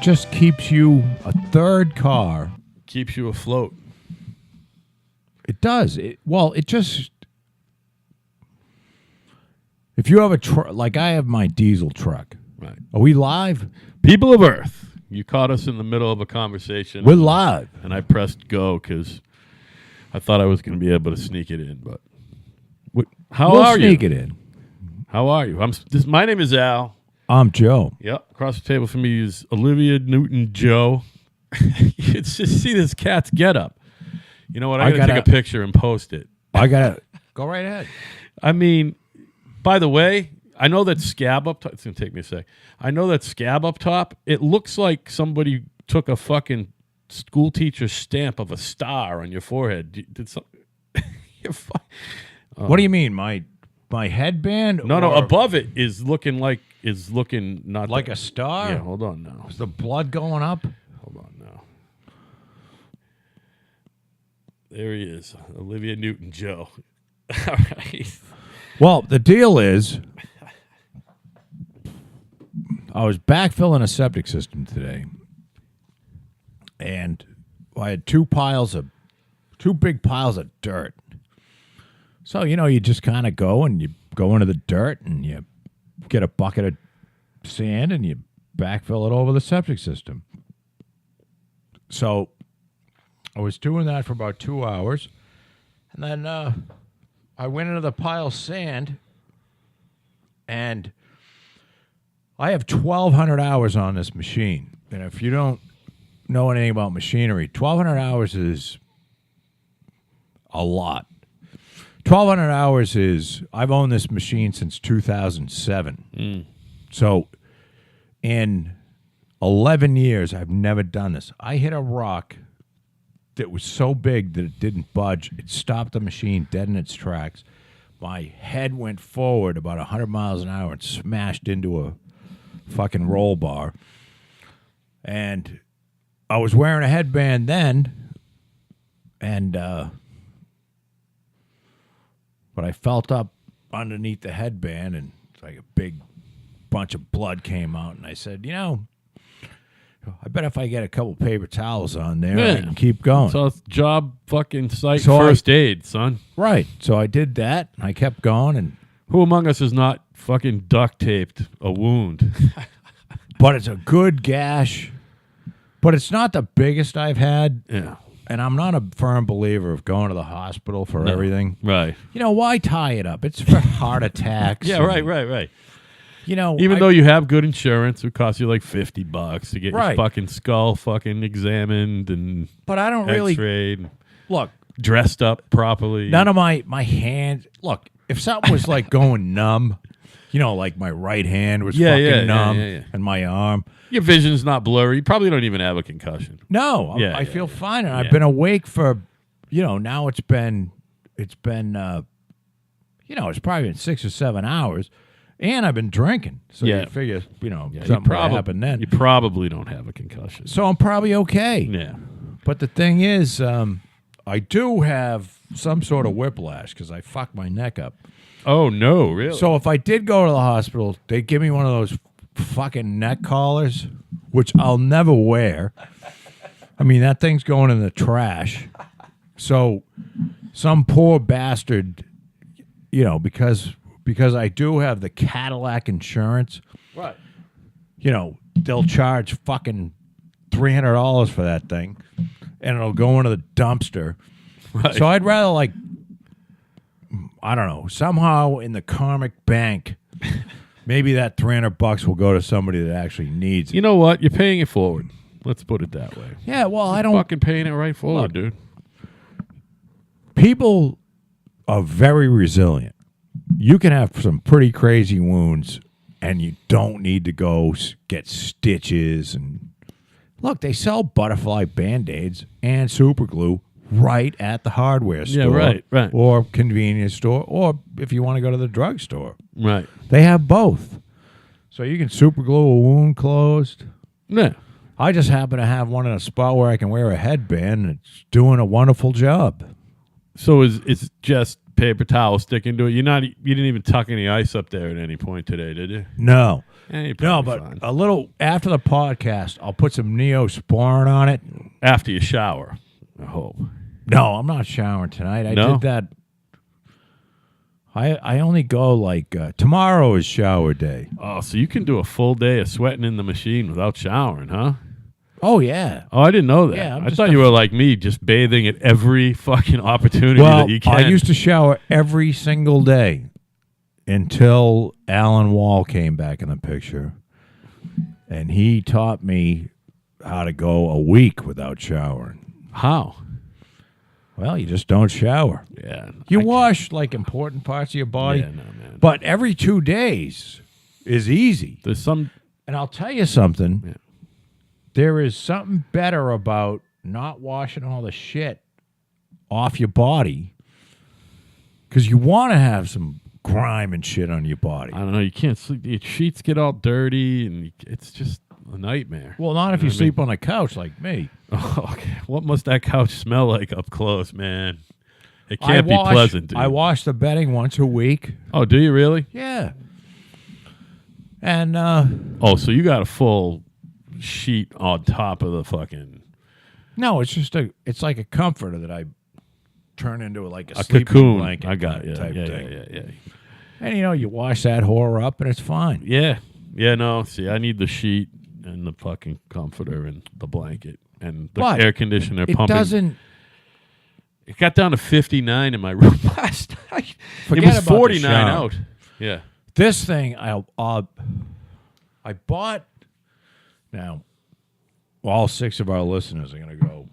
just keeps you a third car. Keeps you afloat. It does. It just... If you have a truck, like I have my diesel truck. Right. Are we live? People of Earth, you caught us in the middle of a conversation. We're live. And I pressed go because I thought I was going to be able to sneak it in. But how we'll are you? Sneak it in. How are you? My name is Al. I'm Joe. Yep. Across the table from me is Olivia Newton-Joe. You can just see this cat's getup. You know what? I got to take a picture and post it. I got to go right ahead. I mean, by the way, I know that scab up top. It's going to take me a sec. I know that scab up top. It looks like somebody took a fucking school teacher's stamp of a star on your forehead. Did some? What do you mean, my headband? No. Above it is looking not like a star. Yeah, hold on now. Is the blood going up? Hold on now. There he is, Olivia Newton-Joe. All right. Well, the deal is, I was backfilling a septic system today, and I had two big piles of dirt. So, you just kind of go and you go into the dirt and you get a bucket of sand and you backfill it over the septic system. So I was doing that for about 2 hours, and then I went into the pile of sand, and I have 1,200 hours on this machine. And if you don't know anything about machinery, 1,200 hours is a lot. 1,200 hours is, I've owned this machine since 2007. So in 11 years, I've never done this. I hit a rock that was so big that it didn't budge. It stopped the machine dead in its tracks. My head went forward about 100 miles an hour and smashed into a fucking roll bar. And I was wearing a headband then, and but I felt up underneath the headband, and it's like a big bunch of blood came out, and I said, I bet if I get a couple paper towels on there, I can keep going. So it's job fucking site first aid, son. Right. So I did that, and I kept going. And who among us has not fucking duct taped a wound? But it's a good gash. But it's not the biggest I've had. Yeah. And I'm not a firm believer of going to the hospital for everything. Right. Why tie it up? It's for heart attacks. Yeah, right. Even though you have good insurance, it costs you like $50 to get your fucking skull fucking examined and but I don't x-rayed, look, dressed up properly. None of my hands. Look, if something was like going numb, like my right hand was fucking numb and my arm. Your vision's not blurry. You probably don't even have a concussion. No, I feel fine, and I've been awake for, now it's been, it's probably been 6 or 7 hours. And I've been drinking, so you figure, something might happen then. You probably don't have a concussion. So I'm probably okay. Yeah. But the thing is, I do have some sort of whiplash because I fucked my neck up. Oh, no, really? So if I did go to the hospital, they'd give me one of those fucking neck collars, which I'll never wear. I mean, that thing's going in the trash. So some poor bastard, because I do have the Cadillac insurance. Right. They'll charge fucking $300 for that thing, and it'll go into the dumpster. Right. So I'd rather, I don't know, somehow in the karmic bank, maybe that $300 will go to somebody that actually needs it. You know what? You're paying it forward. Let's put it that way. Yeah, well, I don't... fucking paying it right forward, dude. People are very resilient. You can have some pretty crazy wounds, and you don't need to go get stitches. And look, they sell butterfly Band-Aids and super glue right at the hardware store. Yeah, right. Or convenience store, or if you want to go to the drugstore. Right. They have both. So you can super glue a wound closed. Yeah. I just happen to have one in a spot where I can wear a headband, and it's doing a wonderful job. So it's just paper towel sticking to it. You didn't even tuck any ice up there at any point today, did you? No. you're No, probably but fine. a little after the podcast, I'll put some Neosporin on it. After you shower, I hope. No, I'm not showering tonight. I No? did that. I only go like tomorrow is shower day. Oh, so you can do a full day of sweating in the machine without showering, huh? Oh yeah. Oh, I didn't know that. Yeah, I'm I just thought a- you were like me, just bathing at every fucking opportunity Well, that you can. I used to shower every single day until Alan Wall came back in the picture, and he taught me how to go a week without showering. How? Well, you just don't shower. Yeah. You I wash like important parts of your body, Yeah, no, man. but every 2 days is easy. There's some. And I'll tell you something. Yeah. There is something better about not washing all the shit off your body, because you want to have some grime and shit on your body. I don't know. You can't sleep. Your sheets get all dirty, and it's just a nightmare. Well, not if you know what I sleep on a couch like me. Oh, okay. What must that couch smell like up close, man? It can't be pleasant, dude. I wash the bedding once a week. Oh, do you really? Yeah. And Oh, so you got a full sheet on top of the fucking no, it's like a comforter that I turn into like a a sleeping cocoon. blanket. I got type yeah, thing. yeah. And you wash that whore up and it's fine. Yeah. Yeah, no. See, I need the sheet and the fucking comforter and the blanket and the But air conditioner It pumping. doesn't. It got down to 59 in my room last night. Forget it was about the 49 shower. out. Yeah. This thing I bought. Now, all 6 of our listeners are going to go,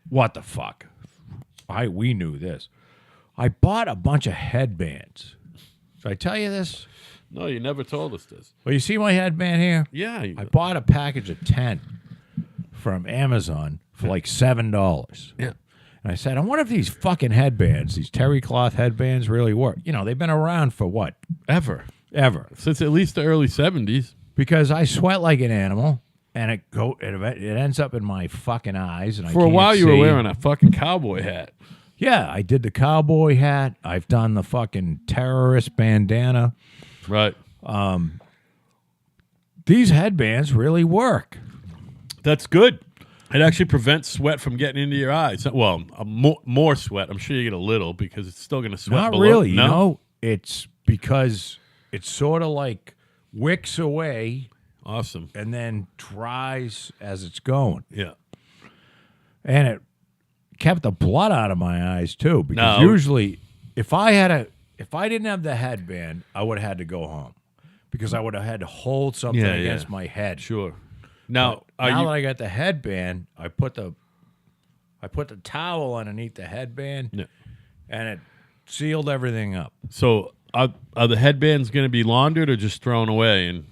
what the fuck? We knew this. I bought a bunch of headbands. Did I tell you this? No, you never told us this. Well, you see my headband here? Yeah. I bought a package of 10 from Amazon for like $7. Yeah. And I said, I wonder if these fucking headbands, these terry cloth headbands, really work. They've been around for what? Ever. Since At least the early 70s. Because I sweat like an animal, and it ends up in my fucking eyes. And For a while, you were wearing a fucking cowboy hat. Yeah, I did the cowboy hat. I've done the fucking terrorist bandana. Right. These headbands really work. That's good. It actually prevents sweat from getting into your eyes. Well, more sweat. I'm sure you get a little because it's still going to sweat. Not below. really. No? It's because it's sort of like wicks away Awesome. and then dries as it's going. Yeah. And it kept the blood out of my eyes too. Because No. usually, if I didn't have the headband, I would have had to go home because I would have had to hold something Yeah, against yeah. my head. Sure. Now, Now that I got the headband, I put the towel underneath the headband, Yeah. and it sealed everything up. so are the headbands going to be laundered or just thrown away and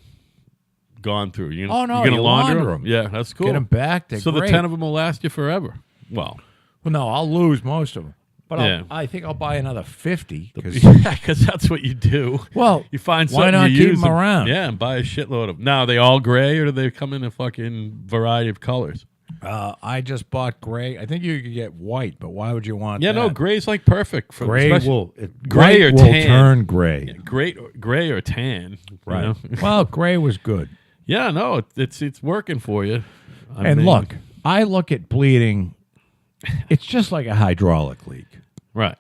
gone through? Oh, no, you're gonna you launder launder 'em? Yeah, that's cool. Get them back. They're so great. the 10 of them will last you forever. Well, Well, no, I'll lose most of them. But Yeah. I think I'll buy another 50. because that's what you do. Well, You find why something not you keep use them around? Yeah, and buy a shitload of them. Now, are they all gray or do they come in a fucking variety of colors? I just bought gray. I think you could get white, but why would you want Yeah, that? no, gray's like perfect for Gray especially- will gray white or will tan. turn gray. gray or tan. you Right. know? Well, gray was good. Yeah, no, it's working for you. I And mean, look, I look at bleeding. It's just like a hydraulic leak. right.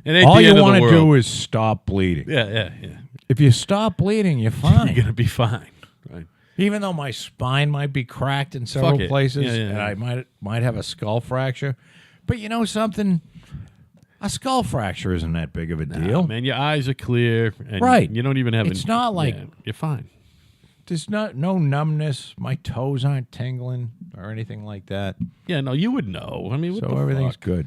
It ain't All the you end of the want to world. do is stop bleeding. yeah. If you stop bleeding, you're fine. You're gonna be fine. Right. Even though my spine might be cracked in several Fuck it. places, Yeah, and I might have a skull fracture, but you know something, a skull fracture isn't that big of a deal. Man, your eyes are clear, and Right. you don't even have. It's not like- you're fine. There's no numbness. My toes aren't tingling or anything like that, Yeah, no, you would know. I mean, what so the everything's fuck? good.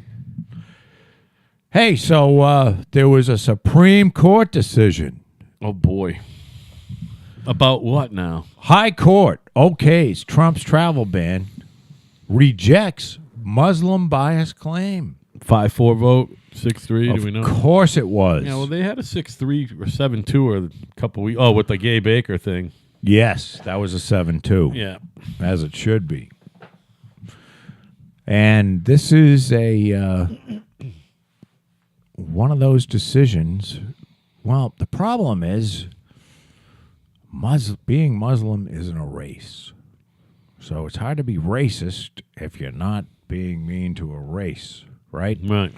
Hey, so there was a Supreme Court decision. Oh boy. About what now? High Court okays Trump's travel ban, rejects Muslim bias claim. 5-4 vote, 6-3. Do we know? Of course it was. Yeah, well, they had a 6-3 or 7-2 or a couple weeks. Oh, with the Gay Baker thing. Yes, that was a 7-2. Yeah. As it should be. And this is a one of those decisions Well, the problem is being Muslim isn't a race. So it's hard to be racist if you're not being mean to a race, right? Right.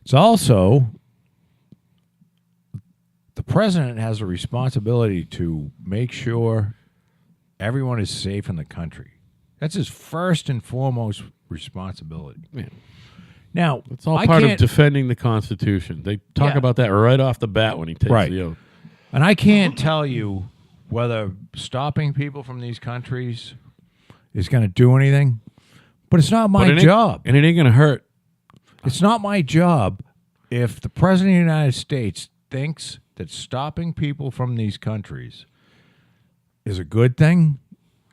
It's also the president has a responsibility to make sure everyone is safe in the country. That's his first and foremost responsibility. Yeah. Now, It's all part of defending the Constitution. They talk about that right off the bat when he takes the oath. And I can't tell you whether stopping people from these countries is going to do anything, but it's not my job. And it ain't going to hurt. It's not my job if the president of the United States thinks that stopping people from these countries is a good thing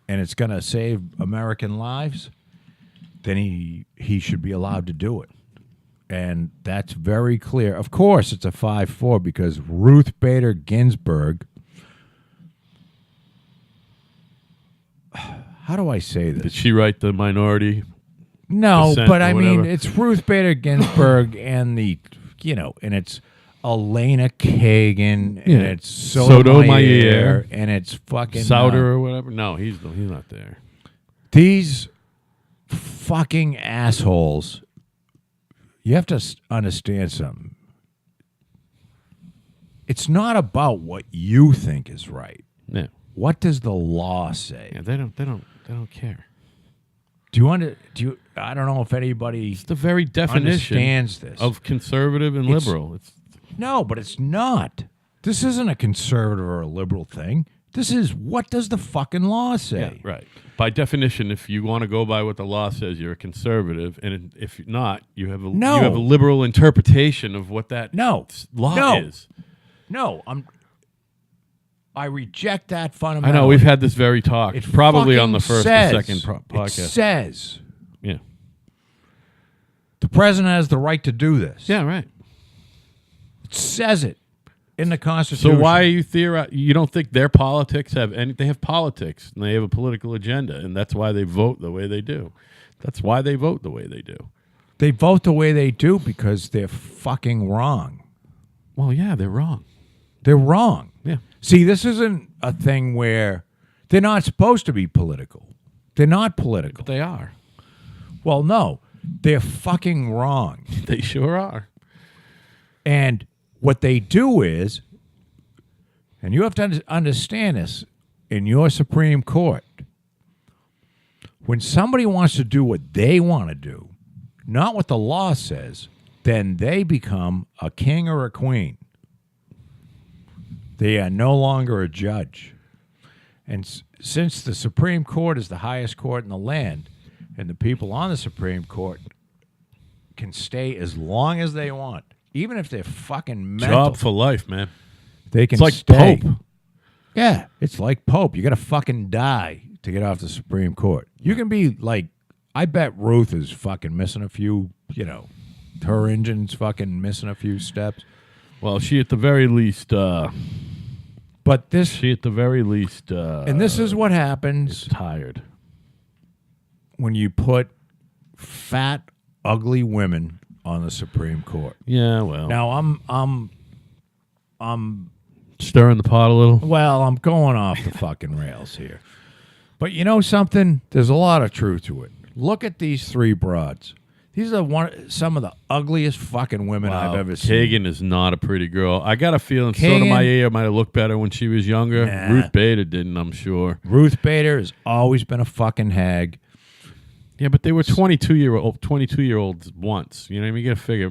and it's going to save American lives, then he should be allowed to do it. And that's very clear. Of course, it's a 5-4 because Ruth Bader Ginsburg, how do I say this? Did she write the minority? No, but I mean, whatever? it's Ruth Bader Ginsburg and and it's Elena Kagan and it's Sotomayor and it's fucking Souter or whatever. No, he's not there. These fucking assholes. You have to understand something. It's not about what you think is right. Yeah. What does the law say? Yeah, they don't care. I don't know if anybody It's the very definition understands this of conservative and liberal. No, but it's not. This isn't a conservative or a liberal thing. This is what does the fucking law say? Yeah, right. By definition, if you want to go by what the law says, you're a conservative, and if not, you have a liberal interpretation of what that law is. No, I reject that fundamentally. I know we've had this very talk. It probably on the first says, or second podcast. It says, yeah, the president has the right to do this. Yeah, right. It says it in the Constitution. So why are you theorizing? You don't think their politics have any? They have politics and they have a political agenda, and that's why they vote the way they do. That's why they vote the way they do. They vote the way they do because they're fucking wrong. Well, yeah, they're wrong. They're wrong. Yeah. See, this isn't a thing where they're not supposed to be political. They're not political. But they are. Well, no. They're fucking wrong. They sure are. And what they do is, and you have to understand this in your Supreme Court, when somebody wants to do what they want to do, not what the law says, then they become a king or a queen. They are no longer a judge. And since the Supreme Court is the highest court in the land, and the people on the Supreme Court can stay as long as they want, even if they're fucking mental. Job for life, man. They can It's like stay. Pope. Yeah, it's like Pope. You got to fucking die to get off the Supreme Court. You can be like, I bet Ruth is fucking missing a few, her engine's fucking missing a few steps. Well, she at the very least, but this, she at the very least, and this is what happens is tired when you put fat, ugly women on the Supreme Court. Yeah, well, Now I'm stirring the pot a little. Well, I'm going off the fucking rails here. But you know something? There's a lot of truth to it. Look at these three broads. These are some of the ugliest fucking women I've ever seen. Kagan is not a pretty girl. I got a feeling Sotomayor might have looked better when she was younger. Nah. Ruth Bader didn't, I'm sure. Ruth Bader has always been a fucking hag. Yeah, but they were 22-year-olds once. You know what I mean? You got to figure.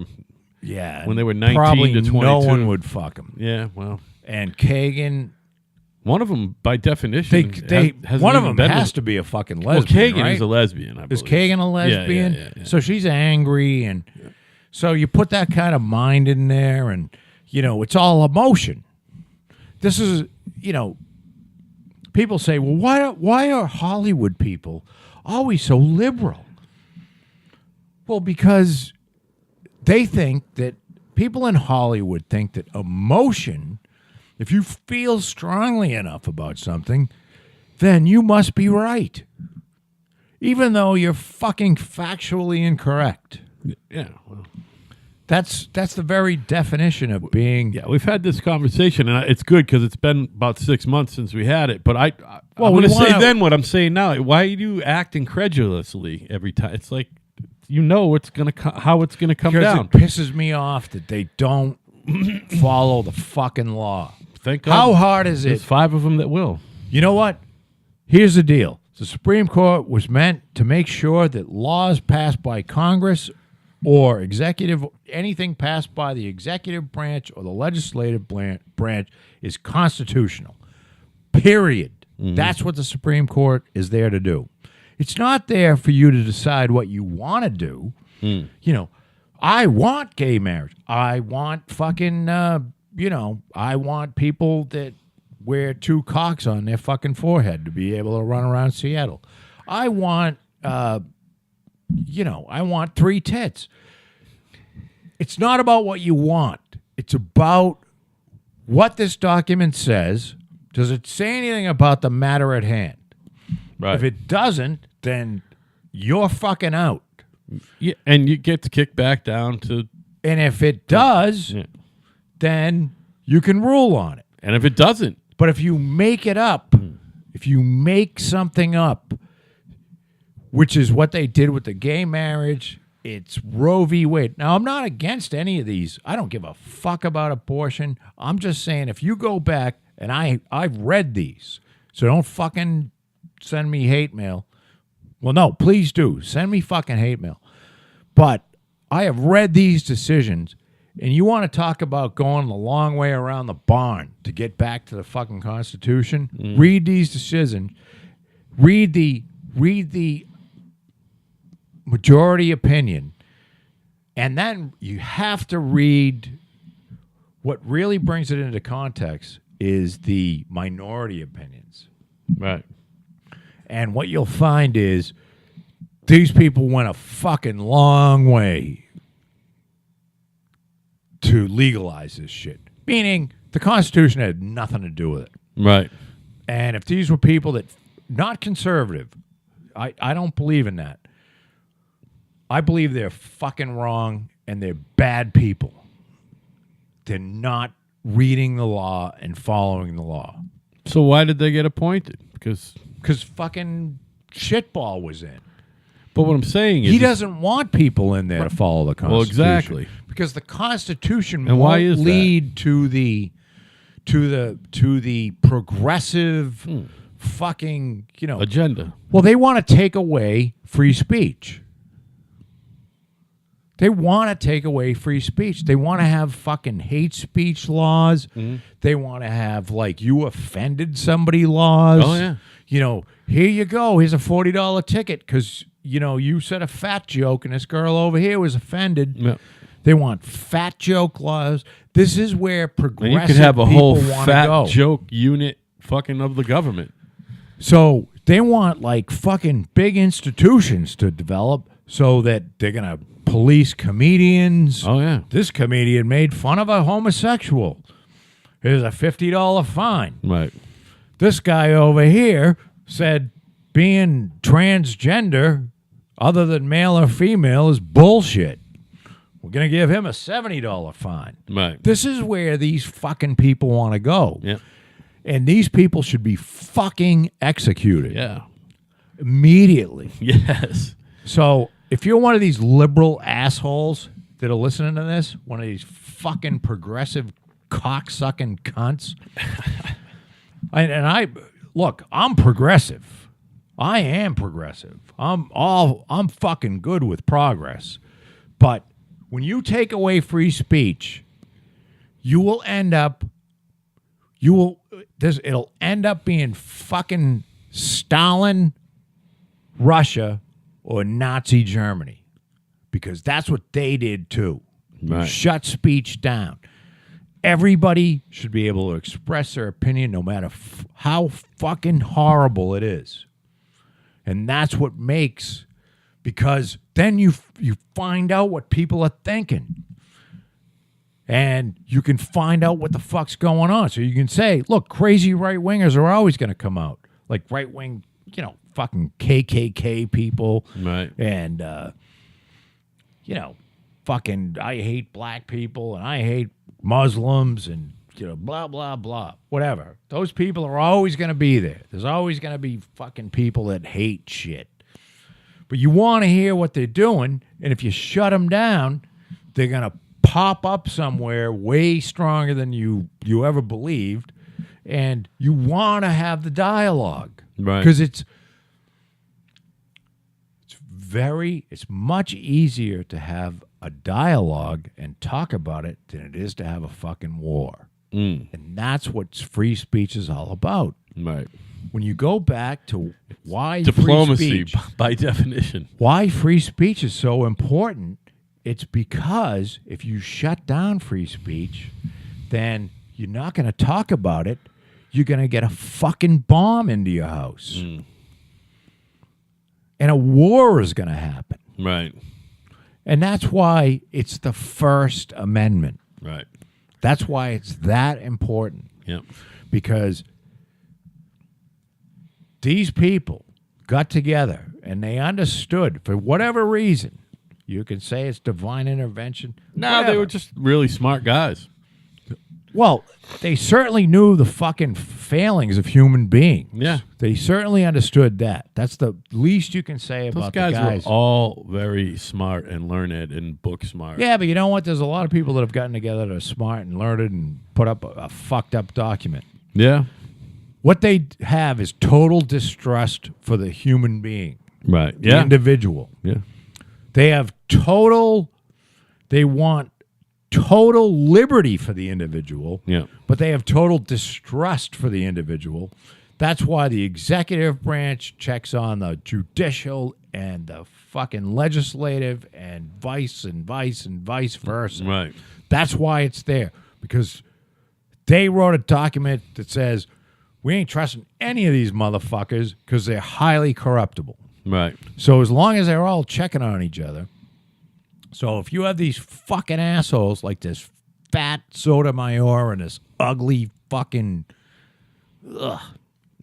Yeah. When they were 19 probably to 22. no one would fuck them. Yeah, well. And Kagan, one of them, by definition, one of them has to be a fucking lesbian. Well, Kagan right? is a lesbian, I believe. Is Kagan a lesbian? Yeah. So she's angry, and so you put that kind of mind in there, and it's all emotion. This is, people say, well, why are Hollywood people always so liberal? Well, because they think that people in Hollywood think that emotion, if you feel strongly enough about something, then you must be right, even though you're fucking factually incorrect. Yeah, well. That's the very definition of being. Yeah, we've had this conversation, and it's good because it's been about 6 months since we had it. But I'm Well, going we to say wanna- then what I'm saying now. Why do you act incredulously every time? It's like you know it's gonna how it's gonna come Because down. it pisses me off that they don't follow the fucking law. Thank God. How hard is There's it? 5 of them that will. You know what? Here's the deal. The Supreme Court was meant to make sure that laws passed by Congress or anything passed by the executive branch or the legislative branch is constitutional. Period. That's what the Supreme Court is there to do. It's not there for you to decide what you want to do. You know, I want gay marriage. I want fucking, I want people that wear 2 cocks on their fucking forehead to be able to run around Seattle. I want, I want 3 tits. It's not about what you want. It's about what this document says. Does it say anything about the matter at hand? Right. If it doesn't, then you're fucking out. Yeah, and you get to kick back down to. And if it does, then you can rule on it. And if it doesn't, But if you make it up, if you make something up, which is what they did with the gay marriage, it's Roe v. Wade. Now, I'm not against any of these. I don't give a fuck about abortion. I'm just saying if you go back, and I've read these, so don't fucking send me hate mail. Well, no, please do. Send me fucking hate mail. But I have read these decisions, and you want to talk about going the long way around the barn to get back to the fucking Constitution? Read these decisions. Read the majority opinion, and then you have to read what really brings it into context is the minority opinions. right. And what you'll find is these people went a fucking long way to legalize this shit. Meaning the Constitution had nothing to do with it. Right. And if these were people that, not conservative, I don't believe in that. I believe they're fucking wrong and they're bad people. They're not reading the law and following the law. So why did they get appointed? Because fucking shitball was in. But what I'm saying is He doesn't want people in there to follow the Constitution. Well, exactly. Because the Constitution And why won't is that? lead to the progressive fucking, agenda. well, they want to take away free speech. They want to take away free speech. They want to have fucking hate speech laws. They want to have, like, you offended somebody laws. Oh, yeah. Here you go. Here's a $40 ticket because, you said a fat joke and this girl over here was offended. Yeah. They want fat joke laws. This is where And progressive you could have a people whole wanna fat go. joke unit fucking of the government. So they want, like, fucking big institutions to develop so that they're going to police comedians. Oh, yeah. This comedian made fun of a homosexual. Here's a $50 fine. Right. This guy over here said being transgender, other than male or female, is bullshit. We're going to give him a $70 fine. Right. This is where these fucking people want to go. Yeah. And these people should be fucking executed Yeah. immediately. Yes. So if you're one of these liberal assholes that are listening to this, one of these fucking progressive cocksucking cunts, look, I'm progressive. I am progressive. I'm fucking good with progress. But when you take away free speech, it'll end up being fucking Stalin, Russia, or Nazi Germany, because that's what they did too. Right. Shut speech down. Everybody should be able to express their opinion no matter how fucking horrible it is. And that's what makes, because then you find out what people are thinking. And you can find out what the fuck's going on. So you can say, look, crazy right-wingers are always going to come out. Like right-wing, fucking KKK people. Right. And, I hate black people and I hate Muslims and blah blah blah, whatever. Those people are always going to be there. There's always going to be fucking people that hate shit. But you want to hear what they're doing, and if you shut them down, they're going to pop up somewhere way stronger than you ever believed, and you want to have the dialogue. Right. Because it's much easier to have a dialogue and talk about it than it is to have a fucking war. And that's what free speech is all about. Right. When you go back to why diplomacy, free speech, by definition. Why free speech is so important, it's because if you shut down free speech, then you're not going to talk about it. You're going to get a fucking bomb into your house. And a war is going to happen. Right. And that's why it's the First Amendment. Right. That's why it's that important. Yep. Because these people got together and they understood, for whatever reason, you can say it's divine intervention. No, they were just really smart guys. Well, they certainly knew the fucking failings of human beings. Yeah. They certainly understood that. That's the least you can say about Those the guys. were all very smart and learned and book smart. Yeah, but you know what? There's a lot of people that have gotten together that are smart and learned and put up a fucked up document. Yeah. What they have is total distrust for the human being. Right. The individual. Yeah. They want total liberty for the individual, but they have total distrust for the individual. That's why the executive branch checks on the judicial and the fucking legislative and vice versa. Right. That's why it's there, because they wrote a document that says we ain't trusting any of these motherfuckers because they're highly corruptible. Right. So as long as they're all checking on each other. So if you have these fucking assholes like this fat Sotomayor and this ugly fucking...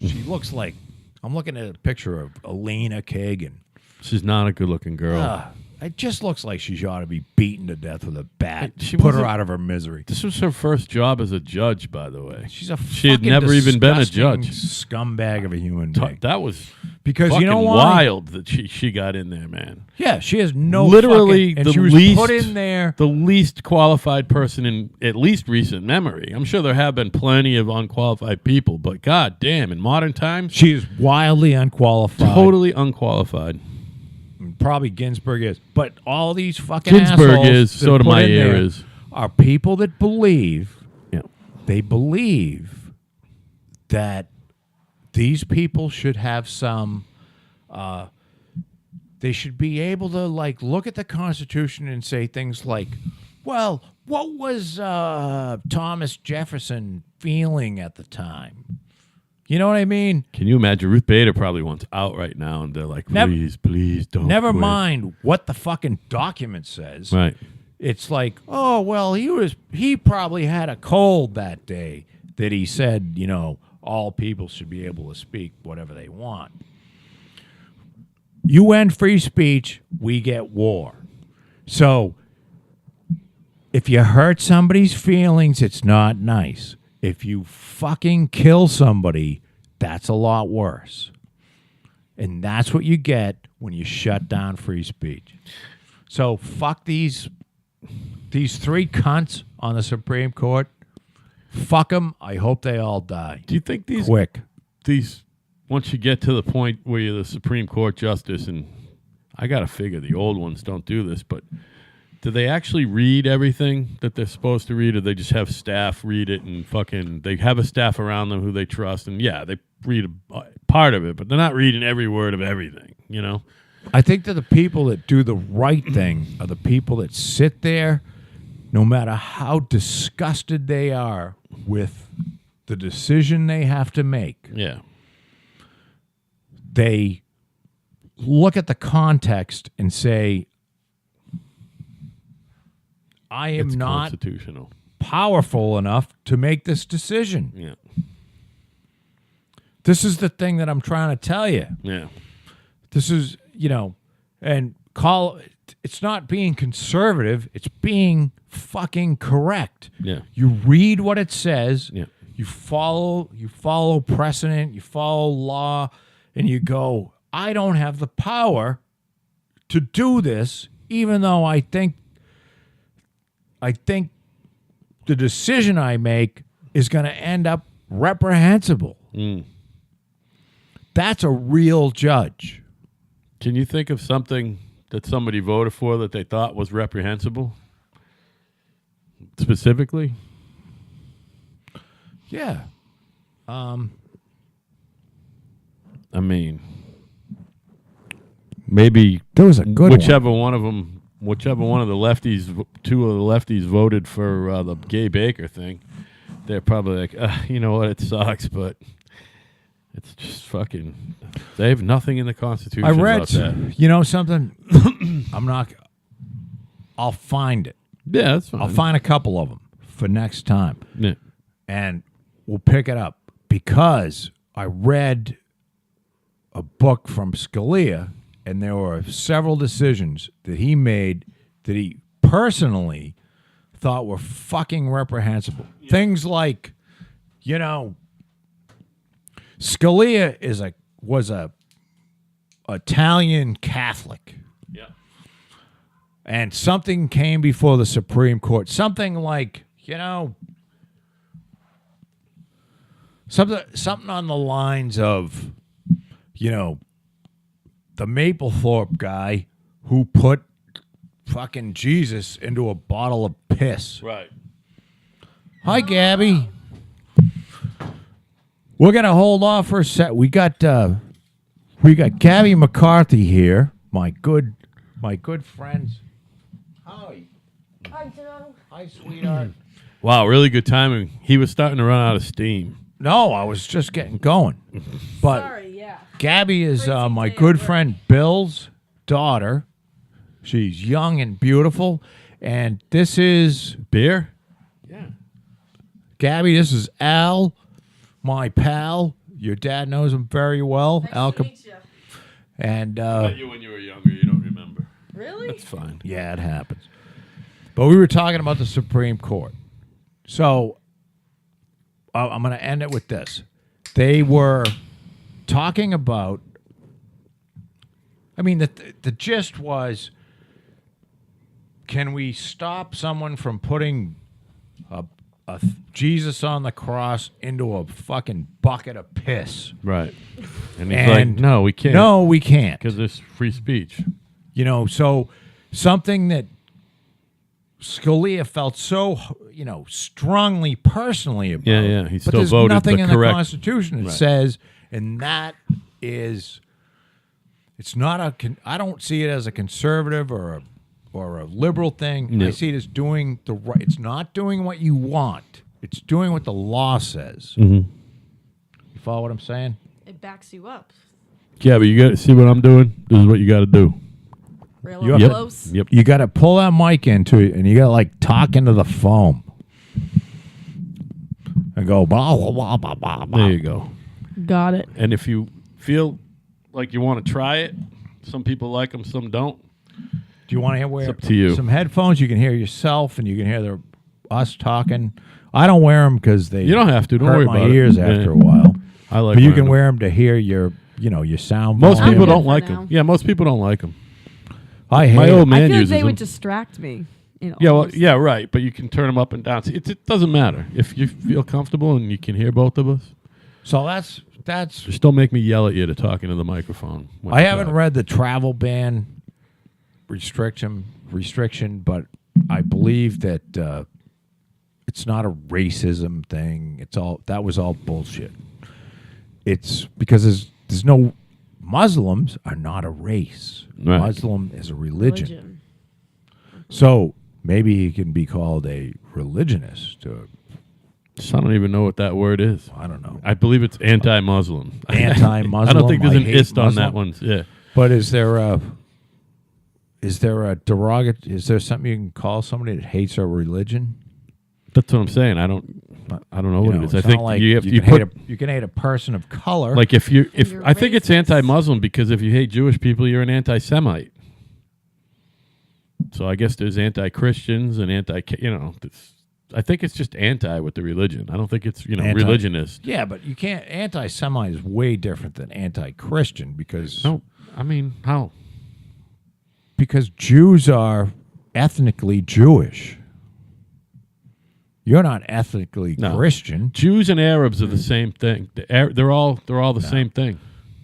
she looks like... I'm looking at a picture of Elena Kagan. She's not a good-looking girl. It just looks like she ought to be beaten to death with a bat. She Put her out of her misery. This was her first job as a judge, by the way. She's a She had never even been a judge. Scumbag of a human being. That was because fucking you know why? wild that she got in there, man. Yeah, she has no literally fucking, and the she was least put in there. The least qualified person in at least recent memory. I'm sure there have been plenty of unqualified people, but god damn, in modern times, she is wildly unqualified. Totally unqualified. Probably Ginsburg is, but all these fucking Ginsburg assholes is, Sotomayor is, are people that believe. They believe that these people should have some. They should be able to look at the Constitution and say things like, "Well, what was Thomas Jefferson feeling at the time?" You know what I mean? Can you imagine? Ruth Bader probably wants out right now, and they're like, please don't. Never quit. mind what the fucking document says. Right. It's like, oh, well, he probably had a cold that day that he said, all people should be able to speak whatever they want. You end free speech, we get war. So if you hurt somebody's feelings, it's not nice. If you fucking kill somebody, that's a lot worse. And that's what you get when you shut down free speech. So fuck these three cunts on the Supreme Court. Fuck them. I hope they all die. Do you think these once you get to the point where you're the Supreme Court justice, and I got to figure the old ones don't do this, but do they actually read everything that they're supposed to read, or they just have staff read it and they have a staff around them who they trust, and they read a part of it, but they're not reading every word of everything, I think that the people that do the right thing are the people that sit there, no matter how disgusted they are with the decision they have to make. Yeah. They look at the context and say, I am not constitutional, powerful enough to make this decision. Yeah. This is the thing that I'm trying to tell you. Yeah. This is, and it's not being conservative, it's being fucking correct. Yeah. You read what it says, Yeah. you follow precedent, you follow law, and you go, I don't have the power to do this, even though I think the decision I make is going to end up reprehensible. That's a real judge. Can you think of something that somebody voted for that they thought was reprehensible? Specifically? Yeah. I mean, maybe There was a good whichever one of the lefties, two of the lefties voted for the gay Baker thing. They're probably like, you know what, it sucks, but it's just fucking. They have nothing in the Constitution I read, about that. you know something? I'll find it. Yeah, that's fine. I'll find a couple of them for next time. Yeah. And we'll pick it up because I read a book from Scalia, and there were several decisions that he made that he personally thought were fucking reprehensible. Yeah. Things like, you know, Scalia was a Italian Catholic. Yeah. And something came before the Supreme Court. Something like, you know, something on the lines of, you know, the Mapplethorpe guy who put fucking Jesus into a bottle of piss. Right. Hi, Gabby. We're gonna hold off for a sec. We got Gabby McCarthy here, my good friends. Hi. Hi, Joe. Hi, sweetheart. Wow, really good timing. He was starting to run out of steam. No, I was just getting going. But Sorry, yeah. Gabby is Crazy my day at good work. friend Bill's daughter. She's young and beautiful. And this is Beer? Yeah. Gabby. This is Al, my pal. Your dad knows him very well. Nice Al to meet you. And You when you were younger, you don't remember. Really? That's fine. yeah, it happens. But we were talking about the Supreme Court. So I'm going to end it with this. They were talking about, I mean, the gist was, can we stop someone from putting a Jesus on the cross into a fucking bucket of piss? Right. And he's like, no, we can't. No, we can't. Because there's free speech. You know, so something that Scalia felt so, you know, strongly personally about. Yeah. He but still there's voted nothing the in correct. the Constitution that Right. says, and that is, it's not I don't see it as a conservative or a liberal thing. No. I see it as doing the right. It's not doing what you want. It's doing what the law says. Mm-hmm. You follow what I'm saying? It backs you up. Yeah, but you got to see what I'm doing. This is what you got to do. Real You up have- close. Yep. You got to pull that mic into it, and you got to like talk into the foam and go blah blah blah blah blah. blah. There you go. Got it. And if you feel like you want to try it, some people like them, some don't. Do you want to wear It's up to you. some headphones? You can hear yourself, and you can hear us talking. I don't wear them because they You don't have to. Don't hurt worry my about it. ears Yeah. after a while. I like. But you wearing can them. wear them to hear your sound. Most volume. people good don't for like now. them. Yeah, most people don't like them. I hate My it. old I man feel like uses they them. would distract me. You know, Yeah, well, almost. yeah, right. But you can turn them up and down. It doesn't matter if you feel comfortable and you can hear both of us. So that's. Just don't make me yell at you to talk into the microphone. when I you haven't talk. read the travel ban restriction, but I believe that it's not a racism thing. That was all bullshit. It's because there's no Muslims are not a race. Right. Muslim is a religion. So maybe he can be called a religionist. Or, I don't even know what that word is. I don't know. I believe it's anti-Muslim. Anti-Muslim. I don't think there's I an hate ist on Muslim. that one. Yeah. But is there a derogatory? Is there something you can call somebody that hates a religion? That's what I'm saying. I don't know what it is. I it's think not like you have you you can hate put you can hate a person of color. like if you're I think it's racist. anti-Muslim because if you hate Jewish people, you're an anti-Semite. So I guess there's anti-Christians and I think it's just anti with the religion. I don't think it's religionist. Yeah, but you can't. Anti-Semite is way different than anti-Christian because No, I mean how? because Jews are ethnically Jewish. You're not ethnically No. Christian. Jews and Arabs are the same thing. They're all the same thing.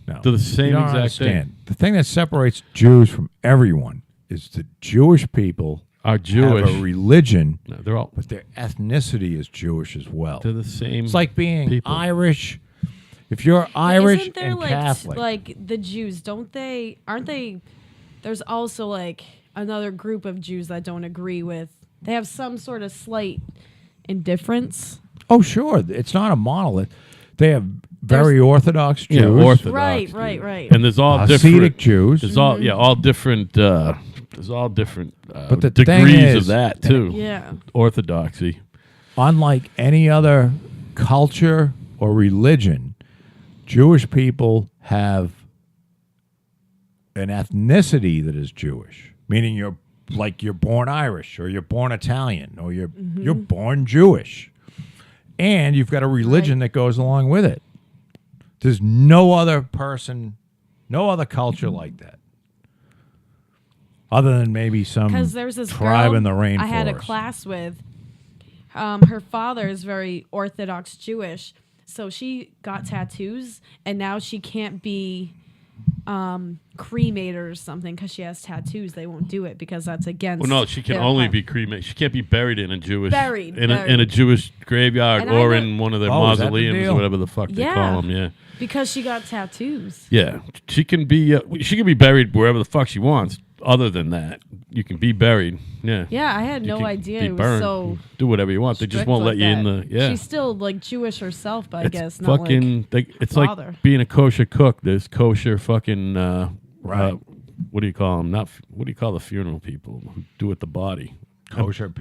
No, They're the same you don't exact understand. thing. The thing that separates Jews from everyone is the Jewish people Are have Jewish. a religion, No, they're all but their ethnicity is Jewish as well. they're the same. It's like being people. Irish. If you're Irish Isn't there and like Catholic, like the Jews? Aren't they? There's also like another group of Jews that don't agree with. They have some sort of slight indifference. oh sure, it's not a monolith. They have very Orthodox Jews, Yeah, Orthodox. Right. And there's all Hasidic different Jews. There's all different. There's all different But the thing degrees is- of that too. Yeah. Orthodoxy. Unlike any other culture or religion, Jewish people have an ethnicity that is Jewish, meaning you're born Irish or you're born Italian or you're born Jewish, and you've got a religion that goes along with it. There's no other person, no other culture like that, other than maybe some Because there's this tribe girl in the rainforest. I had a class with. Her father is very Orthodox Jewish, so she got tattoos, and now she can't be cremated or something because she has tattoos. They won't do it because that's against. Well, no, she can their only heart. be cremated. She can't be buried in a Jewish Buried. in a Jewish graveyard And I or know- in one of their Oh, is that the mausoleums deal? or whatever the fuck they Yeah. call them. Yeah, because she got tattoos. yeah. She can be buried wherever the fuck she wants. Other than that, you can be buried. Yeah. Yeah, I had You no can idea be it was burned. so. Do whatever you want. They just strict won't let like you in that. the. Yeah. She's still like Jewish herself, but I It's guess not fucking. It's father. like being a kosher cook. There's kosher fucking. Right. What do you call them? What do you call the funeral people who do it the body? kosher.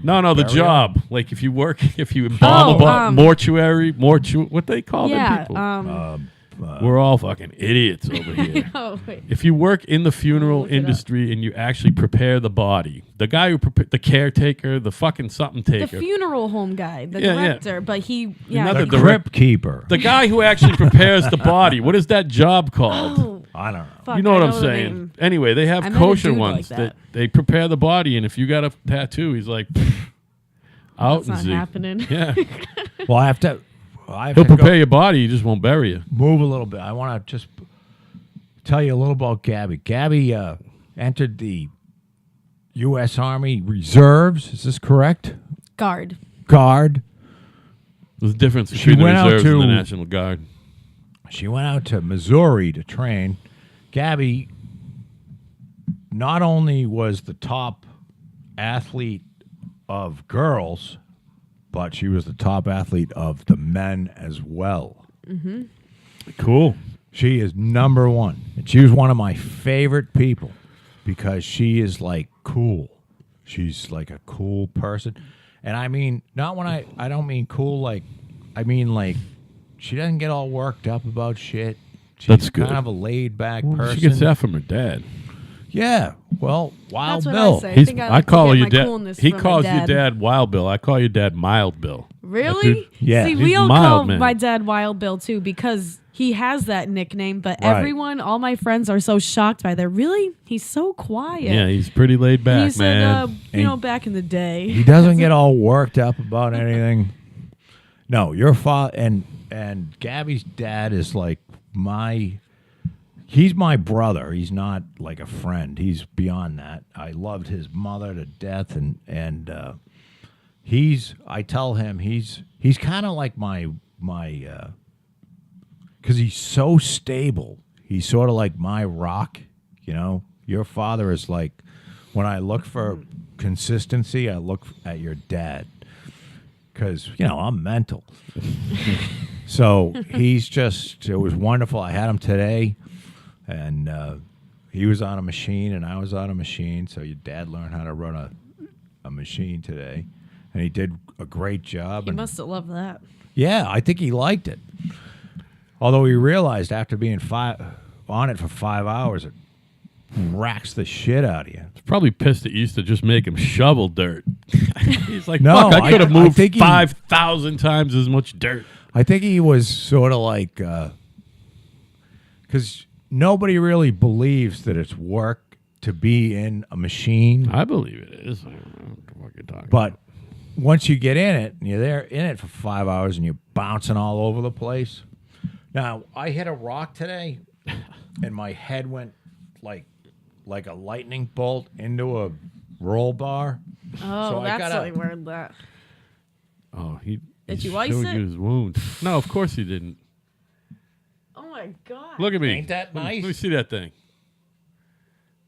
No, the burial? job. Like if you embalm a body, mortuary, what they call them Yeah. people. We're all fucking idiots over here. Oh wait. If you work in the funeral Look it up. industry and you actually prepare the body, the guy who the caretaker, the fucking something The taker, funeral home guy, the Yeah, yeah. director, but he. Not The the crypt keeper. the guy who actually prepares the body, what is that job called? Oh, I don't know. fuck, You know I what I'm the saying? name. Anyway, they have I met a kosher dude ones like that. they prepare the body, and if you got a tattoo, he's like, out That's and not see. happening. Yeah, Well, I have to. he'll prepare your body, he just won't bury you. Move a little bit. I want to just tell you a little about Gabby. Gabby entered the U.S. Army Reserves. Is this correct? Guard. Guard. There's a difference She between the went out reserves and the to- National Guard. She went out to Missouri to train. Gabby not only was the top athlete of girls, but she was the top athlete of the men as well. Cool. She is number one. And she was one of my favorite people because she is like cool. She's like a cool person. And I mean, not when I don't mean cool like, I mean like she doesn't get all worked up about shit. She's That's good. kind of a laid back person. She gets that from her dad. Yeah. Well, Wild That's what Bill. I say. He's, think I I like to call get your my dad. coolness He from my calls your dad. dad Wild Bill. I call your dad Mild Bill. Really? Yeah. See, He's we all mild, call man. my dad Wild Bill too because he has that nickname. But Right. everyone, all my friends, are so shocked by that. Really? He's so quiet. Yeah, he's pretty laid back, he said, man. back in the day. He doesn't get all worked up about anything. No, your father and Gabby's dad is like he's my brother. He's not like a friend. He's beyond that. I loved his mother to death and I tell him he's kind of like my cuz he's so stable. He's sort of like my rock, you know. Your father is like when I look for consistency, I look at your dad. Because, you know, I'm mental. So it was wonderful. I had him today, and he was on a machine, and I was on a machine. So your dad learned how to run a machine today, and he did a great job. He and must have loved that. yeah, I think he liked it. Although he realized after being on it for 5 hours, racks the shit out of you. Probably pissed that you used to just make him shovel dirt. He's like, No, fuck, I could have I moved think he- 5,000 times as much dirt. I think he was sort of like, because nobody really believes that it's work to be in a machine. I believe it is. I don't know what you're talking But once you get in it, and you're there in it for 5 hours, and you're bouncing all over the place. Now, I hit a rock today, and my head went like a lightning bolt into a roll bar. Oh, So I that's gotta- really weird. That. Oh, Did he you ice showed it? you his wound. No, of course he didn't. Oh my god. Look at me. Ain't that Let me nice? see that thing.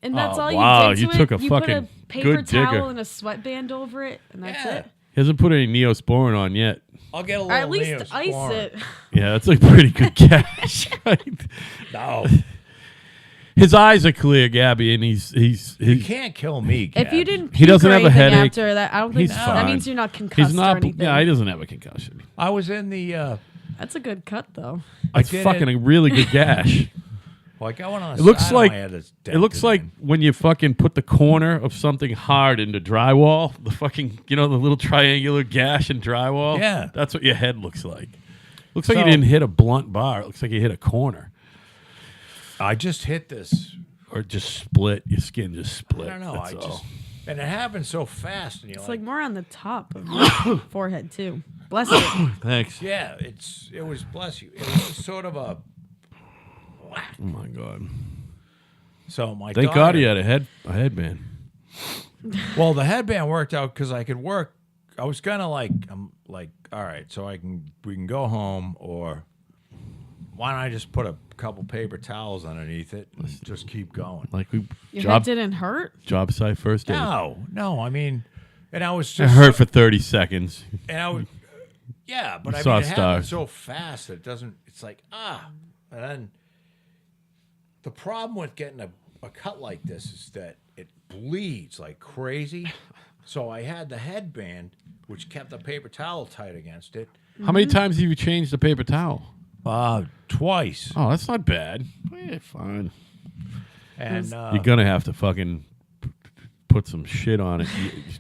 And that's Oh, all wow, you did to you it? took a you put fucking a paper good towel digger. and a sweatband over it, and that's Yeah. it. He hasn't put any Neosporin on yet. I'll get a Or little at least Neosporin. ice it. Yeah, that's a pretty good catch. No, His eyes are clear, Gabby, and he's you can't kill me. If you Gabs. didn't, He puke doesn't or have a anything headache. after that. I don't think He's that fine. means you're not concussed he's not. or anything. Yeah, he doesn't have a concussion. I was in the. That's a good cut though. It's did fucking it- a really good gash. Like I went on. It looks side like of my head that's it looks dented like in. when you fucking put the corner of something hard into drywall, the fucking the little triangular gash in drywall. Yeah. That's what your head looks like. Looks like So- you didn't hit a blunt bar. It looks like you hit a corner I just hit this. or just split. Your skin just split. I don't know. That's I all. just and it happened so fast, and you're It's like, like more on the top of your forehead too. Bless you. Thanks. yeah, it was bless you. It was sort of a. Oh my god. So my Thank daughter, God he had a headband. Well, the headband worked out because I could work. I was kind of like, I'm like, all right, so we can go home, or why don't I just put a couple paper towels underneath it and just keep going? Like we Your job head didn't hurt. job site first aid. No, I mean, and I was It just hurt for 30 seconds. and I would, yeah, but You I saw mean, it happened stars. so fast that it doesn't. It's like and then the problem with getting a cut like this is that it bleeds like crazy. So I had the headband, which kept the paper towel tight against it. How many times have you changed the paper towel? Twice, Oh, that's not bad. Yeah, fine. and You're gonna have to fucking put some shit on it.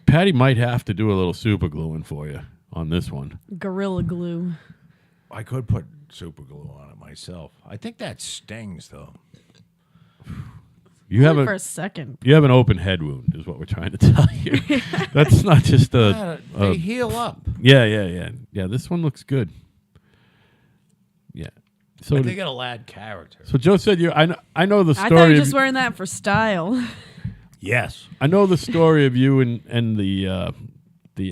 Patty might have to do a little super gluing for you on this one. Gorilla glue. I could put super glue on it myself. I think that stings though. You have Only for a a second. you have an open head wound, is what we're trying to tell you. That's not just They heal up. yeah. This one looks good. Yeah. So I think it'll add character. so Joe said you. I know the I thought you story. were Of, just wearing that for style. Yes. I know the story of you and the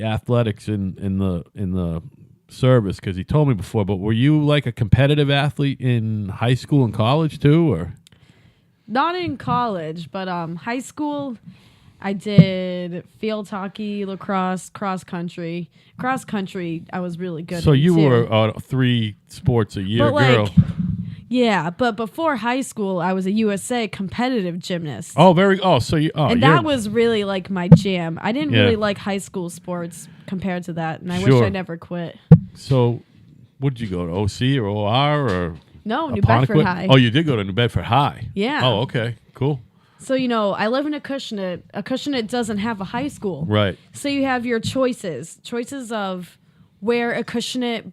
athletics in the service because he told me before. But were you like a competitive athlete in high school and college too, or? Not in college, but high school, I did field hockey, lacrosse, cross country. Cross country, I was really good. So in you too. were 3 sports a year, But girl. like, yeah, but before high school, I was a USA competitive gymnast. Oh, very. Oh, so you. Oh, and you're- that was really like my jam. I didn't Yeah. really like high school sports compared to that, and I wish Sure. I never quit. So, what did you go to? OC or OR or? No, New Bedford Apponequet? High. Oh, you did go to New Bedford High. Yeah. Oh, okay, cool. So, I live in a Acushnet. Acushnet doesn't have a high school. Right. So you have your choices of where Acushnet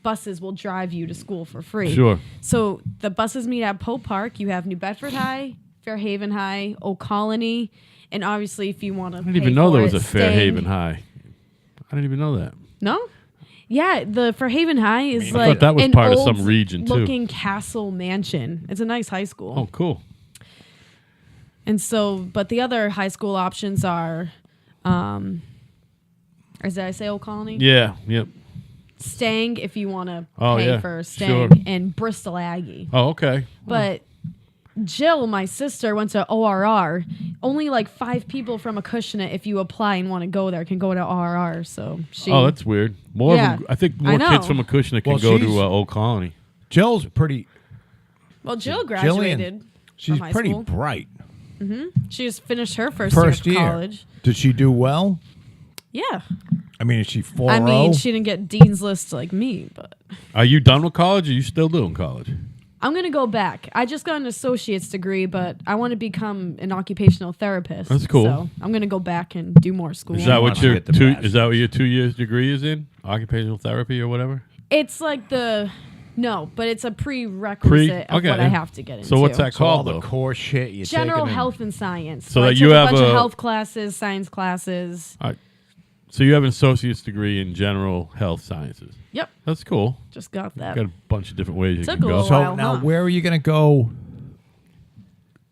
buses will drive you to school for free. Sure. So the buses meet at Pope Park. You have New Bedford High, Fairhaven High, Old Colony, and obviously if you want to I didn't even know there was a Fairhaven High. I didn't even know that. No? Yeah, the Fairhaven High is I like thought that was an part of old some region, too. looking castle mansion. It's a nice high school. Oh, cool. And so, but the other high school options are, or did I say Old Colony? Yeah. Yep. Stang if you want to Oh, pay yeah, for sure. Stang, and Bristol Aggie. Oh, okay. But Jill, my sister, went to ORR. Only like 5 people from Acushnet, if you apply and want to go there, can go to ORR. So she. Oh, that's weird. More. Yeah, of them, I think I more kids know. from Acushnet can Well, go she's- to Old Colony. Jill's pretty. Well, Jill graduated. She's from high pretty school. bright. She just finished her first First year year. of college. Did she do well? Yeah. I mean, is she 4-0? I mean, she didn't get Dean's List like me, but Are you done with college? Or are you still doing college? I'm going to go back. I just got an associate's degree, but I want to become an occupational therapist. That's cool. So I'm going to go back and do more school. Is that what wanna your get the 2 best. is that what your 2 years degree is in? Occupational therapy or whatever? It's like no, but it's a prerequisite of okay. what I have to get into. So what's that So all called the though? core shit you General health and science. So I that you took have a bunch of a- health classes, science classes. So you have an associate's degree in general health sciences. Yep, That's cool. just got that. Got a bunch of different ways you Took can a go. little So while, now, huh? where are you going to go?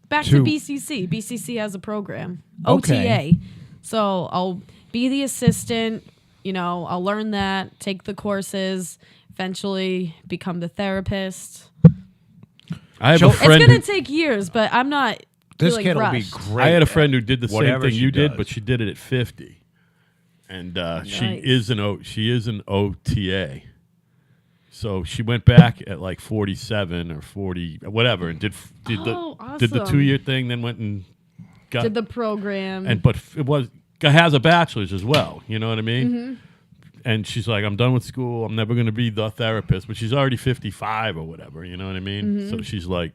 Back to BCC. BCC has a program. Okay. OTA. So I'll be the assistant. I'll learn that, take the courses, eventually become the therapist. I have So- a It's friend. going to take years, but I'm not This feeling kid will be rushed. great. I had a friend who did the same whatever thing she you did, does. but she did it at 50, and she Nice. is an OTA. So she went back at like 47 or 40, whatever, and did the awesome. 2-year thing, then went and got Did the program. but it has a bachelor's as well. You know what I mean? Mm-hmm. And she's like, I'm done with school. I'm never going to be the therapist. But she's already 55 or whatever. You know what I mean? Mm-hmm. So she's like,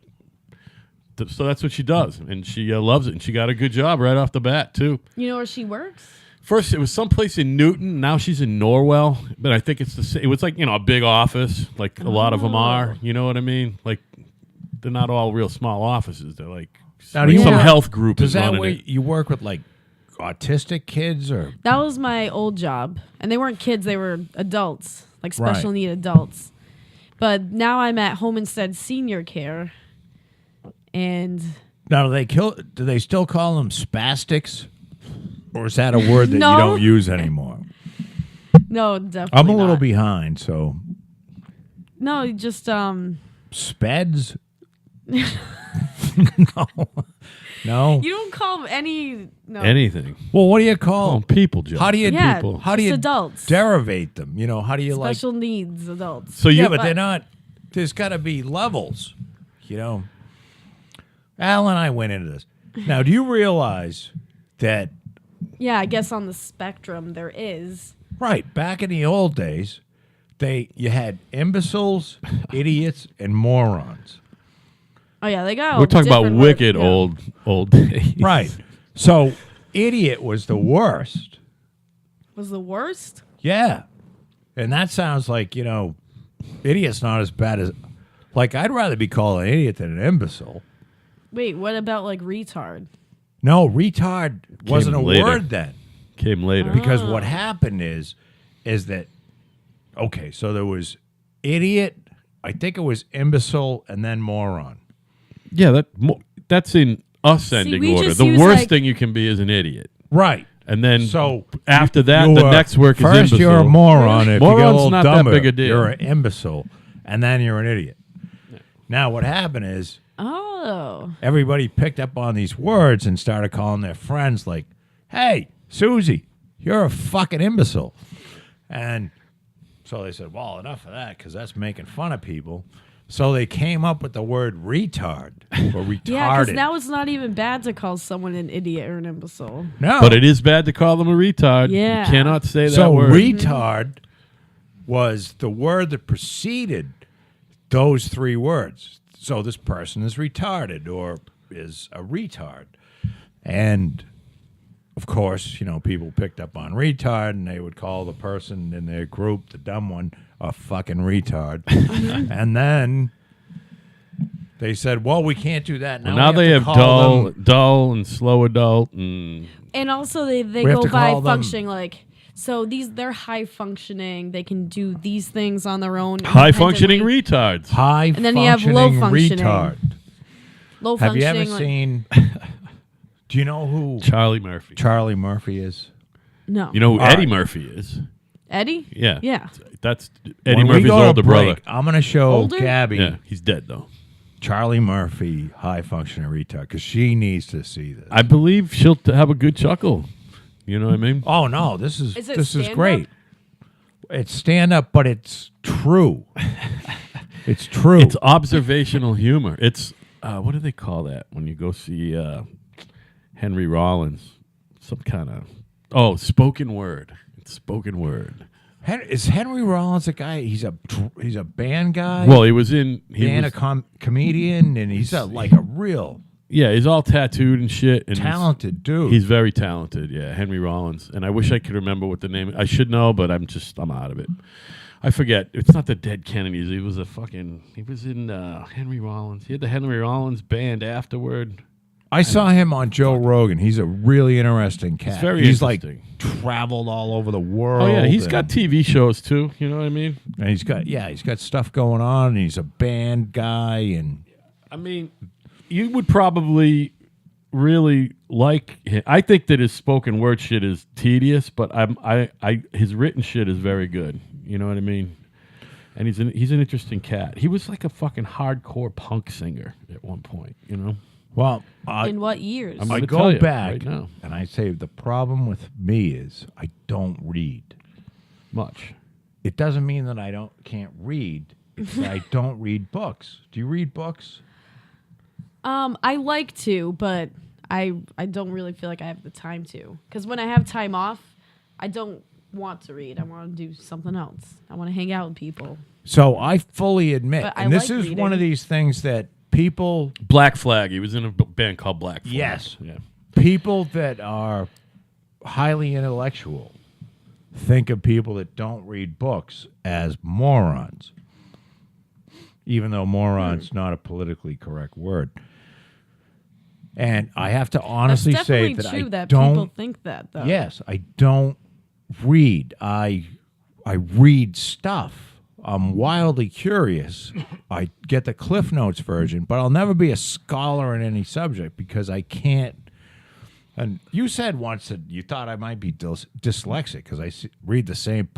so that's what she does. And she loves it. And she got a good job right off the bat, too. you know where she works? First, it was someplace in Newton. Now she's in Norwell. But I think it's the same. It was like, a big office, like a lot of them are. You know what I mean? Like, they're not all real small offices. They're like Now, do you some work- health group Does is that running way it. you work with like autistic kids or? That was my old job. And they weren't kids, they were adults, like special Right. need adults. But now I'm at Home Instead Senior Care. And Now, do they still call them spastics? Or is that a word that No. you don't use anymore? no, definitely I'm a little not. behind, so No, just speds? No. you don't call them no. Anything. Well, what do you Oh, call? people, Joe. How do you Yeah, people. How do just you adults. derivate them? How do you Special needs adults. So you Yeah, but they're not. There's got to be levels. Al and I went into this. Now, do you realize that? Yeah, I guess on the spectrum there is. Right, back in the old days, you had imbeciles, idiots, and morons. Oh yeah, they got. We're talking about different wicked words, yeah. old days. Right. So, idiot was the worst. Was the worst? Yeah. And that sounds like, idiot's not as bad as. Like, I'd rather be called an idiot than an imbecile. Wait, what about like retard? No, retard wasn't a later. word then. Came later. Because what happened is that, okay, so there was idiot, I think it was imbecile, and then moron. Yeah, that's in ascending we order. just The use, worst like- thing you can be is an idiot. Right. And then So after that, you the were- next work is first imbecile. you're a moron. If you get a Moron's little not that dumber, big a deal. you're an imbecile. And then you're an idiot. Now, what happened is Oh, everybody picked up on these words and started calling their friends like, hey, Susie, you're a fucking imbecile. And so they said, well, enough of that because that's making fun of people. So they came up with the word retard or retarded. yeah, because now it's not even bad to call someone an idiot or an imbecile. No. But it is bad to call them a retard. Yeah. You cannot say that So word. retard was the word that preceded those three words. So this person is retarded or is a retard. And of course, people picked up on retard and they would call the person in their group, the dumb one, a fucking retard. And then they said, well, we can't do that. Now we they to have call them- dull and slow adult and And also they We have go to by call them- functioning like. So they're high functioning. They can do these things on their own. high functioning independently. retards. high And then you have low functioning. retard. Low Have you functioning. ever seen? Do you know who Charlie Murphy. Charlie Murphy is? No. You know who All Eddie right. Murphy is? Eddie? Yeah. Yeah. That's Eddie When we Murphy's go to older brother. break, I'm going to show Older? Gabby Yeah, he's dead though. Charlie Murphy, high functioning retard, because she needs to see this. I believe she'll have a good chuckle. You know what I mean? Oh no, this is Is it this is stand-up? great. It's stand up, but it's true. It's true. It's observational humor. It's what do they call that when you go see Henry Rollins? Some kind of spoken word. It's spoken word. Is Henry Rollins a guy? He's a band guy. Well, he was in. Comedian, and he's like a real Yeah, he's all tattooed and shit. And talented dude. He's very talented. Yeah, Henry Rollins. And I wish I could remember what the name. I should know, but I'm out of it. I forget. It's not the Dead Kennedys. He was in Henry Rollins. He had the Henry Rollins band afterward. I saw him on Joe Rogan. He's a really interesting cat. He's very He's interesting. like traveled all over the world. Oh yeah, he's got TV shows too. You know what I mean? And he's got stuff going on. And he's a band guy. And I mean, you would probably really like him. I think that his spoken word shit is tedious, but his written shit is very good. You know what I mean? And he's an interesting cat. He was like a fucking hardcore punk singer at one point. You know. Well, in what years? I'm I gonna tell go you back right now. and I say the problem with me is I don't read Much. It doesn't mean that I can't read. It's that I don't read books. Do you read books? I like to, but I don't really feel like I have the time to. Because when I have time off, I don't want to read. I want to do something else. I want to hang out with people. So I fully admit, But and I this like is reading. one of these things that people Black Flag. He was in a band called Black Flag. Yes. Yeah. people that are highly intellectual think of people that don't read books as morons, even though moron's not a politically correct word. And I have to honestly That's say definitely that true I that don't. people think that, though. Yes, I don't read. I read stuff. I'm wildly curious. I get the Cliff Notes version, but I'll never be a scholar in any subject because I can't. And you said once that you thought I might be dyslexic because I read the same,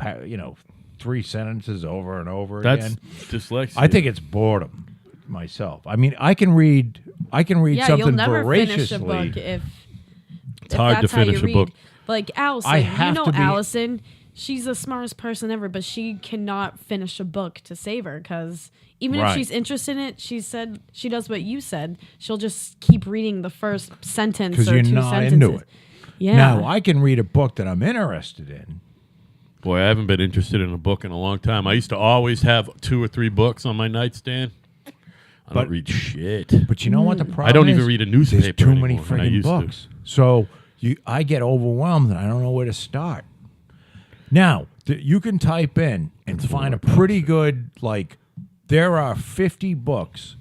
3 sentences over and over That's again. dyslexia. I think it's boredom myself. I mean, I can read Yeah, something you'll never voraciously. finish a book if hard to that's how you finish a read. book. Like Allison, I have to be- Allison. She's the smartest person ever, but she cannot finish a book to save her because even if Right. she's interested in it, she said she does what you said. She'll just keep reading the first sentence Because or you're two not sentences. into it. Yeah. Now, I can read a book that I'm interested in. Boy, I haven't been interested in a book in a long time. I used to always have 2 or 3 books on my nightstand. I don't read shit. But you know what the problem is? I don't even read a newspaper There's too many anymore, and I freaking used to. books. So I get overwhelmed and I don't know where to start. Now, you can type in and find a pretty good, there are 50 books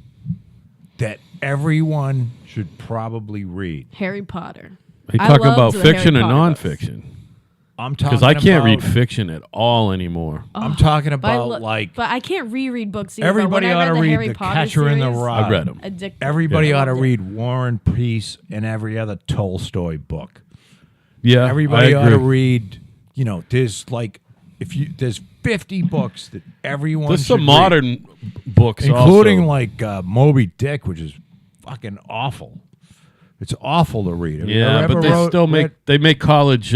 that everyone should probably read. Harry Potter. Are you I talking loved about the fiction or Harry Potter books. nonfiction? I'm talking Because I can't read about- fiction at all anymore. I'm talking But I about, but I can't reread books either. everybody but when ought I to read the read Harry The Potter Catcher in the series, Rye. I read them. Addicted. Everybody Yeah. ought to Loved it. read War and Peace and every other Tolstoy book. Yeah, Everybody I ought to agree. read, there's there's 50 books that everyone There's should some read, modern books, including also. Moby Dick, which is fucking awful. It's awful to read. Have you Yeah, ever but they still read- make college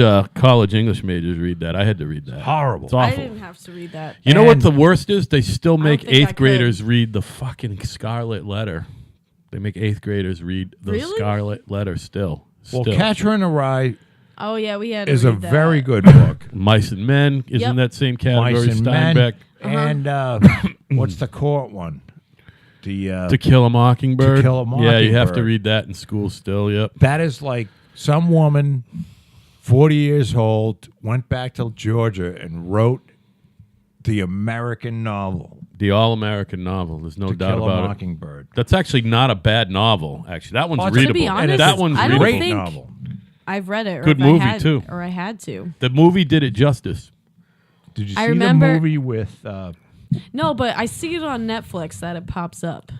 English majors read that. I had to read that. Horrible. It's I awful. didn't have to read that. You know what And- the worst is? They still make think I 8th could. graders read the fucking Scarlet Letter. They make 8th graders read the Really? Scarlet Letter still. Well, Still. Catcher in the Rye Oh yeah, we had to is a read that. very good book. Mice and Men is in Yep. that same category. Mice and Men. Steinbeck. And what's the court one? To Kill a Mockingbird. To Kill a Yeah, you have to Mockingbird. read that in school still. Yep. That is like some woman, 40 years old, went back to Georgia and wrote the American novel, The All-American novel. There's no To doubt Kill a about it. Mockingbird. That's actually not a bad novel. Actually, that one's Oh, to readable. be honest, that one's I don't readable. Great think- novel. I've read it. Or Good if movie, I had, too. Or I had to. The movie did it justice. Did you I see remember- the movie with? No, but I see it on Netflix that it pops up.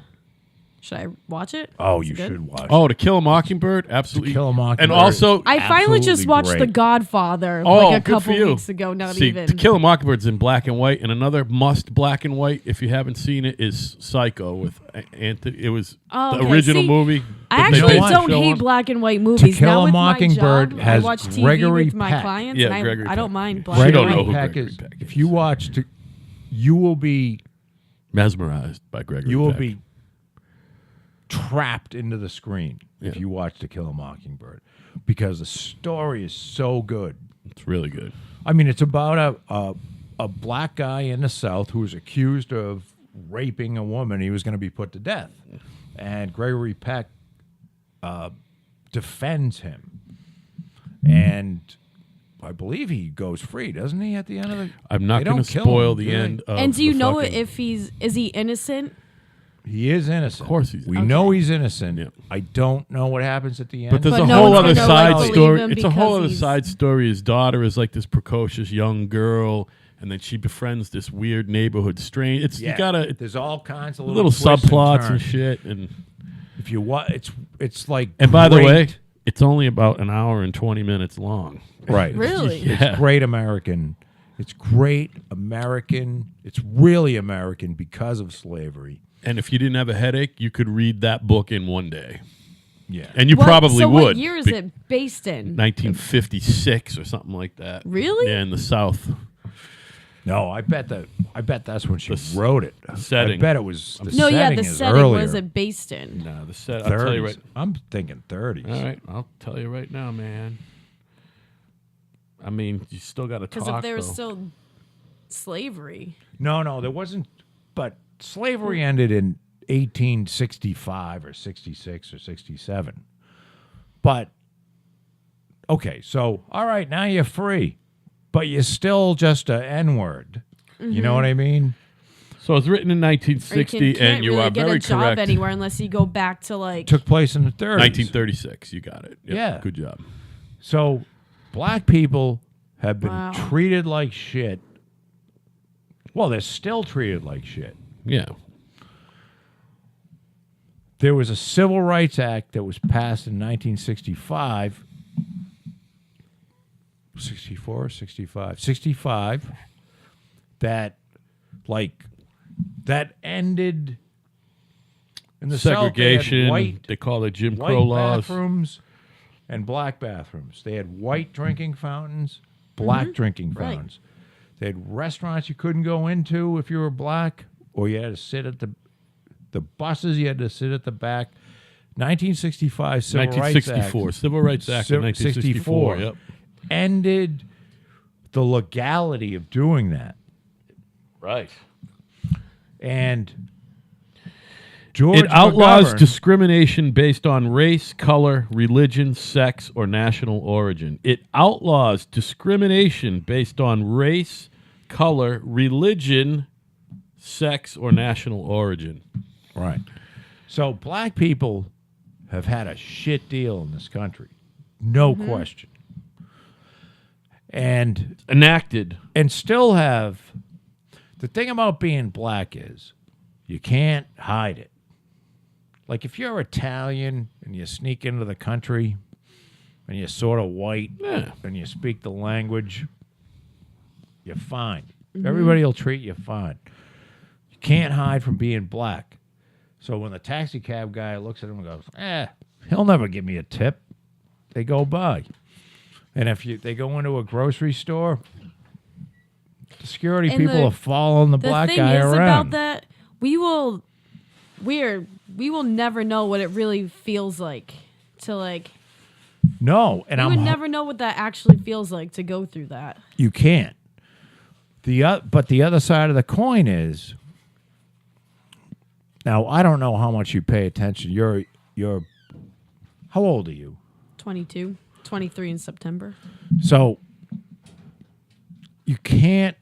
Should I watch it? Oh, Is you it good? should watch. Oh, To Kill a Mockingbird? Absolutely. To Kill a Mockingbird. And also, I finally just Absolutely watched great. The Godfather oh, like a good for couple you. weeks ago. Not See, even. To Kill a Mockingbird's in black and white, and another must black and white, if you haven't seen it, is Psycho with Anthony. It was Oh, the okay. original See, movie. I that they actually based the don't show hate on. black and white movies. Kill now a with Mockingbird my job, has I watch TV Gregory with my Peck. clients, Yeah, and Gregory I don't Peck. mind black She and don't know white. who Peck Gregory is. Peck If is. you watch, you will be Mesmerized by Gregory you will Peck. be trapped into the screen if Yeah. you watch To Kill a Mockingbird because the story is so good. It's really good. I mean, it's about a black guy in the South who was accused of raping a woman. He was going to be put to death. And Gregory Peck defends him. And I believe he goes free, doesn't he, at the end of the... I'm not going to spoil the end of And do you the know fucking- if is he innocent? He is innocent. Of course he's We innocent. know he's innocent. Yeah. I don't know what happens at the end. But there's But a no whole one's other gonna, side believe story. him It's a whole because other he's- side story. His daughter is like this precocious young girl, and then she befriends this weird neighborhood stranger. It's you gotta There's all kinds of little twists and subplots and turns. shit. And If you it's like. by the way, great- it's only about an hour and 20 minutes long. right? Really? Yeah. Great American. It's great American. It's really American because of slavery. And if you didn't have a headache, you could read that book in one day. Yeah. And you probably so would. What year is it based in? 1956 or something like that. Really? Yeah, in the South. No, I bet that's when she The wrote it. setting. I bet it was. The No, yeah, setting the is setting. earlier. What is it based in? No, the set. I'll tell you 30s. right. I'm thinking 30s. All right, I'll tell you right now, man. I mean, you still got to talk. Because if there was though. still slavery, No, there wasn't. But slavery ended in 1865 or 66 or 67. But okay, so all right, now you're free, but you're still just a N-word. You know what I mean? So it's written in or you 1960, can't and you really are get very a job correct. anywhere unless you go back to like. Took place in the 30s. 1936, you got it. Yep, Yeah. good job. So black people have been Wow. treated like shit. Well, they're still treated like shit. Yeah, There was a Civil Rights Act that was passed in 1965. 64, 65. 65. That ended in the South, they had segregation. They call it Jim white Crow laws. bathrooms and black bathrooms. They had white drinking fountains, black drinking Right. fountains. They had restaurants you couldn't go into if you were black, or you had to sit at the buses. You had to sit at the back. 1965 Civil Rights 1964, Act. Civil Rights Act of 1964. Yep. Ended the legality of doing that, Right. and George It outlaws McGovern- discrimination based on race, color, religion, sex, or national origin. It outlaws discrimination based on race, color, religion, sex, or national origin. Right. So black people have had a shit deal in this country, no question, and Enacted. still have. The thing about being black is you can't hide it. Like if you're Italian and you sneak into the country and you're sort of white Yeah. and you speak the language, you're fine. Everybody will treat you fine. You can't hide from being black. So when the taxi cab guy looks at him and goes, he'll never give me a tip, they go by. And if they go into a grocery store, the security And people the- are following the The black thing guy is around. about that, we will never know what it really feels like to like. No, and We I'm would never know what that actually feels like to go through that. you can't. But the other side of the coin is, now I don't know how much you pay attention. You're how old are you? 22, 23 in September. So you can't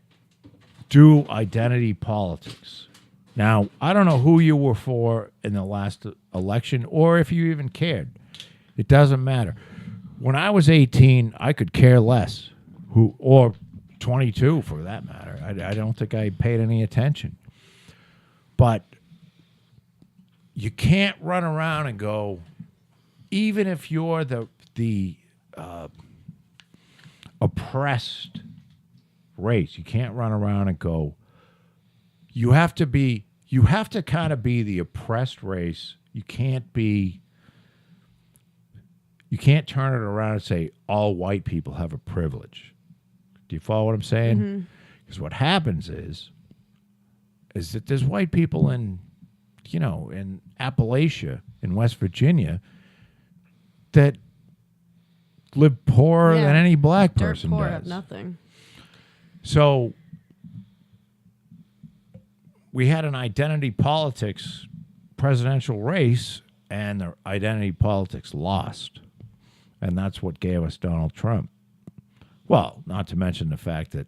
do identity politics. Now, I don't know who you were for in the last election or if you even cared. It doesn't matter. When I was 18, I could care less or 22 for that matter. I don't think I paid any attention. But you can't run around and go, even if you're the oppressed race, you can't run around and go, you have to kind of be the oppressed race. You can't turn it around and say all white people have a privilege. Do you follow what I'm saying? Because what happens is that there's white people in Appalachia, in West Virginia, that live poorer Yeah. than any black Dirt person poor does. have nothing. So we had an identity politics presidential race, and the identity politics lost. And that's what gave us Donald Trump. Well, not to mention the fact that,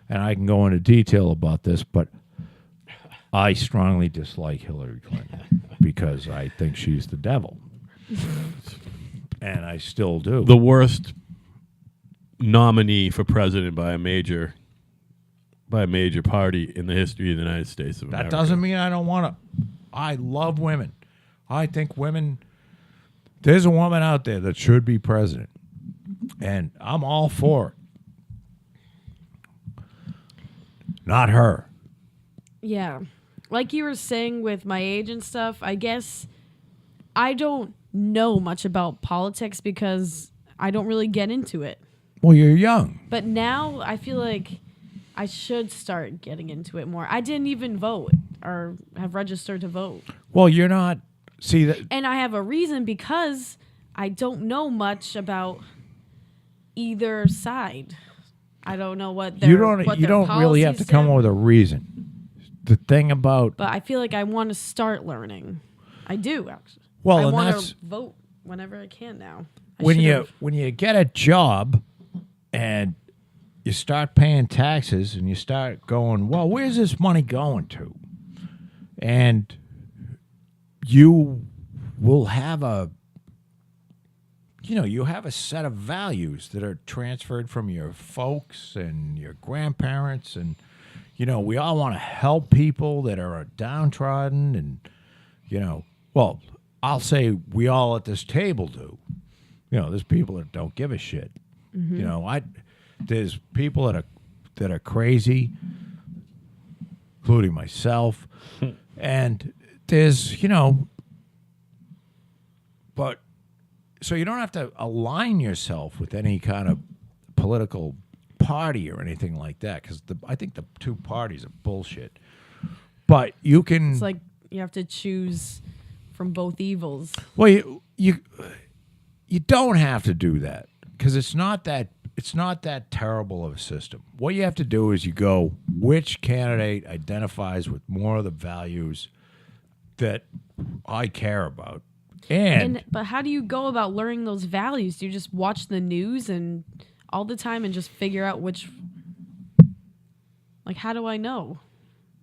and I can go into detail about this, but I strongly dislike Hillary Clinton because I think she's the devil. And I still do. The worst nominee for president by a major party in the history of the United States of America. That doesn't mean I don't want to. I love women. I think women, there's a woman out there that should be president. And I'm all for it. Not her. Yeah. Like you were saying with my age and stuff, I guess I don't know much about politics because I don't really get into it. Well, you're young. But now I feel like I should start getting into it more. I didn't even vote or have registered to vote. Well, you're not. See that. And I have a reason because I don't know much about either side. I don't know what their You don't really have to come up with a reason. The thing about. But I feel like I want to start learning. I do actually. Well, I and want that's to vote whenever I can now. when you get a job and you start paying taxes and you start going, well, where's this money going to? And you will have you have a set of values that are transferred from your folks and your grandparents. And, we all want to help people that are downtrodden. And, well, I'll say we all at this table do. There's people that don't give a shit. Mm-hmm. There's people that are crazy, including myself. And there's, but so you don't have to align yourself with any kind of political party or anything like that, because I think the two parties are bullshit. But you can. It's like you have to choose from both evils. Well, you don't have to do that because it's not that terrible of a system. What you have to do is you go, which candidate identifies with more of the values that I care about. But how do you go about learning those values? Do you just watch the news and all the time and just figure out which? Like, how do I know?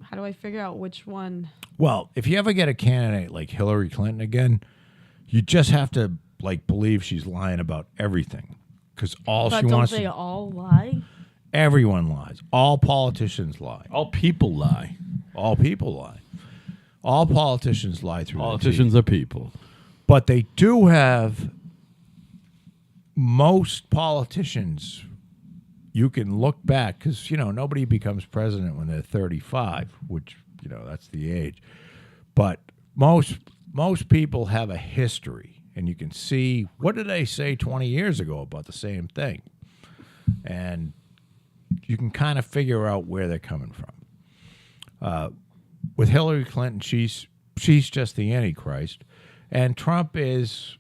How do I figure out which one? Well, if you ever get a candidate like Hillary Clinton again, you just have to believe she's lying about everything, because all she wants. Don't they all lie? Everyone lies. All politicians lie. All people lie. All people lie. All politicians lie through. Politicians are people. But they do have, most politicians, you can look back, because, nobody becomes president when they're 35, which, that's the age. But most people have a history, and you can see, what did they say 20 years ago about the same thing? And you can kind of figure out where they're coming from. With Hillary Clinton, she's just the Antichrist. And Trump is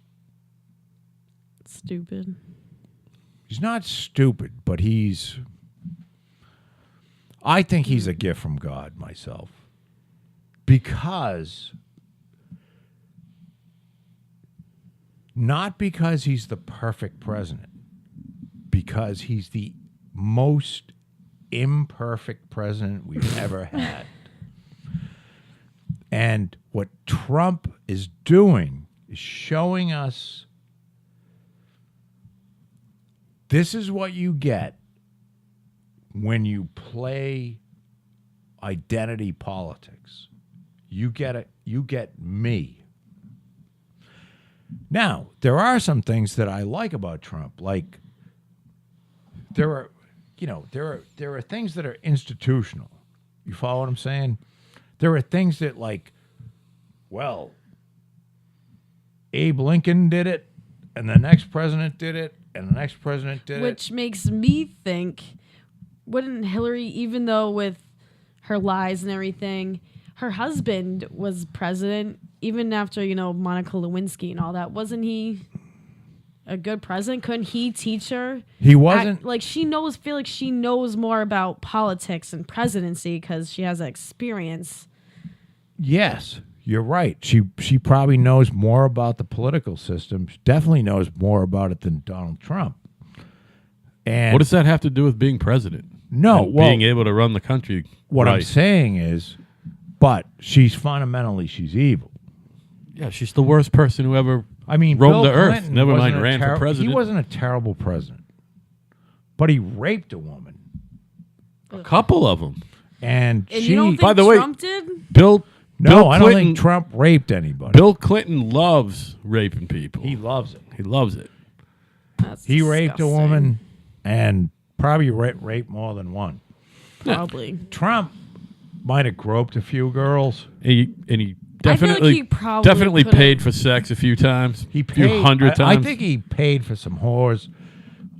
stupid. He's not stupid, but I think he's a gift from God myself. Not because he's the perfect president, because he's the most imperfect president we've ever had. And what Trump is doing is showing us this is what you get when you play identity politics. You get me. Now, there are some things that I like about Trump. Like there are things that are institutional. You follow what I'm saying? There are things that, Abe Lincoln did it, and the next president did it, and the next president did it. Which makes me think, wouldn't Hillary, even though with her lies and everything, her husband was president, even after, Monica Lewinsky and all that, wasn't he a good president? Couldn't he teach her? He wasn't. Like she knows. Feel like she knows more about politics and presidency because she has that experience. Yes, you're right. She probably knows more about the political system. She definitely knows more about it than Donald Trump. And What does that have to do with being president? no, And well, being able to run the country. what I'm right. saying is, but she's fundamentally she's evil. Yeah, she's the worst person who ever. I mean, roamed Bill the earth. Clinton Never wasn't mind a ran for president. He wasn't a terrible president, but he raped a woman, A couple of them. and And she. you don't think by the way- Trump did? Bill. no, Bill I don't Clinton, think Trump raped anybody. Bill Clinton loves raping people. he loves it. He loves it. That's He raped a disgusting. woman, and probably raped more than one. Probably. Trump might have groped a few girls. And he I feel like definitely, he probably definitely could've- paid for sex a few times. He a paid few hundred I times. think he paid for some whores,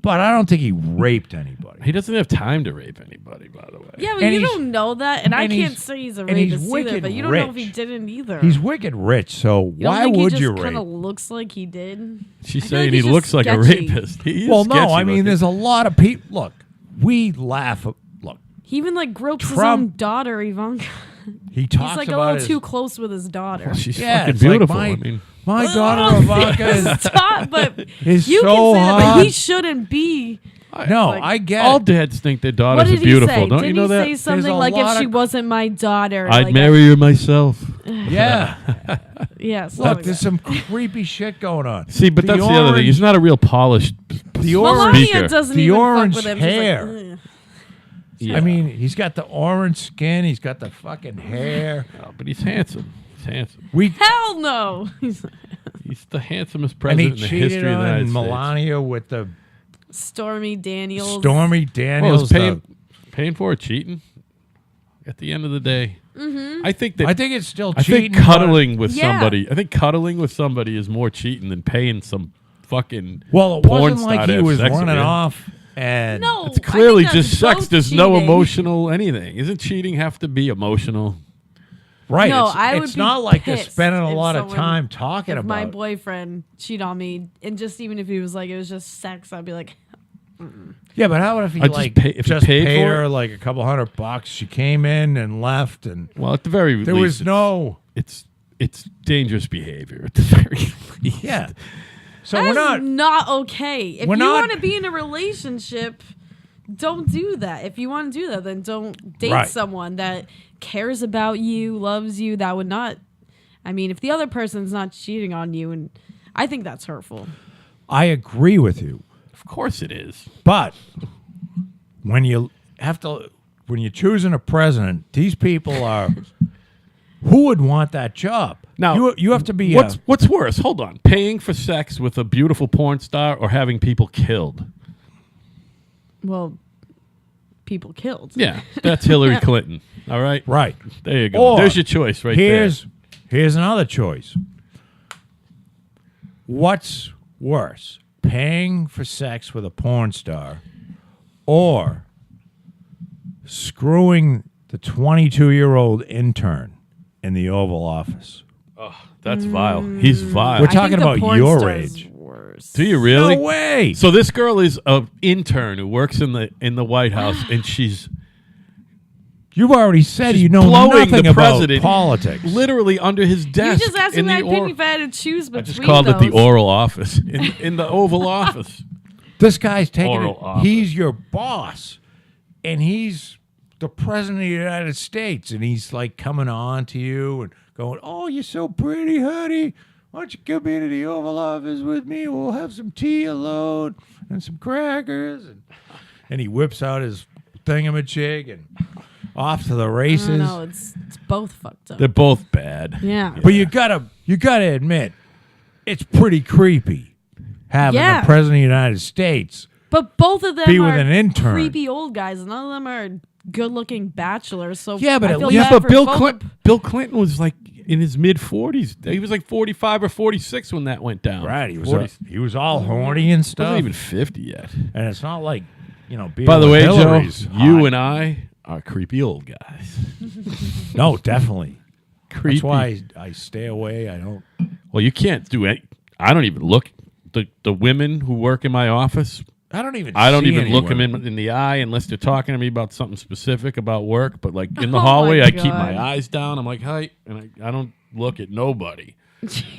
but I don't think he raped anybody. He doesn't have time to rape anybody, by the way. Yeah, but And you he's- don't know that, and I and can't he's- say he's a and he's rapist either. wicked But you don't know if rich. he didn't either. He's wicked rich, so you don't why think would he you just rape? kind of looks like he did? She's I feel saying like he he's just looks like a sketchy. rapist. He is Well, no, sketchy I mean, looking. there's a lot of people. Look, we laugh. Look, He even like gropes his Trump- own daughter, Ivanka. he talks He's like a about little his, too close with his daughter. She's yeah, fucking it's like beautiful. my, I mean, my daughter Ivanka is, Stop, but is you so can say that, hot. but he shouldn't be. no, like- I get all it. dads think their What daughters did are beautiful. he say? Don't Didn't you know he that? say something a like, if lot she of- wasn't my daughter, I'd like, marry her myself. Yeah, Yeah, look, something there's like some creepy shit going on. See, but that's the other thing. He's not a real polished The that. orange- Melania speaker. doesn't The even orange fuck with him. hair. She's like, ugh. Yeah. I mean, he's got the orange skin. He's got the fucking hair. Oh, but he's handsome. He's handsome. We Hell no. He's He's the handsomest and he president in the cheated history of the United on States. Melania with the Stormy Daniels. Stormy Well, Daniels. is paying for it cheating? At the end of the day, I think that I think it's still I cheating. think cuddling with Yeah. somebody. I think cuddling with somebody is more cheating than paying some fucking. but- well, it porn wasn't star like to he have was sex with running you. off and No, It's I clearly think that's just sex. both There's no cheating. emotional anything. Isn't cheating have to be emotional? right. No, it's I would it's be not like they're pissed spending a if lot of someone- time talking If my about. boyfriend cheat on me, and just even if he was like, it was just sex, I'd be like, Yeah, but how about if he I'd just like pay- if he just paid paid for her it? like a couple $100? She came in and left, and Well, at the very there least, was no. It's dangerous behavior at the very least. Yeah. So that we're is not. not okay. If we're you not- want to be in a relationship, don't do that. If you want to do that, then don't date Right. someone that cares about you, loves you. That would not. I mean, if the other person's not cheating on you, and I think that's hurtful. I agree with you, Of course it is. but when you have to, when you're choosing a president, these people are. Who would want that job? Now, you have to be. What's worse? Hold on. Paying for sex with a beautiful porn star or having people killed? Well, people killed. Yeah, that's Hillary Clinton. All right? right. There you go. Or There's your choice right Here's another choice. What's worse, paying for sex with a porn star, or screwing the 22-year-old intern in the Oval Office? there. That's vile. He's vile. We're I talking think the about porn your star's age. Worse. Do you really? No way. So this girl is an intern who works in the White House, and she's You've already said She's you know blowing nothing the about president politics. literally under his You desk. just asked me in my the opinion if I had to choose between I just called it the those. oral office in the Oval Office. This guy's taking Oral it. office. He's your boss, and he's the president of the United States, and he's like coming on to you and going, "Oh, you're so pretty, honey. Why don't you come into the Oval Office with me? We'll have some tea alone and some crackers." And he whips out his thingamajig and off to the I races. don't know. It's both fucked up. They're both bad. Yeah. But you gotta admit, it's pretty creepy having Yeah. the president of the United States. But both of them Be are with an intern. creepy old guys. None of them are good-looking bachelors. So Yeah, but I at feel least- bad Yeah, but for Bill both Clinton. Bill Clinton was like in his mid-40s. He was like 45 or 46 when that went down. Right, he 40s. was all horny and He stuff, wasn't even 50 yet. and it's not like being By the with way, Hillary's Joe, hot. you and I are creepy old guys. no, definitely. Creepy. That's why I stay away. I don't. Well, you can't do any. I don't even look the women who work in my office, I don't even look them in the eye unless they're talking to me about something specific about work. But like in the Oh hallway, my I keep God. my eyes down. I'm like, hi, and I don't look at nobody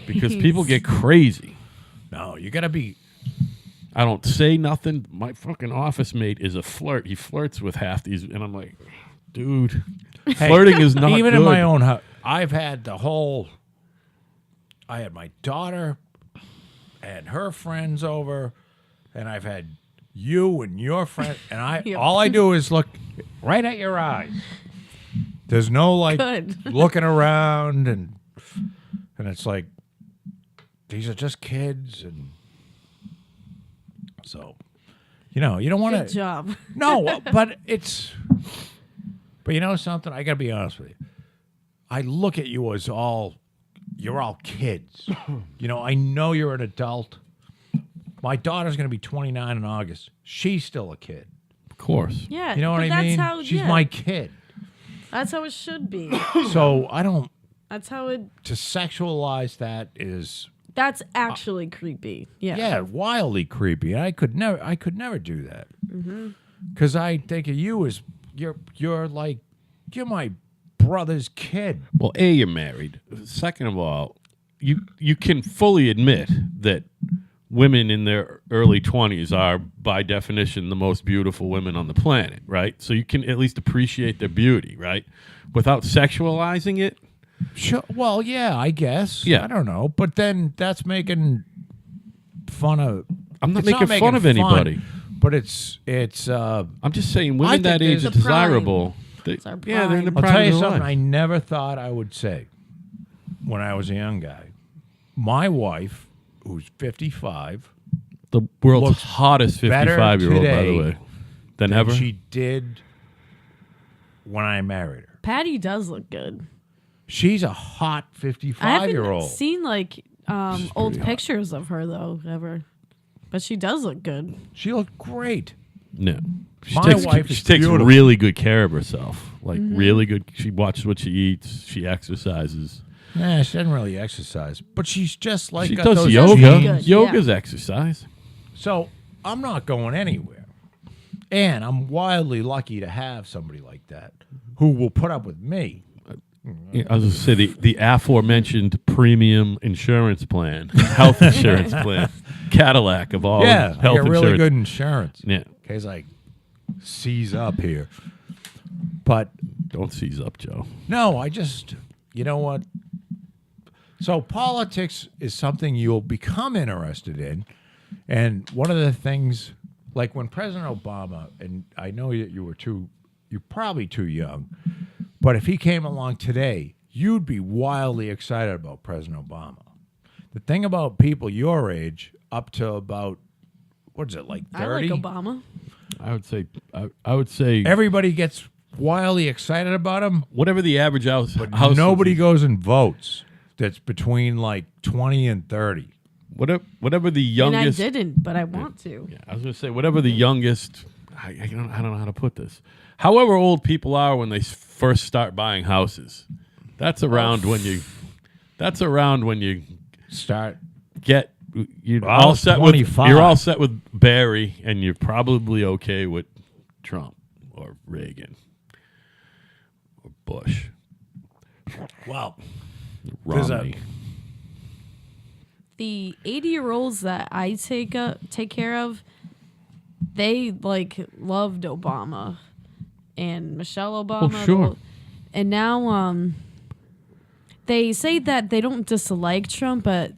because people get crazy. No, you got to be. I don't say nothing. My fucking office mate is a flirt. He flirts with half these, and I'm like, dude, flirting is not Even good. in my own house, I've had I had my daughter and her friends over, and I've had you and your friend, and Yep. all I do is look right at your eyes. There's no like Good. looking around, and it's like these are just kids, and so you don't want Good to. job. No, but you know something? I got to be honest with you. I look at you as you're all kids. I know you're an adult. My daughter's going to be 29 in August. She's still a kid. Of course. Yeah. You know what but I mean? That's how, She's my kid. That's how it should be. So I don't, That's how it. to sexualize that is, That's actually creepy. Yeah. wildly creepy. I could never do that. Because I think of you as, you're my brother's kid. Well, A, you're married. Second of all, you can fully admit that women in their early 20s are, by definition, the most beautiful women on the planet, right? So you can at least appreciate their beauty, right? Without sexualizing it. Sure. Well, yeah, I guess. Yeah. I don't know. But then that's making fun of... I'm not it's making fun of anybody. But it's I'm just saying I women think that age there's are a prime. desirable. It's our Yeah, they're in the prime. I'll prime tell you of their something life. I never thought I would say when I was a young guy. My wife, who's 55, The world's looks hottest better 55-year-old, by today the way, than than ever. she did when I married her. Patty does look good. She's a hot I haven't 55-year-old. seen like She's old pretty hot. pictures of her though ever, but she does look good. She looked great. No. My wife she is takes beautiful. really good care of herself. Like, Mm-hmm. really good. She watches what she eats. She exercises. Nah, she doesn't really exercise, but she's just like she got does those yoga. Good, yeah. Yoga's exercise. So I'm not going anywhere. And I'm wildly lucky to have somebody like that who will put up with me. Yeah, I was going to say the aforementioned premium insurance plan, health insurance plan, Cadillac of all Yeah, I health got insurance. really good insurance. Yeah, In case I seize up here. But don't seize up, Joe. no, I just, you know what? So politics is something you'll become interested in. And one of the things, like when President Obama, and I know that you're probably too young, but if he came along today, you'd be wildly excited about President Obama. The thing about people your age, up to about, what is it, like 30? I like Obama. I would say Everybody gets wildly excited about him, whatever the average house. nobody goes and votes. That's between like 20 and 30. Whatever the youngest. And I didn't, but I want to. Yeah, I was going to say whatever the youngest. I don't know how to put this. However old people are when they first start buying houses, that's around when you. That's around when you Start. get you're I all was set with 25. you're all set with Barry, and you're probably okay with Trump or Reagan or Bush, Well, there's Romney. The 80-year-olds that I take care of, they like loved Obama and Michelle Obama. Oh, sure. And now they say that they don't dislike Trump, but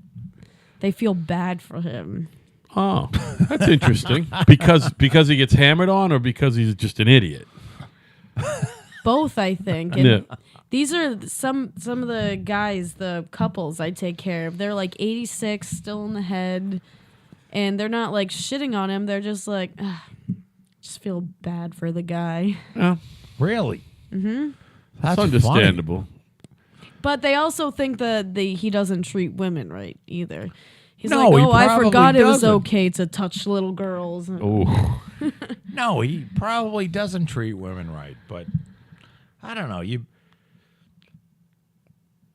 they feel bad for him. Oh, that's interesting. because he gets hammered on, or because he's just an idiot. Both, I think. And Yeah. these are some of the guys, the couples I take care of. They're like 86, still in the head, and they're not like shitting on him. They're just like, just feel bad for the guy. Yeah, really? Mm-hmm. that's understandable. But they also think that he doesn't treat women right either. He's No, like, he I probably forgot it was doesn't. okay to touch little girls. Oh, No, he probably doesn't treat women right, but I don't know.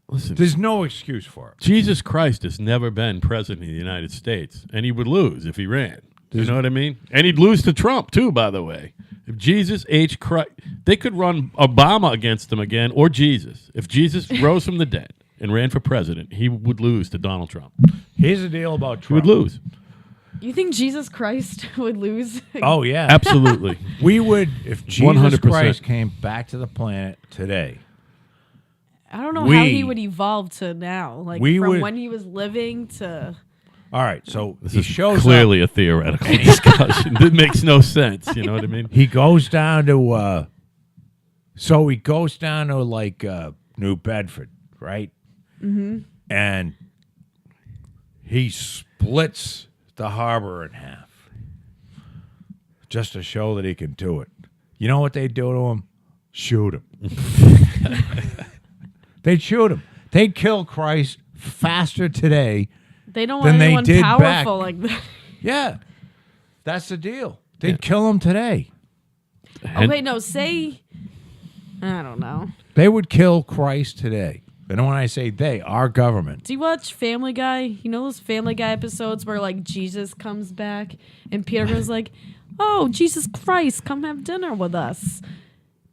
Listen, There's no excuse for it. Jesus Christ has never been president of the United States, and he would lose if he ran. You know what I mean? And he'd lose to Trump, too, by the way. If Jesus H. Christ, they could run Obama against him again, or Jesus. If Jesus rose from the dead and ran for president, he would lose to Donald Trump. Here's the deal about He Trump. would lose. You think Jesus Christ would lose? Oh, yeah. Absolutely. We would, if Jesus 100%. Christ came back to the planet today. I don't know how he would evolve to now. Like we from would- when he was living to. All right, so This he is shows clearly up. a theoretical discussion. It makes no sense. You know what I mean? He goes down to, so he goes down to like New Bedford, right? Mm-hmm. And he splits the harbor in half just to show that he can do it. You know what they do to him? Shoot him. They'd shoot him. They'd kill Christ faster today. They don't Than want they anyone did powerful back. like that. Yeah, that's the deal. They'd kill him today. And- Okay, no, say. I don't know. They would kill Christ today. And when I say they, our government. Do you watch Family Guy? You know those Family Guy episodes where like Jesus comes back and Peter goes like, "Oh, Jesus Christ, come have dinner with us."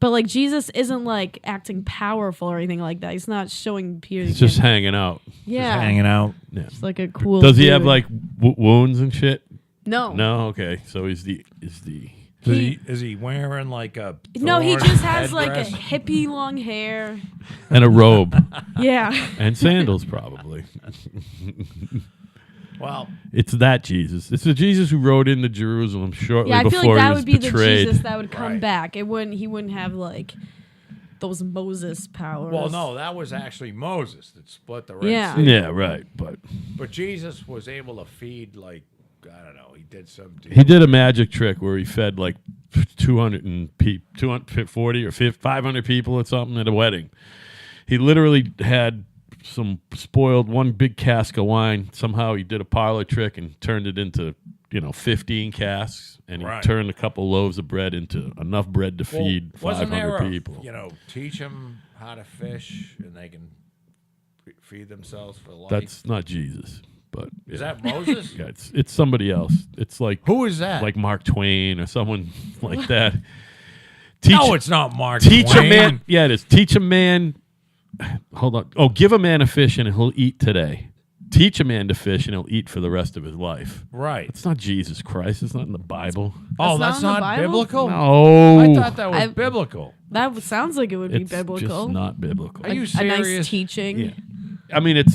But like Jesus isn't like acting powerful or anything like that. He's not showing Peter. He's just hanging out. yeah, Hanging out. Yeah. It's like a cool. Does he have dude. like wounds and shit? No. No. Okay. So is the Is he wearing like a No, he thorn just has like a headdress? hippie long hair. and a robe Yeah. and sandals probably. Well, It's that Jesus. It's the Jesus who rode into Jerusalem shortly Yeah, I feel before like that he was would be betrayed. the Jesus that would come Right. back. He wouldn't have like those Moses powers. well, no, that was actually Moses that split the Red Yeah. Sea. Yeah, right. But Jesus was able to feed like I don't know. He did some. Deal. he did a magic trick where he fed like 240 or 500 people or something at a wedding. He literally had some spoiled one big cask of wine. Somehow he did a parlor trick and turned it into 15 casks, and he Right. turned a couple loaves of bread into enough bread to Well, feed wasn't there 500 a, people. teach them how to fish and they can feed themselves for life. That's not Jesus, but Is that Moses? yeah, it's somebody else. It's like Who is that? like Mark Twain or someone like that. no, it's not Mark. Teach Twain. a man. Yeah, it is. Teach a man. Hold on. Oh, give a man a fish and he'll eat today. Teach a man to fish and he'll eat for the rest of his life. Right. It's not Jesus Christ. It's not in the Bible. Oh, That's that's not in the not Bible? biblical? No. I thought that was I- biblical. That sounds like it would be it's biblical. just not biblical. Are you a serious? nice teaching. Yeah. I mean, it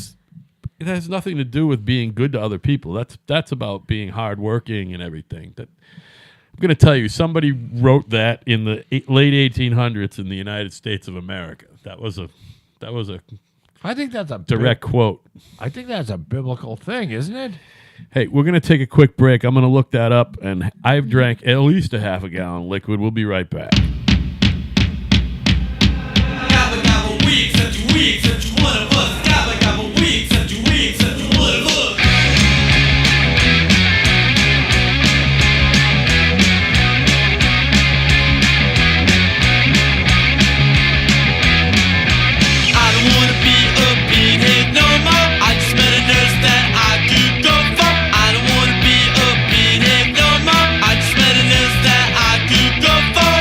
has nothing to do with being good to other people. That's about being hardworking and everything. That I'm going to tell you, somebody wrote that in the late 1800s in the United States of America. That was a I think that's a direct quote. I think that's a biblical thing, isn't it? Hey, we're going to take a quick break. I'm going to look that up, and I've drank at least a half a gallon of liquid. We'll be right back. Gabba gabba weeks after weeks after one of us. Gabba gabba weeks after weeks after one of us. I don't wanna be a big head no more. I just met a nurse that I could go for. I don't wanna be a big head no more. I just met a nurse that I could go for.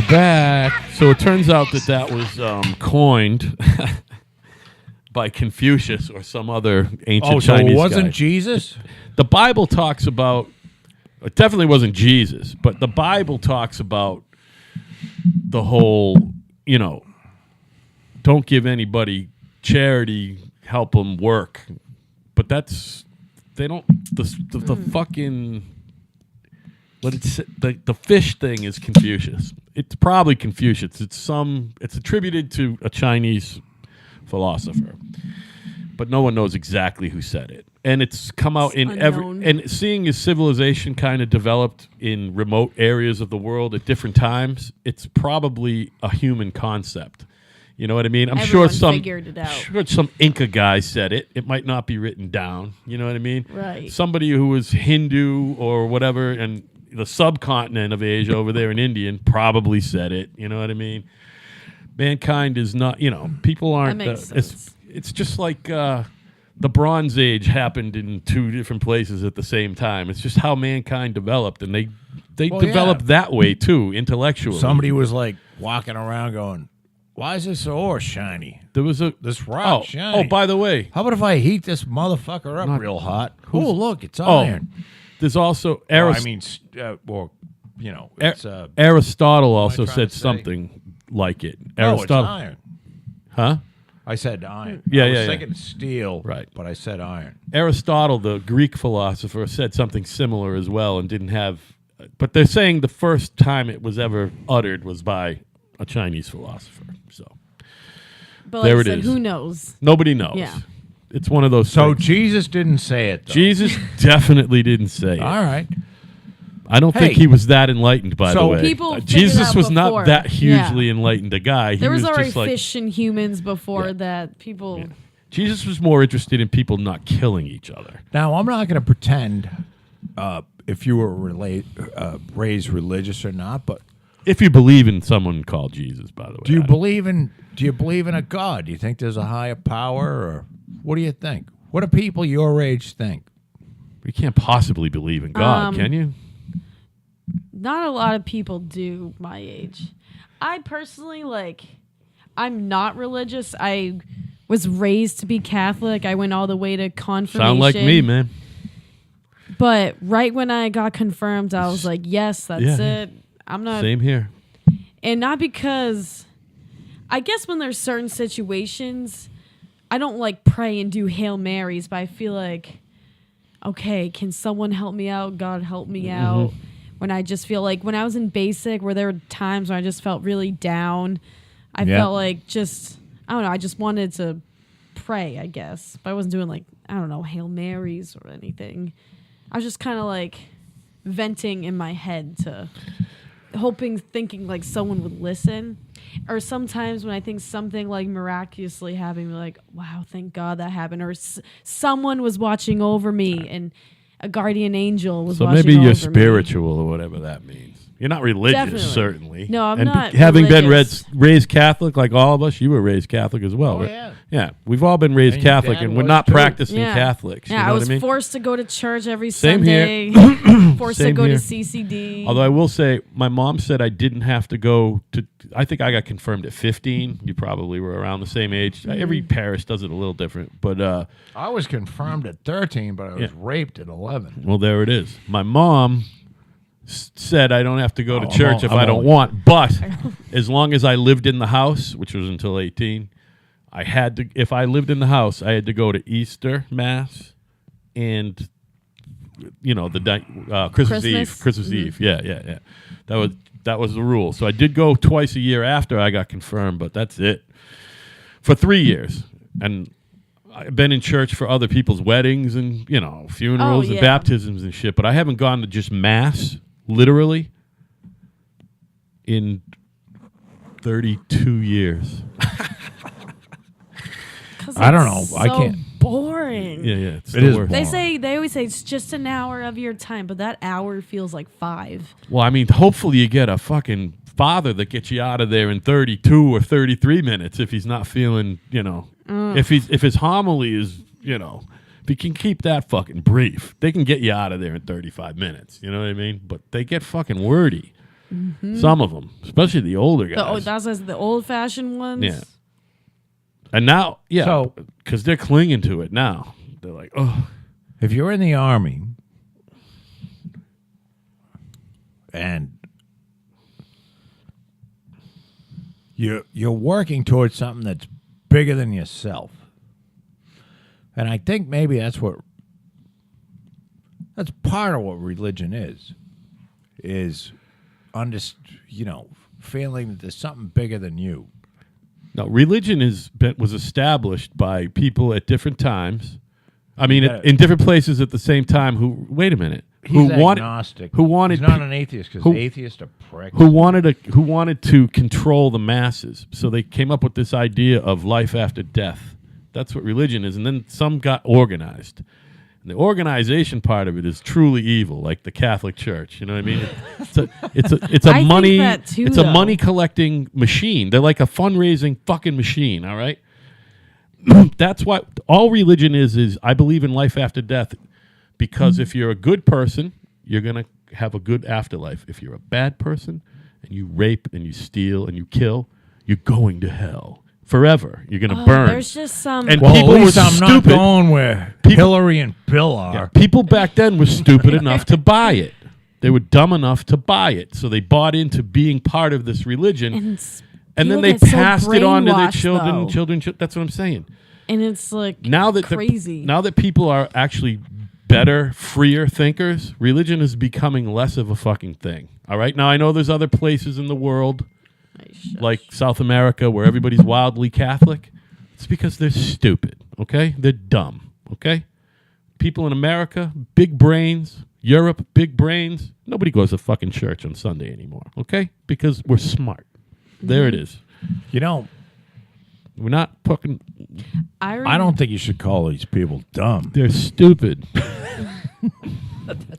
back. So it turns out that was coined by Confucius or some other ancient Oh, so Chinese it wasn't guy. Jesus? The Bible talks about, it definitely wasn't Jesus, but the Bible talks about the whole, don't give anybody charity, help them work. But they don't, the fucking, the fish thing is Confucius. It's probably Confucius. It's attributed to a Chinese philosopher, but no one knows exactly who said it. And it's come out in unknown. and seeing as civilization kind of developed in remote areas of the world at different times, it's probably a human concept. You know what I mean? I'm Everyone sure figured it out. sure some Inca guy said it. It might not be written down. You know what I mean? Right. Somebody who was Hindu or whatever, and the subcontinent of Asia over there in Indian probably said it. You know what I mean? Mankind is not. People aren't. That makes sense. It's just like the Bronze Age happened in two different places at the same time. It's just how mankind developed, and they developed that way too, intellectually. Somebody was like walking around going, "Why is this ore shiny? There was This rock shiny. Oh, by the way, How about if I heat this motherfucker up real hot? Oh, look, it's oh, iron. there's also it's Aristotle also trying said to say? something like it. No, it's Aristotle, iron. huh? I said iron. Yeah, I was yeah, yeah. thinking steel, Right. but I said iron. Aristotle, the Greek philosopher, said something similar as well, and didn't have. But they're saying the first time it was ever uttered was by a Chinese philosopher. So But There like it I said, is. who knows? nobody knows. Yeah. It's one of those. So things. Jesus didn't say it, though. Jesus definitely didn't say it. All right. I don't think Hey. he was that enlightened, by the So way. People figured Jesus out was not before. that hugely Yeah. enlightened a guy. He There was was already just like fish and humans before that. People. Jesus was more interested in people not killing each other. Now, I'm not going to pretend if you were raised religious or not, but If you believe in someone called Jesus, by the way. do you I- believe in a God? Do you think there's a higher power, or what do you think? What do people your age think? You can't possibly believe in God, can you? Not a lot of people do my age. I personally I'm not religious. I was raised to be Catholic. I went all the way to confirmation. Sound like me, man. But right when I got confirmed, I was like, yes, that's Yeah. it. I'm not. Same here. And not because, I guess when there's certain situations, I don't pray and do Hail Marys, but I feel like, okay, can someone help me out? God help me out. When I just feel like when I was in basic, where there were times when I just felt really down, I Yeah. felt like I don't know, I just wanted to pray, I guess. But I wasn't doing I don't know, Hail Marys or anything. I was just kind of venting in my head thinking someone would listen. Or sometimes when I think something miraculously happened, like, wow, thank God that happened. Or someone was watching over me and a guardian angel was So watching maybe over you're me. spiritual or whatever that means. You're not religious, Definitely. certainly. No, I'm and not having religious. been raised Catholic like all of us, you were raised Catholic as well. Oh, right? yeah. Yeah, we've all been raised And your Catholic, dad and we're was, not too. practicing Yeah. Catholics. Yeah, you know I was what I mean? forced to go to church every Same here. Sunday. Forced to Same go here. to CCD. Although I will say, my mom said I didn't have to go to. I think I got confirmed at 15. You probably were around the same age. Every parish does it a little different, but I was confirmed at 13, but I was raped at 11. well, there it is. My mom said I don't have to go to Oh, church if I'm I don't only- want, but as long as I lived in the house, which was until 18, I had to. If I lived in the house, I had to go to Easter Mass and Christmas Eve. Christmas Eve. Yeah. That was the rule. So I did go twice a year after I got confirmed, but that's it. For 3 years. And I've been in church for other people's weddings and, funerals and yeah. baptisms and shit, but I haven't gone to just Mass, literally, in 32 years. 'Cause I don't it's know. I so can't. boring. Yeah. It's It the is worst. They always say it's just an hour of your time, but that hour feels like 5. Well, I mean, hopefully you get a fucking father that gets you out of there in 32 or 33 minutes if he's not feeling, if his homily is, if he can keep that fucking brief, they can get you out of there in 35 minutes. You know what I mean? But they get fucking wordy. Some of them, especially the older guys. That's the old-fashioned ones. Yeah. And now, So- because they're clinging to it now. They're like, oh. If you're in the army and you're working towards something that's bigger than yourself, and I think maybe that's part of what religion is feeling that there's something bigger than you. No, religion was established by people at different times. I mean, in different places at the same time. Wait a minute. He's agnostic. He's not an atheist because atheists are pricks. Who wanted to control the masses. So they came up with this idea of life after death. That's what religion is. And then some got organized. And the organization part of it is truly evil, like the Catholic Church. You know what I mean? It's a I money think that too, it's a though. money collecting machine. They're like a fundraising fucking machine. All right. That's what all religion is I believe in life after death, because if you're a good person, you're going to have a good afterlife. If you're a bad person and you rape and you steal and you kill, you're going to hell forever. You're going to burn. There's just some. And Well, people at least were I'm not stupid. going where Hillary and Bill are. Yeah, people back then were stupid enough to buy it. They were dumb enough to buy it. So they bought into being part of this religion. And then they passed it on to their children. That's what I'm saying. And it's like Now that crazy. now that people are actually better, freer thinkers, religion is becoming less of a fucking thing. All right. Now I know there's other places in the world, like South America, where everybody's wildly Catholic. It's because they're stupid. Okay, they're dumb. Okay, people in America, big brains. Europe, big brains. Nobody goes to fucking church on Sunday anymore. Okay, because we're smart. There it is. You know, We're not fucking. I don't think you should call these people dumb. They're stupid.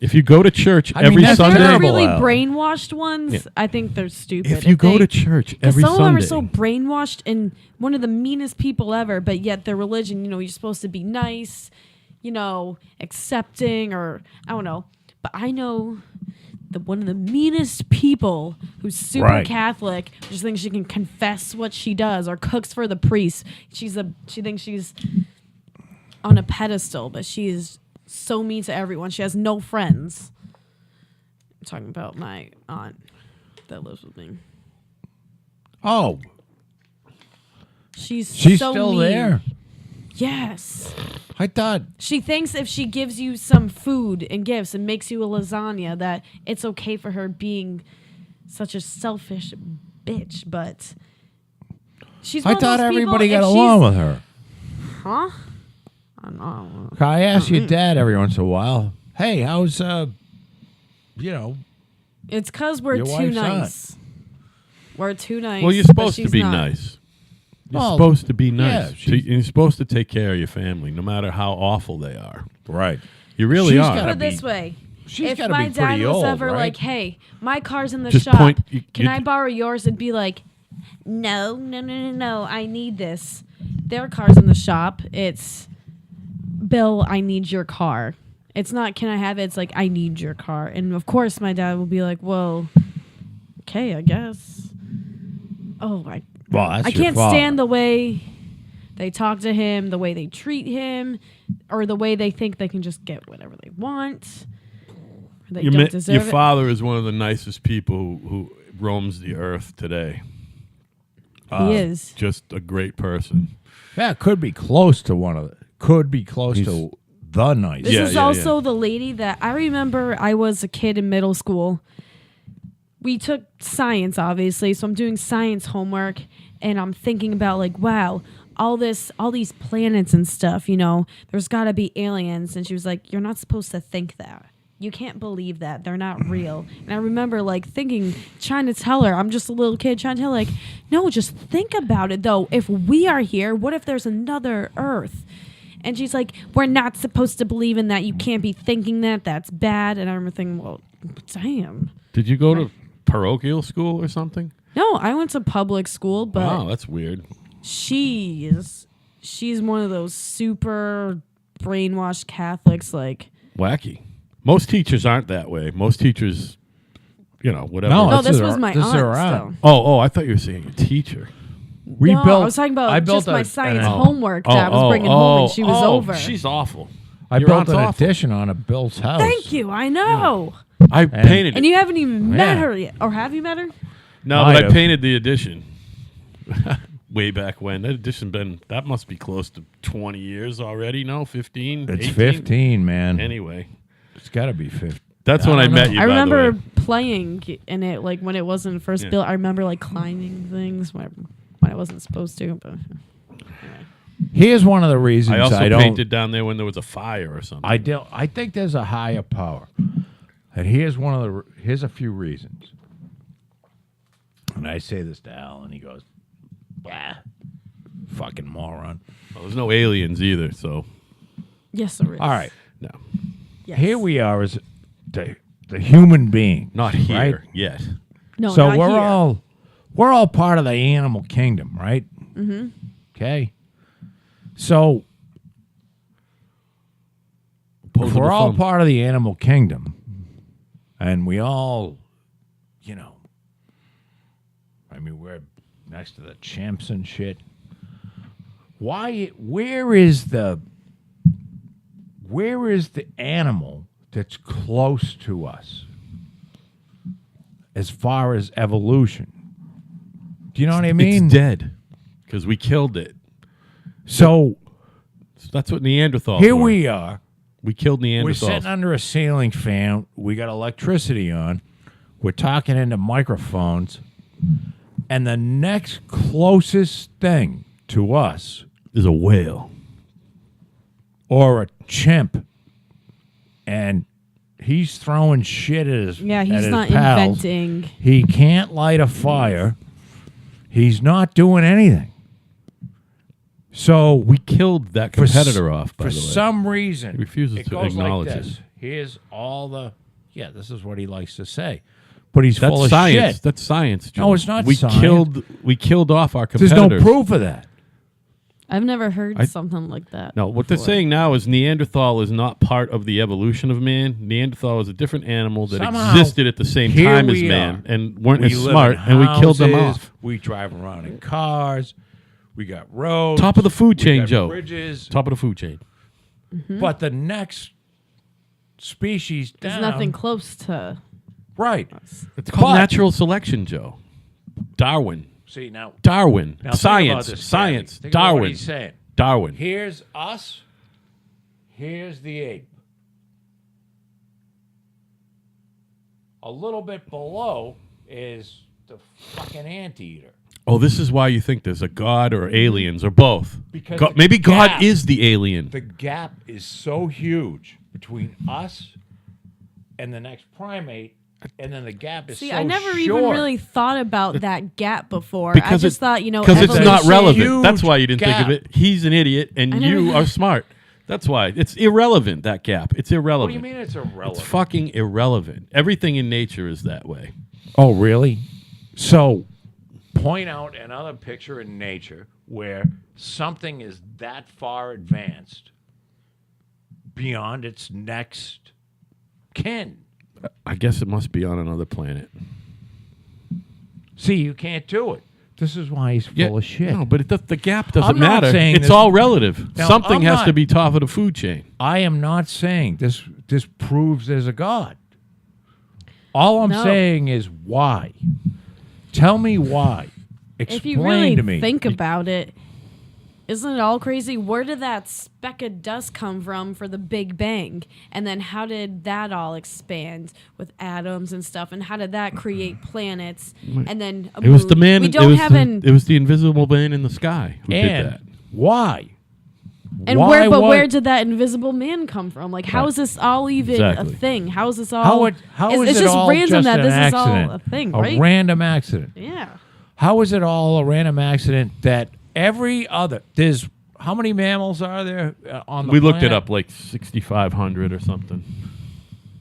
If you go to church I mean, every that's Sunday, They're terrible, really Al. brainwashed ones. Yeah. I think they're stupid. if you go to church every some of them are Sunday, so brainwashed and one of the meanest people ever, but yet their religion, you're supposed to be nice, accepting, or I don't know. But I know one of the meanest people who's super Right. Catholic just thinks she can confess what she does or cooks for the priest. She thinks she's on a pedestal, but she is so mean to everyone. She has no friends. I'm talking about my aunt that lives with me. Oh, She's she's so still mean. there. Yes. I thought She thinks if she gives you some food and gifts and makes you a lasagna that it's okay for her being such a selfish bitch, but she's one I of thought those everybody people, got if along she's- with her. Huh? I don't know. I ask your dad every once in a while, hey, how's, It's because we're Your too wife's nice. We're too nice. well, you're but supposed to she's be not. nice. You're Well, supposed to be yeah, nice. she's- You're supposed to take care of your family, no matter how awful they are. right. You really She's are. gotta Put it be- this way. She's If got to my be dad pretty was old, ever right? like, hey, my car's in the Just shop, point- can you- I borrow yours? It'd be like, no, I need this. Their car's in the shop. It's, Bill, I need your car. It's not, can I have it? It's like, I need your car. And of course my dad will be like, well, okay, I guess. Oh, well, that's I your can't father. stand the way they talk to him, the way they treat him, or the way they think they can just get whatever they want. Or they don't deserve Your it. father is one of the nicest people who roams the earth today. He is. Just a great person. Yeah, could be close to one of the. Could be close He's- to the nice. This Yeah, is yeah, also yeah. the lady that I remember. I was a kid in middle school. We took science, obviously, so I'm doing science homework, and I'm thinking about like, wow, all these planets and stuff. There's got to be aliens. And she was like, "You're not supposed to think that. You can't believe that. They're not real." And I remember like trying to tell her, I'm just a little kid trying to tell her, like, no, just think about it though. If we are here, what if there's another Earth? And she's like, we're not supposed to believe in that. You can't be thinking that. That's bad. And I remember thinking, well, damn. Did you go to parochial school or something? No, I went to public school, but Wow, that's weird. she's one of those super brainwashed Catholics. Like, Wacky. Most teachers aren't that way. Most teachers whatever. No, No, this is this was her- my this is her aunt. aunt. So. Oh, I thought you were saying a teacher. We No, built. I was talking about I built just my a- science an- homework that I was bringing home when she was over. She's awful. I Your built aunt's an awful. addition on a Bill's house. Thank you. I know. I painted And it. you haven't even met Yeah. her yet, or have you met her? No, but Might I have. painted the addition. Way back when. That addition that must be close to 20 years already. No, 15, It's 18? 15, man. Anyway, It's got to be 15. that's when I don't met know. you, I by the remember way. playing in it, like when it wasn't first Yeah. built. I remember like climbing things when I wasn't supposed to. But Here's one of the reasons I also don't. painted down there when there was a fire or something. I think there's a higher power, and here's a few reasons. And I say this to Al, and he goes, "Bah, fucking moron." Well, there's no aliens either, so yes, there is. All right, no. Yes. here we are as the human being, Not here right? yet. No, So not here. we're all part of the animal kingdom, right? Mm-hmm. Okay. So if we're all part of the animal kingdom, and we all, we're next to the chimps and shit. Where is the animal that's close to us as far as evolution? Do you know what I mean? It's dead because we killed it. So That's what Neanderthals here were. we are. We killed Neanderthals. We're sitting under a ceiling fan. We got electricity on. We're talking into microphones. And the next closest thing to us, Is a whale. or a chimp, and he's throwing shit at his Yeah, at he's his not pals. inventing. He can't light a fire. He's not doing anything. So We killed that for s- competitor off, by for the way. some reason, He refuses it to goes acknowledge like it. this. Here's all the this is what he likes to say, but he's That's full of science. shit. That's science, Joe. No, it's not we science. We killed off our There's competitors. no proof of that. I've never heard I- something like that. No, what they're before. saying now is Neanderthal is not part of the evolution of man. Neanderthal is a different animal that Somehow, existed at the same here time as we man are. and weren't We as live smart, in and we killed them houses. off. We drive around in cars. We got roads. Top of the food we chain, got Joe. Bridges. Top of the food chain. But the next species There's down. nothing close to. Right. It's called But- natural selection, Joe. Darwin. See now. Darwin. Now think about Science. this, Science. Gabby. Think about what Darwin. he's saying. Darwin. Here's us. Here's the ape. A little bit below is the fucking anteater. Oh, this is why you think there's a god or aliens or both. Because God, the maybe God gap- is the alien. The gap is so huge between us and the next primate, and then the gap is See, so I never short. even really thought about that gap before. I Because just thought, because it's evolution- not relevant. huge That's why you didn't think of gap. it. He's an idiot, and I you never- are smart. That's why it's irrelevant. That gap. It's What irrelevant. do you mean it's irrelevant? It's fucking irrelevant. Everything in nature is that way. Oh, really? So, point out another picture in nature where something is that far advanced beyond its next kin. I guess it must be on another planet. See, you can't do it. This is why he's full of shit. No, but the gap doesn't I'm not matter. saying It's this- all relative. Now, Something I'm has not- to be top of the food chain. I am not saying this proves there's a God. All I'm No. saying is why. Tell me why. Explain If you really to me. think about it, isn't it all crazy? Where did that speck of dust come from for the Big Bang? And then how did that all expand with atoms and stuff? And how did that create planets? And then a It was moon? the man. We it don't was have an. it was the invisible man in the sky who did and that. why? And Why where? But was- where did that invisible man come from? Like, how Right. is this all even Exactly. a thing? How is this all? How is it's it just all random just that an this accident? is all a thing, A right? random accident. Yeah. How is it all a random accident that every other there's how many mammals are there on the We looked it planet? up like 6,500 or something.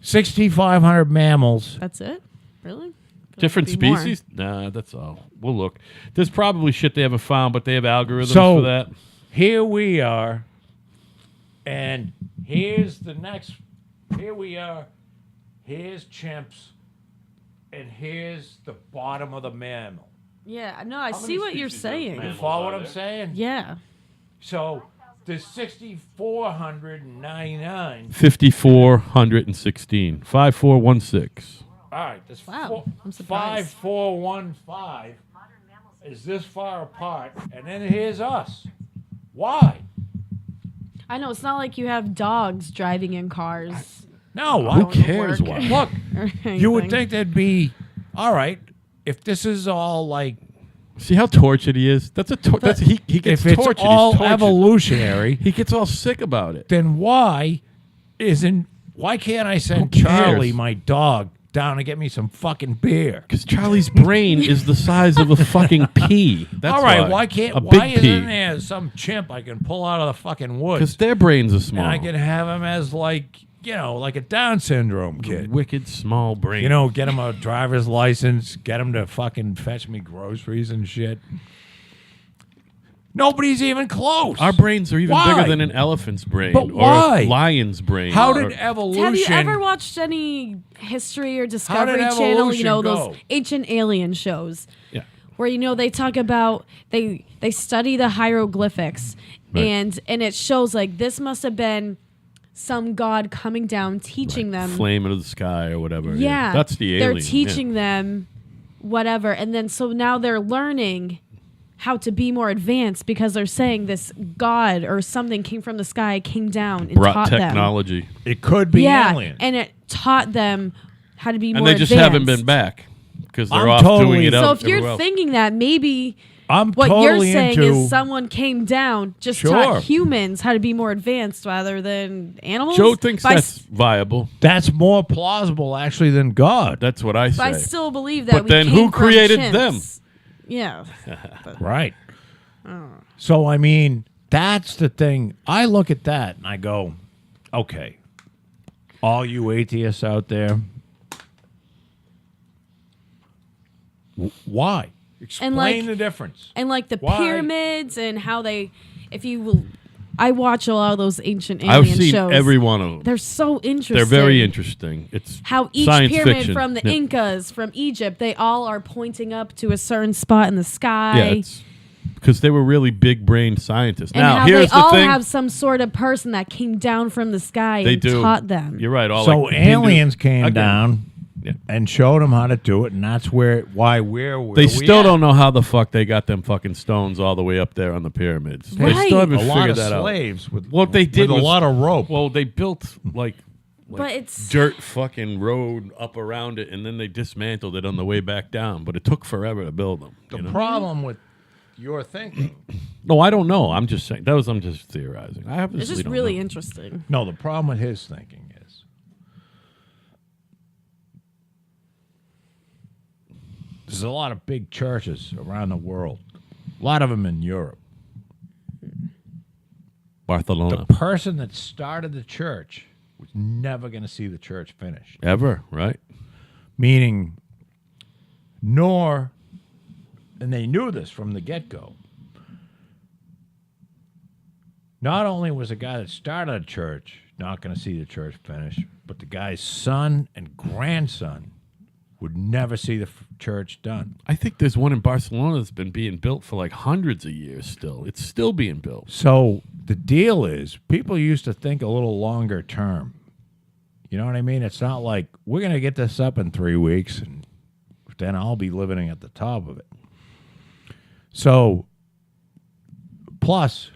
6,500 mammals. That's it. Really? Different Could be more. species? Nah, that's all. We'll look. There's probably shit they haven't found, but they have algorithms So- for that. Here we are, and here's the next. Here we are. Here's chimps. and here's the bottom of the mammal. Yeah, no, I How see many what you're species of saying. You mammals follow are what I'm there? saying? Yeah. So there's 6,499. 5,416. 5416. All right, this Wow, I'm surprised. 5415 is this far apart, and then here's us. Why? I know it's not like you have dogs driving in cars. No, Who I, cares work. why? look, or you would anything. think there'd be, all right, if this is all like, See how tortured he is? That's that's he gets if it's tortured. all He's tortured. evolutionary, He gets all sick about it. then why can't I send Who cares? Charlie, my dog, down to get me some fucking beer? Because Charlie's brain is the size of a fucking pea. That's All right, why. why can't a why big pea? isn't there some chimp I can pull out of the fucking woods Because their brains are small. and I can have him as like like a Down syndrome kid? Wicked small brain. Get him a driver's license, get him to fucking fetch me groceries and shit. Nobody's even close. Our brains are even Why? bigger than an elephant's brain But or why? a lion's brain. How or- did evolution? Have you ever watched any History or Discovery Channel? evolution You know, go? those ancient alien shows Yeah. where they talk about they study the hieroglyphics Right. and it shows like this must have been some god coming down teaching them. Flame into the sky or whatever. Yeah, That's the alien. They're teaching them whatever, and then so now they're learning how to be more advanced because they're saying this god or something came from the sky, came down and Brought taught them. technology. It could be Yeah, aliens. and it taught them how to be And more they just advanced. haven't been back because they're I'm off totally- doing it So out if you're everywhere else. thinking that, maybe I'm what totally you're saying into is someone came down, just Sure. taught humans how to be more advanced rather than animals. Joe thinks But I that's viable. that's more plausible actually than God. That's what I say. But I still believe that. But we then came who from created chimps. them? Yeah. Right. So, I mean, that's the thing. I look at that and I go, okay, all you atheists out there, why? Explain like- the difference. And like the Why? pyramids and how they, if you will, I watch a lot of those ancient alien I've seen shows. every one of them. They're so interesting. They're very interesting. It's How each science pyramid fiction. from the Yeah. Incas, from Egypt, they all are pointing up to a certain spot in the sky. Yeah, it's because they were really big-brained scientists. and now, how here's they the all thing. have some sort of person that came down from the sky They and do. taught them. You're right. All So like Hindu- aliens came again, down Yeah. and showed them how to do it, and that's why we're where They we still at. don't know how the fuck they got them fucking stones all the way up there on the pyramids. They Right. still haven't a lot figured of that out. slaves with What they did with was- a lot of rope. Well, they built like But it's dirt fucking road up around it, and then they dismantled it on the way back down. But it took forever to build them. The you know? problem with your thinking, No, I don't know. I'm just saying. I'm just theorizing. I obviously it's just don't really know. interesting. no, the problem with his thinking is there's a lot of big churches around the world, a lot of them in Europe. Barcelona. The person that started the church was never going to see the church finished. Ever, right? Meaning, and they knew this from the get-go. Not only was the guy that started a church not going to see the church finish, but the guy's son and grandson would never see the church done. I think there's one in Barcelona that's been being built for like hundreds of years still. It's still being built. So the deal is, people used to think a little longer term. You know what I mean? It's not like, we're going to get this up in 3 weeks, and then I'll be living at the top of it. So, plus,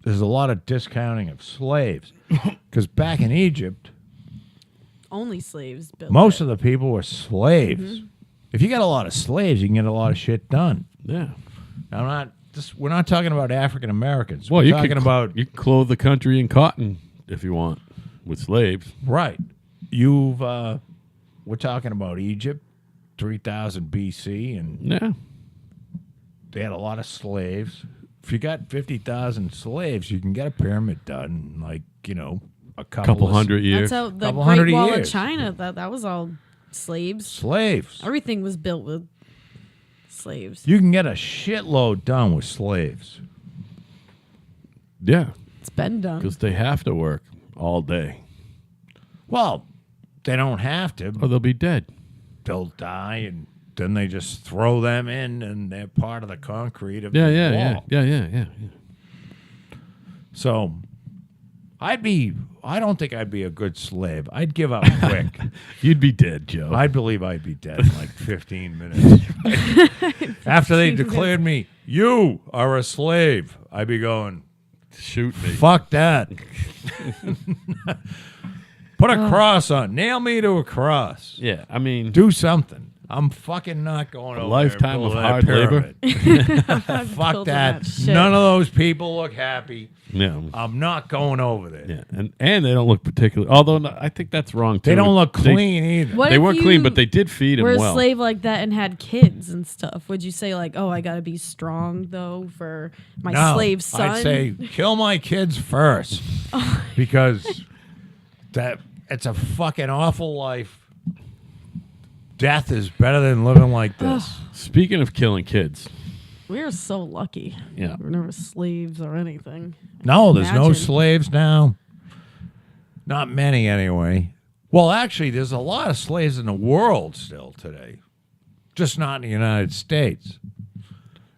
there's a lot of discounting of slaves. Because back in Egypt, Only slaves built most it. of the people were slaves. If you got a lot of slaves, you can get a lot of shit done. Yeah. Now, we're not talking about African Americans. Well, we're you talking can about you can clothe the country in cotton if you want with slaves. right. We're talking about Egypt, 3000 BC, and Yeah. they had a lot of slaves. If you got 50,000 slaves, you can get a pyramid done in, like, a Couple hundred years. That's how the Couple Great hundred Wall years. of China. That was all slaves. slaves. Everything was built with slaves. You can get a shitload done with slaves. Yeah. It's been done. Because they have to work all day Well, they don't have to. or they'll be dead. they'll die, and then they just throw them in, and they're part of the concrete of Yeah, the yeah, wall. yeah. So I don't think I'd be a good slave. I'd give up quick. You'd be dead, Joe. I believe I'd be dead in like 15 minutes. After they declared me, you are a slave, I'd be going, Shoot me. fuck that. Put a cross on. Nail me to a cross. Yeah, I mean, Do something. I'm fucking not going over lifetime there and of build that hard pyramid. Fuck Building that. shit. None of those people look happy. yeah, I'm not going over there. yeah, and they don't look particularly. Although I think that's wrong too. They don't look clean either. What They if weren't you clean, but they did feed him were a well. slave like that and had kids and stuff? Would you say like, oh, I gotta be strong though for my No, slave son? I'd say kill my kids first because that it's a fucking awful life. Death is better than living like this. Speaking of killing kids, We're so lucky. Yeah. We're never slaves or anything. No, there's no Imagine. slaves now. Not many, anyway. Well, actually, there's a lot of slaves in the world still today, just not in the United States.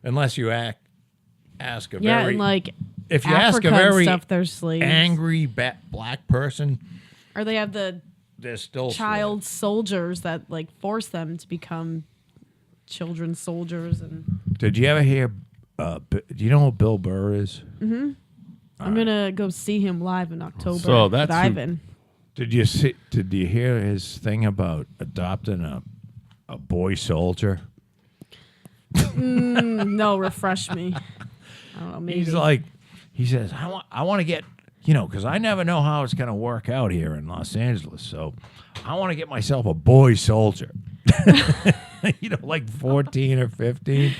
Unless you ask a Yeah, very and like if you Africa ask a and very stuff, they're slaves. angry black person, Or they have the they're still child soldiers that like force them to become children soldiers. And slaves. Did you ever hear? Do you know who Bill Burr is? I'm gonna go see him live in October. So with that's who- Ivan. Did you see? Did you hear his thing about adopting a boy soldier? No, refresh me. I don't know. Maybe. He's like, he says, I want to get, because I never know how it's going to work out here in Los Angeles. So I want to get myself a boy soldier, like 14 or 15.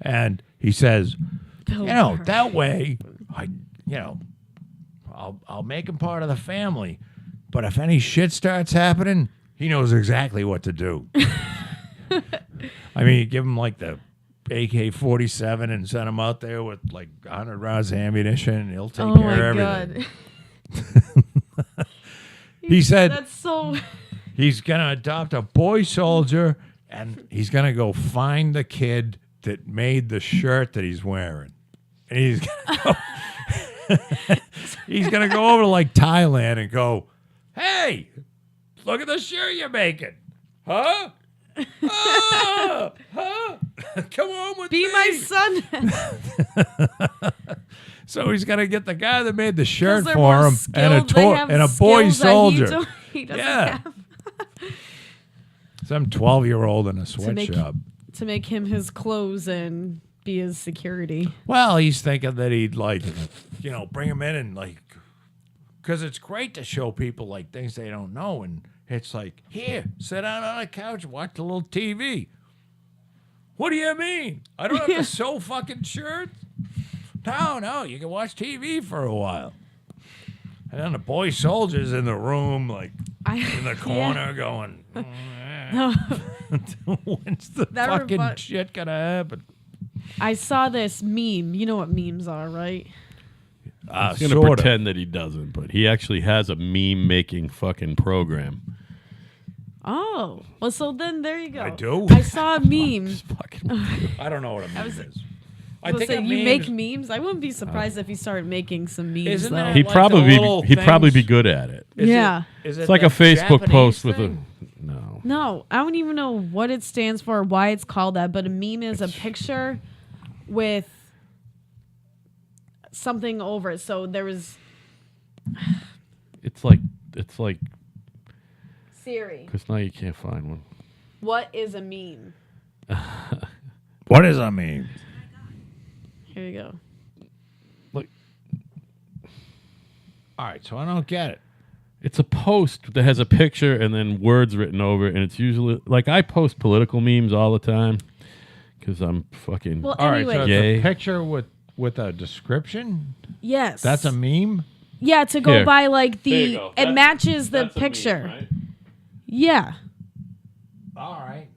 And he says, Bill Burr. that way, I'll make him part of the family. But if any shit starts happening, he knows exactly what to do. I mean, you give him like the AK-47 and send him out there with like 100 rounds of ammunition, and he'll take Oh care of my everything. god. He said That's so. he's going to adopt a boy soldier, and he's going to go find the kid that made the shirt that he's wearing. And he's going to go over to like Thailand and go, hey, look at the shirt you're making. Huh? Huh? Come on with Be me. my son. So he's going to get the guy that made the shirt they're for more him and skilled. They have a boy skills that soldier. he doesn't Yeah. have. Some 12-year-old in a make- sweatshop. To make him his clothes and be his security. Well, he's thinking that he'd bring him in and because it's great to show people like things they don't know. And it's like, here, sit down on a couch, watch a little TV. What do you mean? I don't have to sew fucking shirts? No, you can watch TV for a while. And then the boy soldier's in the room, in the corner going, when's the That fucking rebu- shit gonna happen? I saw this meme. You know what memes are, right? He's going to Sorta. pretend that he doesn't, but he actually has a meme-making fucking program. Oh. Well, so then there you go. I do? I saw a meme. Fucking I don't know what a meme is. I So think say a you meme make is- memes. I wouldn't be surprised if you started making some memes. Isn't though. that he'd like probably the little he'd probably be things? good at it. Is Yeah. Is It's like a that Facebook Japanese post with a thing? no. No, I don't even know what it stands for, why it's called that, but a meme is a picture with something over it. So there was It's like Siri. because now you can't find one. What is a meme? What does that mean? Here you go. Like All right, so I don't get it. it's a post that has a picture and then words written over it, and it's usually like I post political memes all the time because I'm fucking. Well, All right, anyway, so it's Yay. a picture with a description. yes. That's a meme. Yeah, to go Here. by like There you the go. it That's- matches the that's a meme, picture. right? Yeah. All right.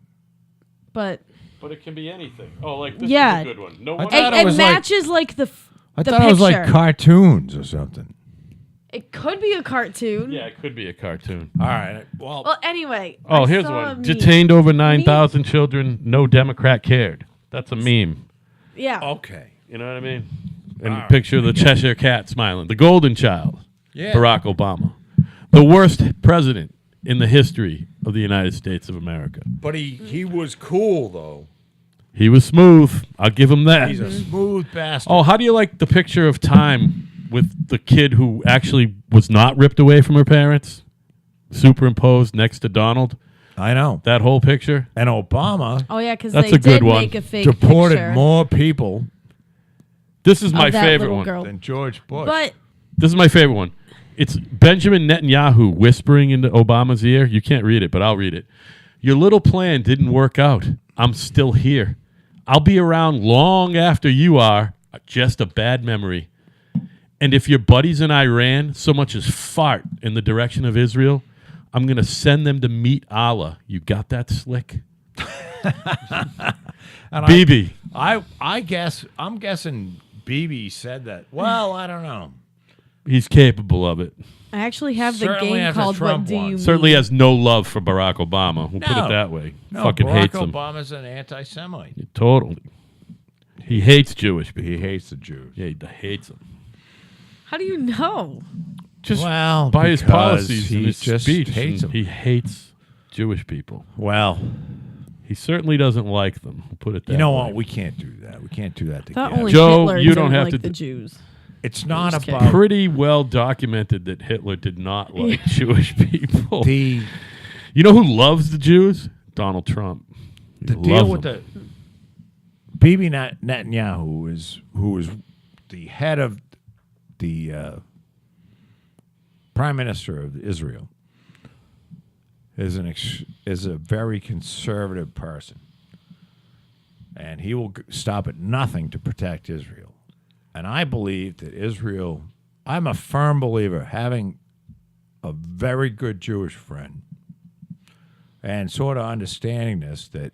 But But it can be anything. Oh, like this Yeah. is a good one. No I one. thought it, it it was like- matches like the I the thought it was like picture. cartoons or something. It could be a cartoon. Yeah, it could be a cartoon. All right. Well, Well, anyway. Oh, I here's saw a one. meme. Detained over 9,000 children. No Democrat cared. That's a meme. Yeah. okay. You know what I mean? And All right. picture the Cheshire Cat smiling. The golden child. Yeah. Barack Obama. The worst president in the history of the United States of America. But he was cool though. He was smooth. I'll give him that. He's a smooth bastard. Oh, how do you like the picture of Time with the kid who actually was not ripped away from her parents? Superimposed next to Donald. I know. That whole picture. And Obama Oh yeah, because That's they a good did one. make a fake deported picture more people This is my of that favorite little one. girl. than George Bush. But This is my favorite one. It's Benjamin Netanyahu whispering into Obama's ear. You can't read it, but I'll read it. Your little plan didn't work out. I'm still here. I'll be around long after you are. Just a bad memory. And if your buddies in Iran so much as fart in the direction of Israel, I'm going to send them to meet Allah. You got that, Slick? And BB. I guess I'm guessing BB said that. Well, I don't know. He's capable of it. I actually have the Certainly game after called Trump What Do won. You Certainly Mean? has no love for Barack Obama. We'll put No. it that way. No, Fucking Barack hates him. Obama's an anti-Semite. Totally. He hates Jewish people. He hates the Jews. Yeah, he hates them. How do you know? Just Well, by his because policies and he his just speech. hates and them. he hates Jewish people. Well, He certainly doesn't like them. We'll put it that you know way. what? We can't do that. We can't do that I together. thought only Joe, Hitler you didn't don't have like to the d- Jews. It's not just kidding. about Pretty well documented that Hitler did not like Jewish people. the You know who loves the Jews? Donald Trump. He the deal loves with them. the Bibi Netanyahu who is the head of the prime minister of Israel is a very conservative person, and he will stop at nothing to protect Israel. And I believe that Israel. I'm a firm believer, having a very good Jewish friend, and sort of understanding this, that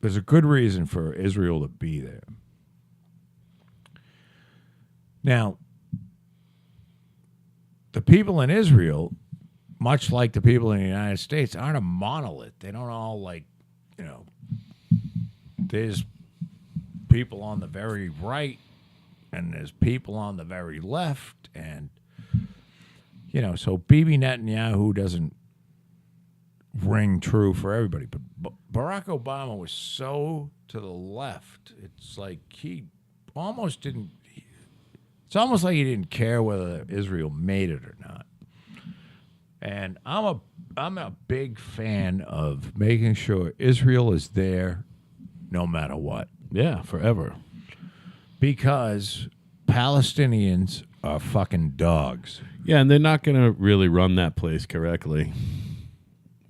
there's a good reason for Israel to be there. Now, the people in Israel, much like the people in the United States, aren't a monolith. They don't all there's people on the very right and there's people on the very left. And, so Bibi Netanyahu doesn't ring true for everybody. But Barack Obama was so to the left. It's like he almost didn't. It's almost like he didn't care whether Israel made it or not. And I'm a big fan of making sure Israel is there no matter what. Yeah, forever. Because Palestinians are fucking dogs. Yeah, and they're not going to really run that place correctly.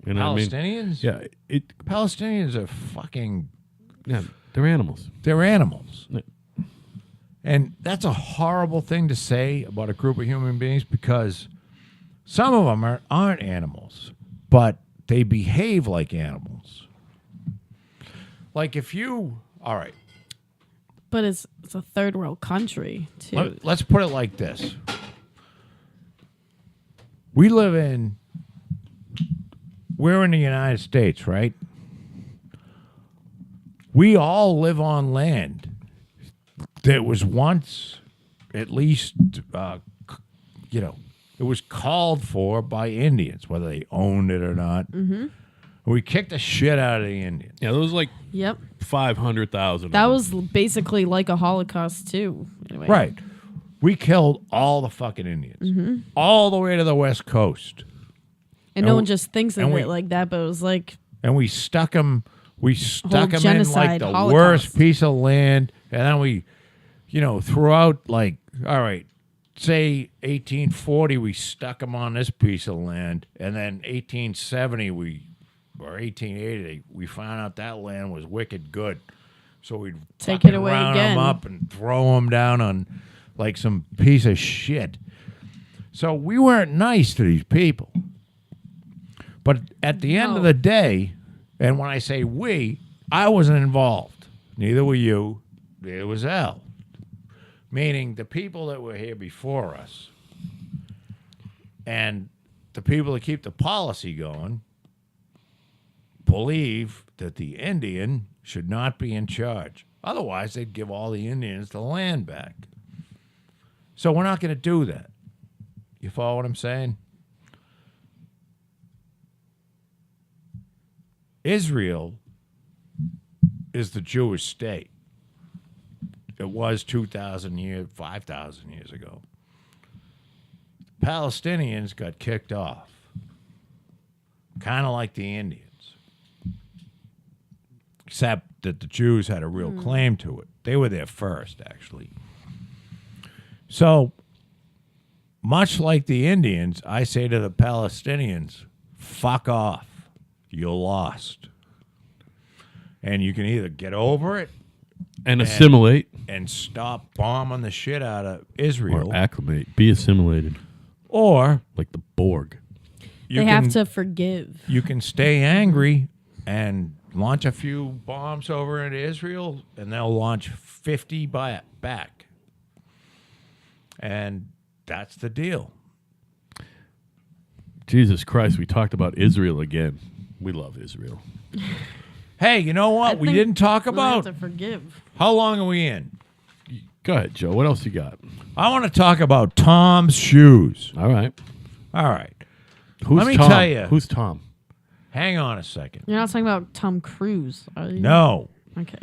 You know what I mean? Palestinians? Yeah, Palestinians are fucking... yeah, they're animals. They're animals. Yeah. And that's a horrible thing to say about a group of human beings because some of them aren't animals, but they behave like animals. Like if you... All right. But it's a third world country, too. Let's put it like this. We're in the United States, right? We all live on land that was once, at least, it was called for by Indians, whether they owned it or not. Mm-hmm. We kicked the shit out of the Indians. Yeah, there was like Yep. 500,000. That was basically like a Holocaust, too. Anyway. Right. We killed all the fucking Indians, all the way to the West Coast. And no one just thinks of and we- it like that, but it was like, And we stuck them in like genocide, the Holocaust. worst piece of land. And then we, throughout, like, all right, say 1840, we stuck them on this piece of land. And then 1870, or 1880, we found out that land was wicked good. So we'd Take fucking it away round again. them up and throw them down on like some piece of shit. So we weren't nice to these people. But at the end of the day, and when I say we, I wasn't involved. Neither were you. Neither was Al. Meaning the people that were here before us And the people that keep the policy going believe that the Indian should not be in charge. Otherwise, they'd give all the Indians the land back. So we're not going to do that. You follow what I'm saying? Israel is the Jewish state. It was 2,000 years, 5,000 years ago. Palestinians got kicked off, kind of like the Indians, except that the Jews had a real claim to it. They were there first, actually. So, much like the Indians, I say to the Palestinians, fuck off. You're lost. And you can either get over it And assimilate. and stop bombing the shit out of Israel, Or acclimate. Be assimilated. or Like the Borg. you They can, have to forgive. you can stay angry and launch a few bombs over into Israel, and they'll launch 50 back. And that's the deal. Jesus Christ, we talked about Israel again. We love Israel. Hey, you know what? I We think didn't talk we have about to forgive. how long are we in? Go ahead, Joe. What else you got? I want to talk about Tom's shoes. All right. All right. Who's Let me Tom? tell you. Who's Tom? Hang on a second. You're not talking about Tom Cruise, are you? No. Okay.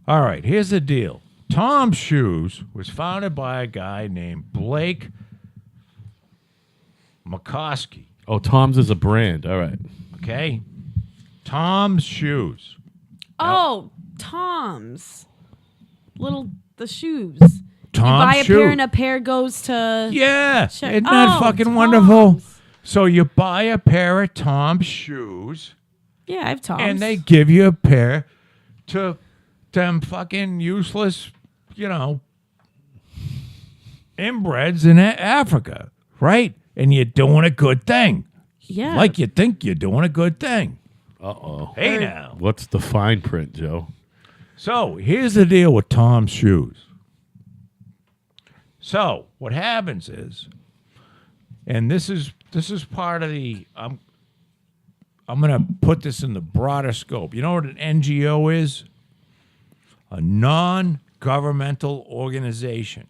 All right, here's the deal. Tom's Shoes was founded by a guy named Blake McCoskey. Oh, Tom's is a brand. All right. Okay? Tom's Shoes. Oh, Tom's. The shoes. Tom's you buy a shoe. pair and a pair goes to... Yeah. Sure. Isn't that Oh, fucking wonderful? Tom's. So you buy a pair of Tom's shoes, Yeah, I have Tom's. and they give you a pair to them fucking useless, inbreds in Africa, right? And you're doing a good thing. Yeah. Like you think you're doing a good thing. Uh-oh. Hey Or- now. What's the fine print, Joe? So here's the deal with Tom's Shoes. So what happens is, and this is part of the I'm gonna put this in the broader scope. You know what an NGO is? A non-governmental organization.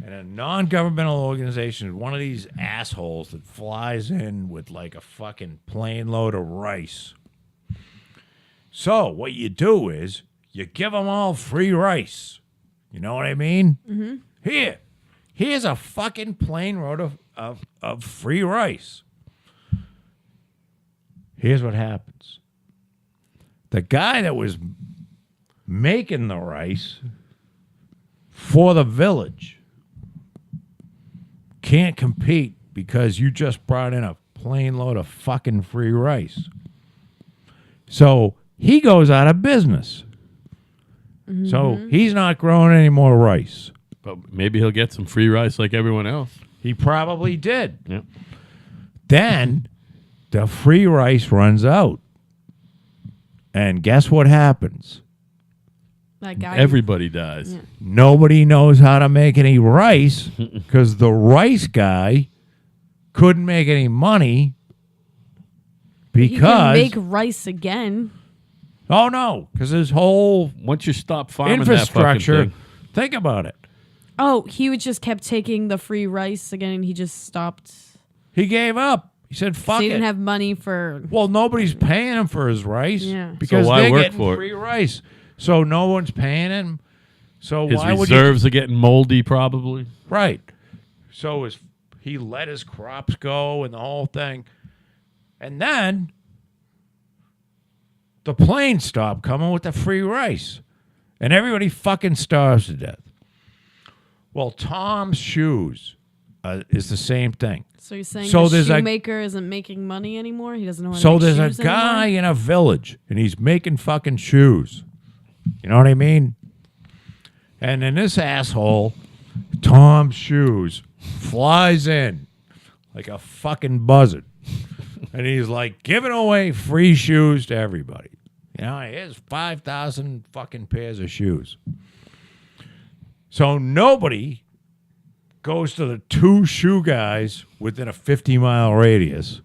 And a non-governmental organization is one of these assholes that flies in with like a fucking plane load of rice. So what you do is you give them all free rice. You know what I mean? Mm-hmm. Here's a fucking plane load of free rice. Here's what happens. The guy that was making the rice for the village can't compete because you just brought in a plane load of fucking free rice. So he goes out of business. So he's not growing any more rice. But maybe he'll get some free rice like everyone else. He probably did. Yep. Then the free rice runs out. And guess what happens? That guy. Everybody dies. Yeah. Nobody knows how to make any rice because the rice guy couldn't make any money He can because make rice again. oh no, because his whole Once you stop farming infrastructure. that fucking thing, Think about it. Oh, he would just kept taking the free rice again, and he just stopped. He gave up. He said, So "Fuck he it." didn't have money for. Well, nobody's paying him for his rice Yeah. because So why they're work getting for it? free rice. So no one's paying him. So his why would you? reserves are getting moldy probably. Right. So he let his crops go and the whole thing, and then the planes stopped coming with the free rice, and everybody fucking starves to death. Well, Tom's Shoes is the same thing. So you're saying So the there's a- shoemaker isn't making money anymore? He doesn't know how to So make there's a shoes guy anymore? in a village, and he's making fucking shoes. You know what I mean? And then this asshole, Tom's Shoes, flies in like a fucking buzzard. And he's like giving away free shoes to everybody. You know, here's 5,000 fucking pairs of shoes. So nobody goes to the 2 shoe guys within a 50-mile radius,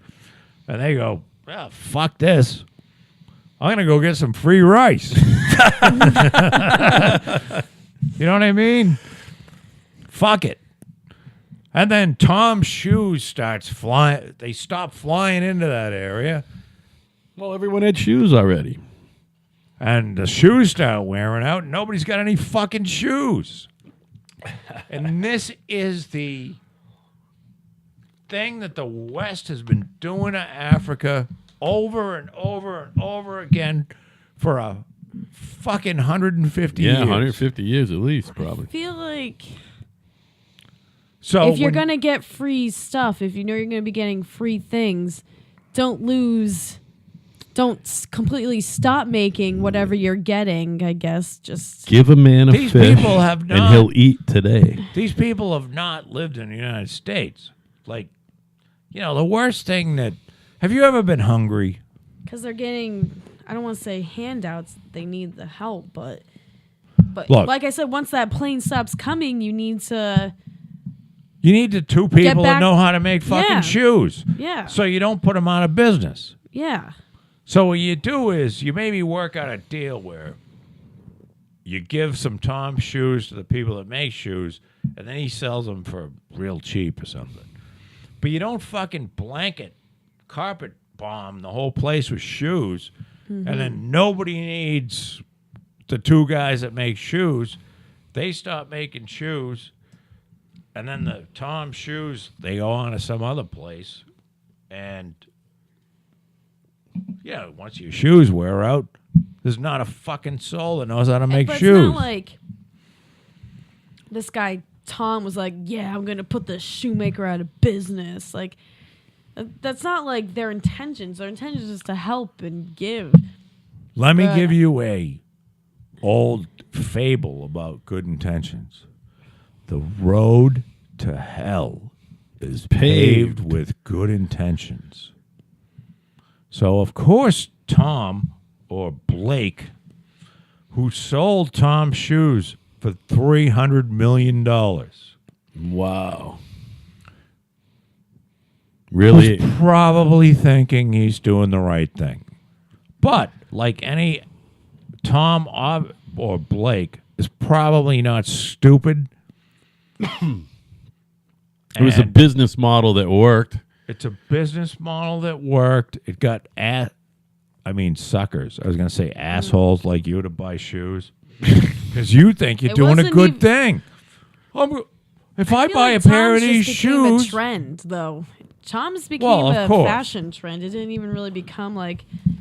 and they go, well, fuck this. I'm going to go get some free rice. You know what I mean? Fuck it. And then Tom's shoes starts flying. They stop flying into that area. Well, everyone had shoes already. And the shoes start wearing out. And nobody's got any fucking shoes. And this is the thing that the West has been doing to Africa over and over and over again for a fucking 150 years. 150 years at least, probably. I feel like So if you're when- going to get free stuff, if you know you're going to be getting free things, don't completely stop making whatever you're getting, I guess. Just Give a man a These fish, people have and not- he'll eat today. These people have not lived in the United States. Like, you know, the worst thing that... Have you ever been hungry? because they're getting, I don't want to say handouts, they need the help, but Look. like I said, once that plane stops coming, you need to, You need the 2 people that back- know how to make fucking Yeah. shoes. yeah, So you don't put them out of business. yeah. So what you do is you maybe work out a deal where you give some Tom's shoes to the people that make shoes, and then he sells them for real cheap or something. But you don't fucking blanket carpet bomb the whole place with shoes, and then nobody needs the 2 guys that make shoes. They stop making shoes, and then the Tom's shoes, they go on to some other place, and yeah, once your shoes wear out, there's not a fucking soul that knows how to make But shoes. it's not like this guy Tom was like, yeah, I'm going to put the shoemaker out of business. Like, that's not like their intentions. Their intentions is to help and give. Let me But- give you a old fable about good intentions. The road to hell is paved with good intentions. So, of course, Tom or Blake, who sold Tom's shoes for $300 million, Wow. Really? was probably thinking he's doing the right thing. But, like any Tom or Blake, is probably not stupid. It was a And business model that worked. it's a business model that worked. It got suckers. I was going to say assholes like you to buy shoes. Because you think you're It doing a wasn't good even- thing. If I feel buy like a pair of Tom's these just became shoes... a trend, though. Tom's became Well, of a course. fashion trend. It didn't even really become like, I'm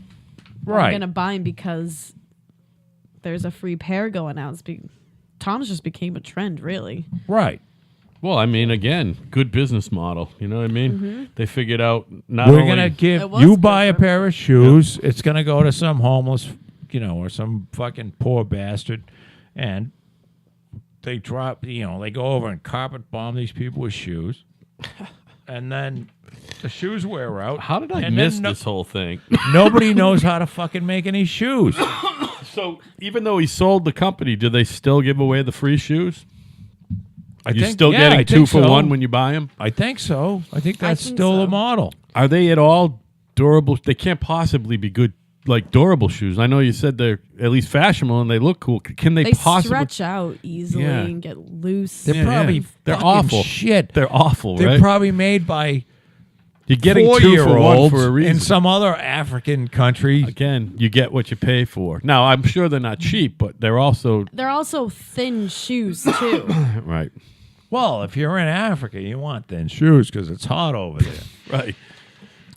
Right. going to buy them because there's a free pair going out. Tom's just became a trend, really. Right. Well, I mean, again, good business model. You know what I mean? They figured out not We're only... going to give... It was You good buy a for pair of shoes, it's going to go to some homeless, or some fucking poor bastard, and they drop, they go over and carpet bomb these people with shoes, and then the shoes wear out. How did I and miss then this whole thing? Nobody knows how to fucking make any shoes. So even though he sold the company, do they still give away the free shoes? You're still getting I 2 think for so. 1 when you buy them? I think so. I think that's think still so. the model. Are they at all durable? They can't possibly be good, like durable shoes. I know you said they're at least fashionable and they look cool. Can they, They possibly? stretch out easily Yeah. and get loose. They're Yeah, probably yeah. They're fucking awful. shit. They're awful, They're right? probably made by You're getting 2 for 1 4-year-olds for a reason. in some other African country. Again, you get what you pay for. Now, I'm sure they're not cheap, but they're also They're also thin shoes, too. right. Well, if you're in Africa, you want thin shoes because it's hot over there. Right.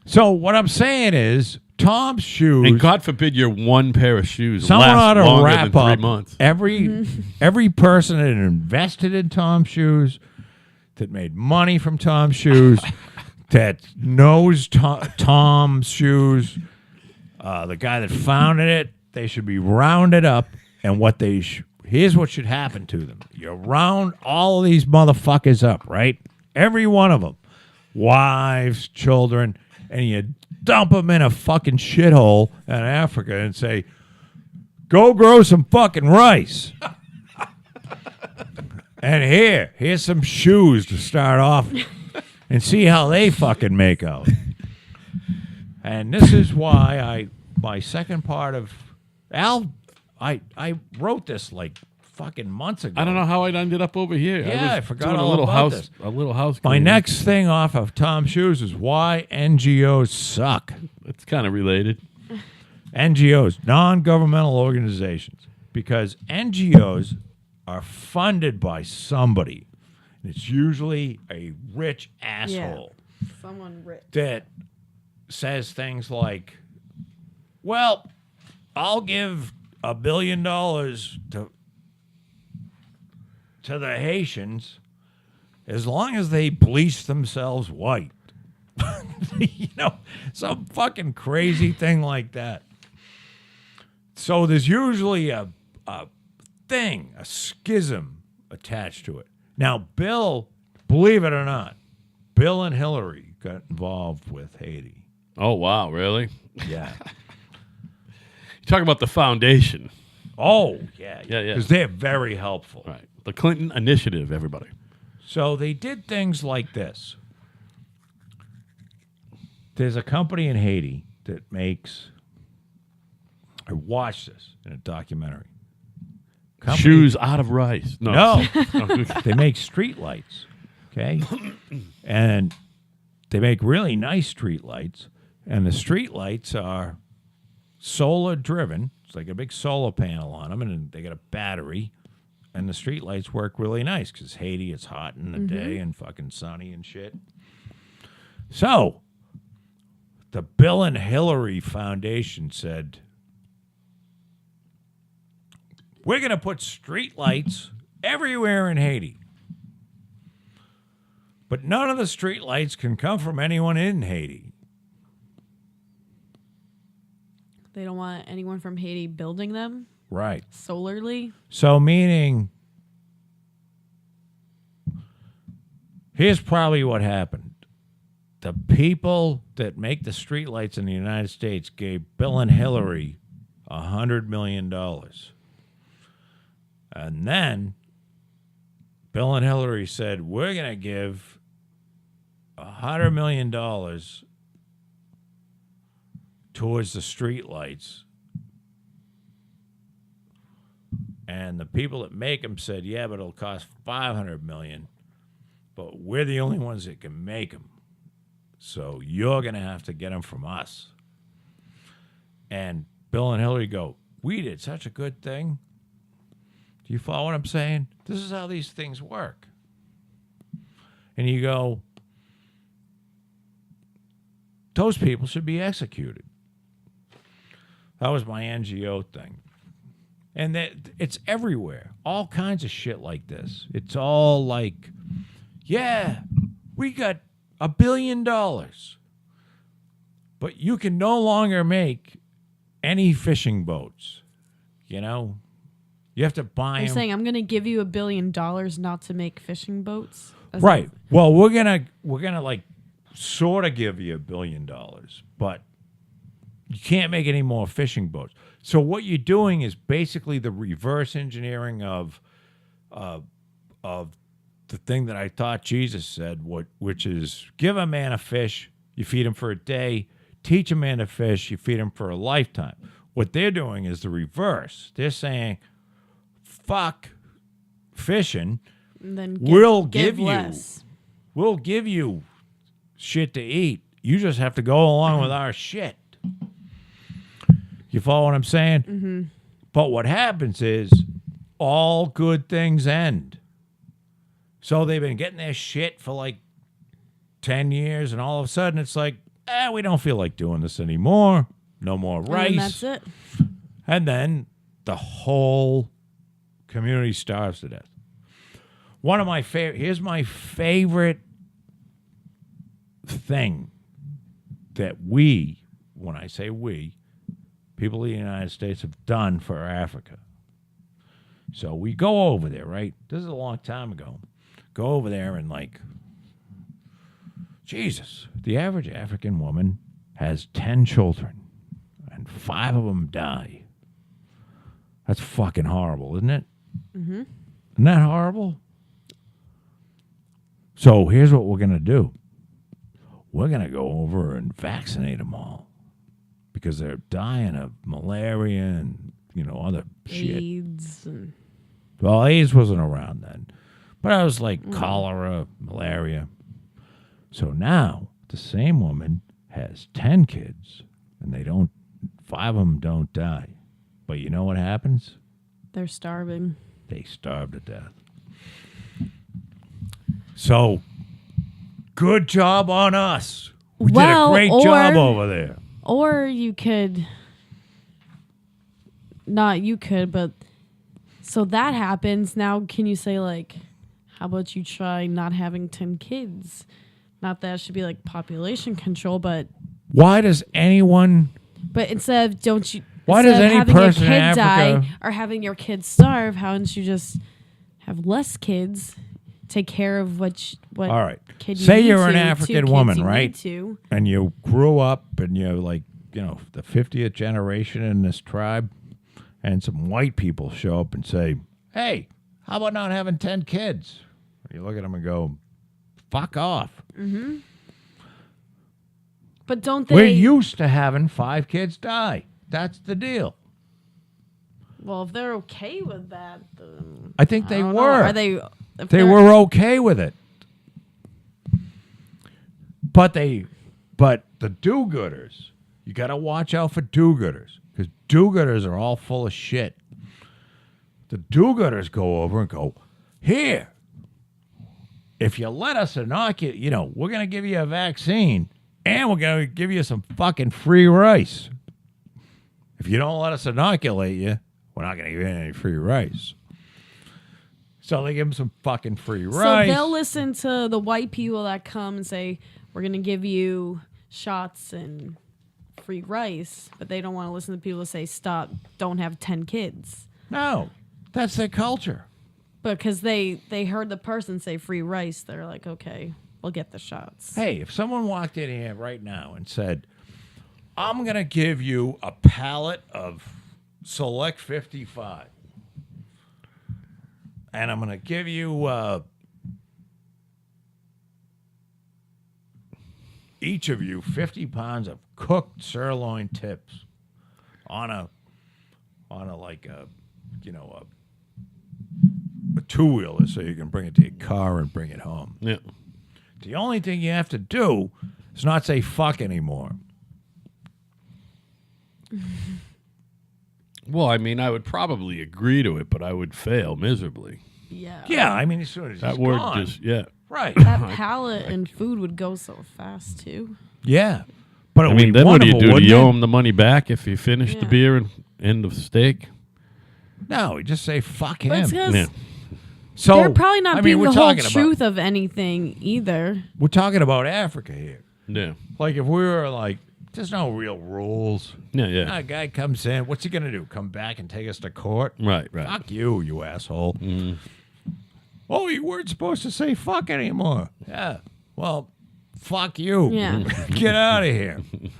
So what I'm saying is, Tom's shoes. And God forbid your one pair of shoes someone ought lasts to longer wrap than 3 up months. every person that invested in Tom's shoes, that made money from Tom's shoes, that knows Tom's shoes, the guy that founded it, they should be rounded up. And what they here's what should happen to them: you round all of these motherfuckers up, right? Every one of them, wives, children, and you dump them in a fucking shithole in Africa and say, "Go grow some fucking rice." And here's some shoes to start off and see how they fucking make out. And this is why my second part of I wrote this like fucking months ago. I don't know how I ended up over here. Yeah, I was forgot doing all a little about house, this. A little house. My cleaning. next thing off of Tom's shoes is why NGOs suck. It's kind of related. NGOs, non-governmental organizations, because NGOs are funded by somebody. It's usually a rich asshole Someone rich. that says things like, well, I'll give $1 billion to the Haitians as long as they bleach themselves white. You know, some fucking crazy thing like that. So there's usually a thing, a schism attached to it. Now, Bill, believe it or not, Bill and Hillary got involved with Haiti. Oh, wow, really? Yeah. You talk about the foundation. Oh, yeah. Yeah. Because they're very helpful. Right. The Clinton Initiative, everybody. So they did things like this. There's a company in Haiti that makes, I watched this in a documentary. Shoes out of rice. No. They make street lights, okay? And they make really nice street lights. And the street lights are solar driven. It's like a big solar panel on them, and they got a battery. And the street lights work really nice because Haiti, it's hot in the day and fucking sunny and shit. So the Bill and Hillary Foundation said, we're going to put street lights everywhere in Haiti. But none of the street lights can come from anyone in Haiti. They don't want anyone from Haiti building them Right. solarly. So meaning, here's probably what happened. The people that make the street lights in the United States gave Bill and Hillary $100 million. And then Bill and Hillary said, we're going to give $100 million towards the street lights. And the people that make them said, yeah, but it'll cost $500 million. But we're the only ones that can make them. So you're going to have to get them from us. And Bill and Hillary go, we did such a good thing. Do you follow what I'm saying? This is how these things work. And you go, those people should be executed. That was my NGO thing. And it's everywhere. All kinds of shit like this. It's all like, yeah, we got $1 billion. But you can no longer make any fishing boats. You know? You have to buy You're them. saying I'm going to give you $1 billion not to make fishing boats? Right. Well, we're gonna like sort of give you $1 billion, but you can't make any more fishing boats. So what you're doing is basically the reverse engineering of the thing that I thought Jesus said, which is give a man a fish, you feed him for a day. Teach a man to fish, you feed him for a lifetime. What they're doing is the reverse. They're saying, fuck fishing. And then We'll give less. you shit to eat. You just have to go along with our shit. You follow what I'm saying? Mm-hmm. But what happens is all good things end. So they've been getting their shit for like 10 years, and all of a sudden it's like, we don't feel like doing this anymore. No more rice. And that's it. And then the whole community starves to death. One of my favorite, here's my favorite thing that we, when I say we, people in the United States have done for Africa. So we go over there, right? This is a long time ago. Go over there and like, Jesus, the average African woman has 10 children and 5 of them die. That's fucking horrible, isn't it? Mm-hmm. Isn't that horrible? So here's what we're going to do. We're going to go over and vaccinate them all because they're dying of malaria and, other shit. AIDS. And Well, AIDS wasn't around then. But I was like cholera, malaria. So now the same woman has 10 kids and 5 of them don't die. But you know what happens? they're starving. They starve to death. So, good job on us. We did a great job over there. Or you could, not you could, but so that happens. Now, can you say, like, how about you try not having 10 kids? Not that it should be like population control, but. Why does anyone. But instead of, don't you. Why does any having person your kid in Africa die or having your kids starve, how don't you just have less kids? Take care of what All right. kid Say you you're need an to, African 2 kids woman, you right? need to. And you grew up and you're like, the 50th generation in this tribe, and some white people show up and say, hey, how about not having 10 kids? You look at them and go, fuck off. Mm-hmm. But don't they? We're used to having 5 kids die. That's the deal. Well, if they're okay with that, then I think they don't know. were. Are they? If They they're- were okay with it. But the do-gooders, you got to watch out for do-gooders because do-gooders are all full of shit. The do-gooders go over and go, here, if you let us inoculate, we're going to give you a vaccine and we're going to give you some fucking free rice. If you don't let us inoculate you, we're not going to give you any free rice. So they give them some fucking free rice. So they'll listen to the white people that come and say, we're going to give you shots and free rice, but they don't want to listen to people that say, stop, don't have 10 kids. No, that's their culture. Because they heard the person say free rice, they're like, okay, we'll get the shots. Hey, if someone walked in here right now and said, I'm going to give you a pallet of Select 55, and I'm going to give you each of you 50 pounds of cooked sirloin tips on a two-wheeler so you can bring it to your car and bring it home. Yeah. The only thing you have to do is not say fuck anymore. Well, I mean, I would probably agree to it, but I would fail miserably. Yeah. Yeah, I mean, as soon as That it's word gone. just, yeah. Right. That pallet and food would go so fast, too. Yeah. But it I would mean, be then what do you wonderful, do? Do wouldn't you it? owe them the money back if you finish the Yeah. beer and end of steak? No, you just say fuck But it's him. 'cause Yeah. So they're probably not being we're the whole talking truth of anything either. We're talking about Africa here. Yeah. Like if we were like, there's no real rules. Yeah, yeah. A guy comes in, what's he gonna do? Come back and take us to court? Right, right. Fuck you, you asshole. Mm. Oh, you weren't supposed to say fuck anymore. Yeah. Well, fuck you. Yeah. Get out of here. There's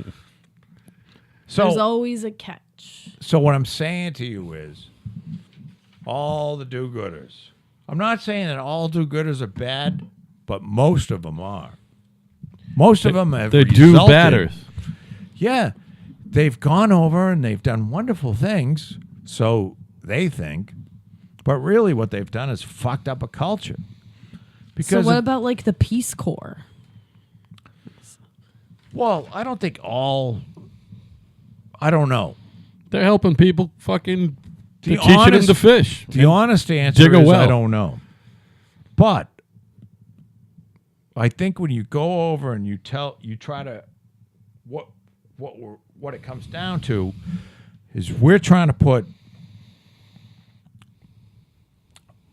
So, always a catch. so what I'm saying to you is, all the do-gooders. I'm not saying that all do-gooders are bad, but most of them are. Most of them have They're resulted- do-batters. Yeah. They've gone over and they've done wonderful things, so they think. But really what they've done is fucked up a culture. So Because what of- about like the Peace Corps? well, I don't think all I don't know. They're helping people fucking The teaching them honest- to fish. The honest answer dig a is I well. don't know. But I think when you go over and you try to what it comes down to is we're trying to put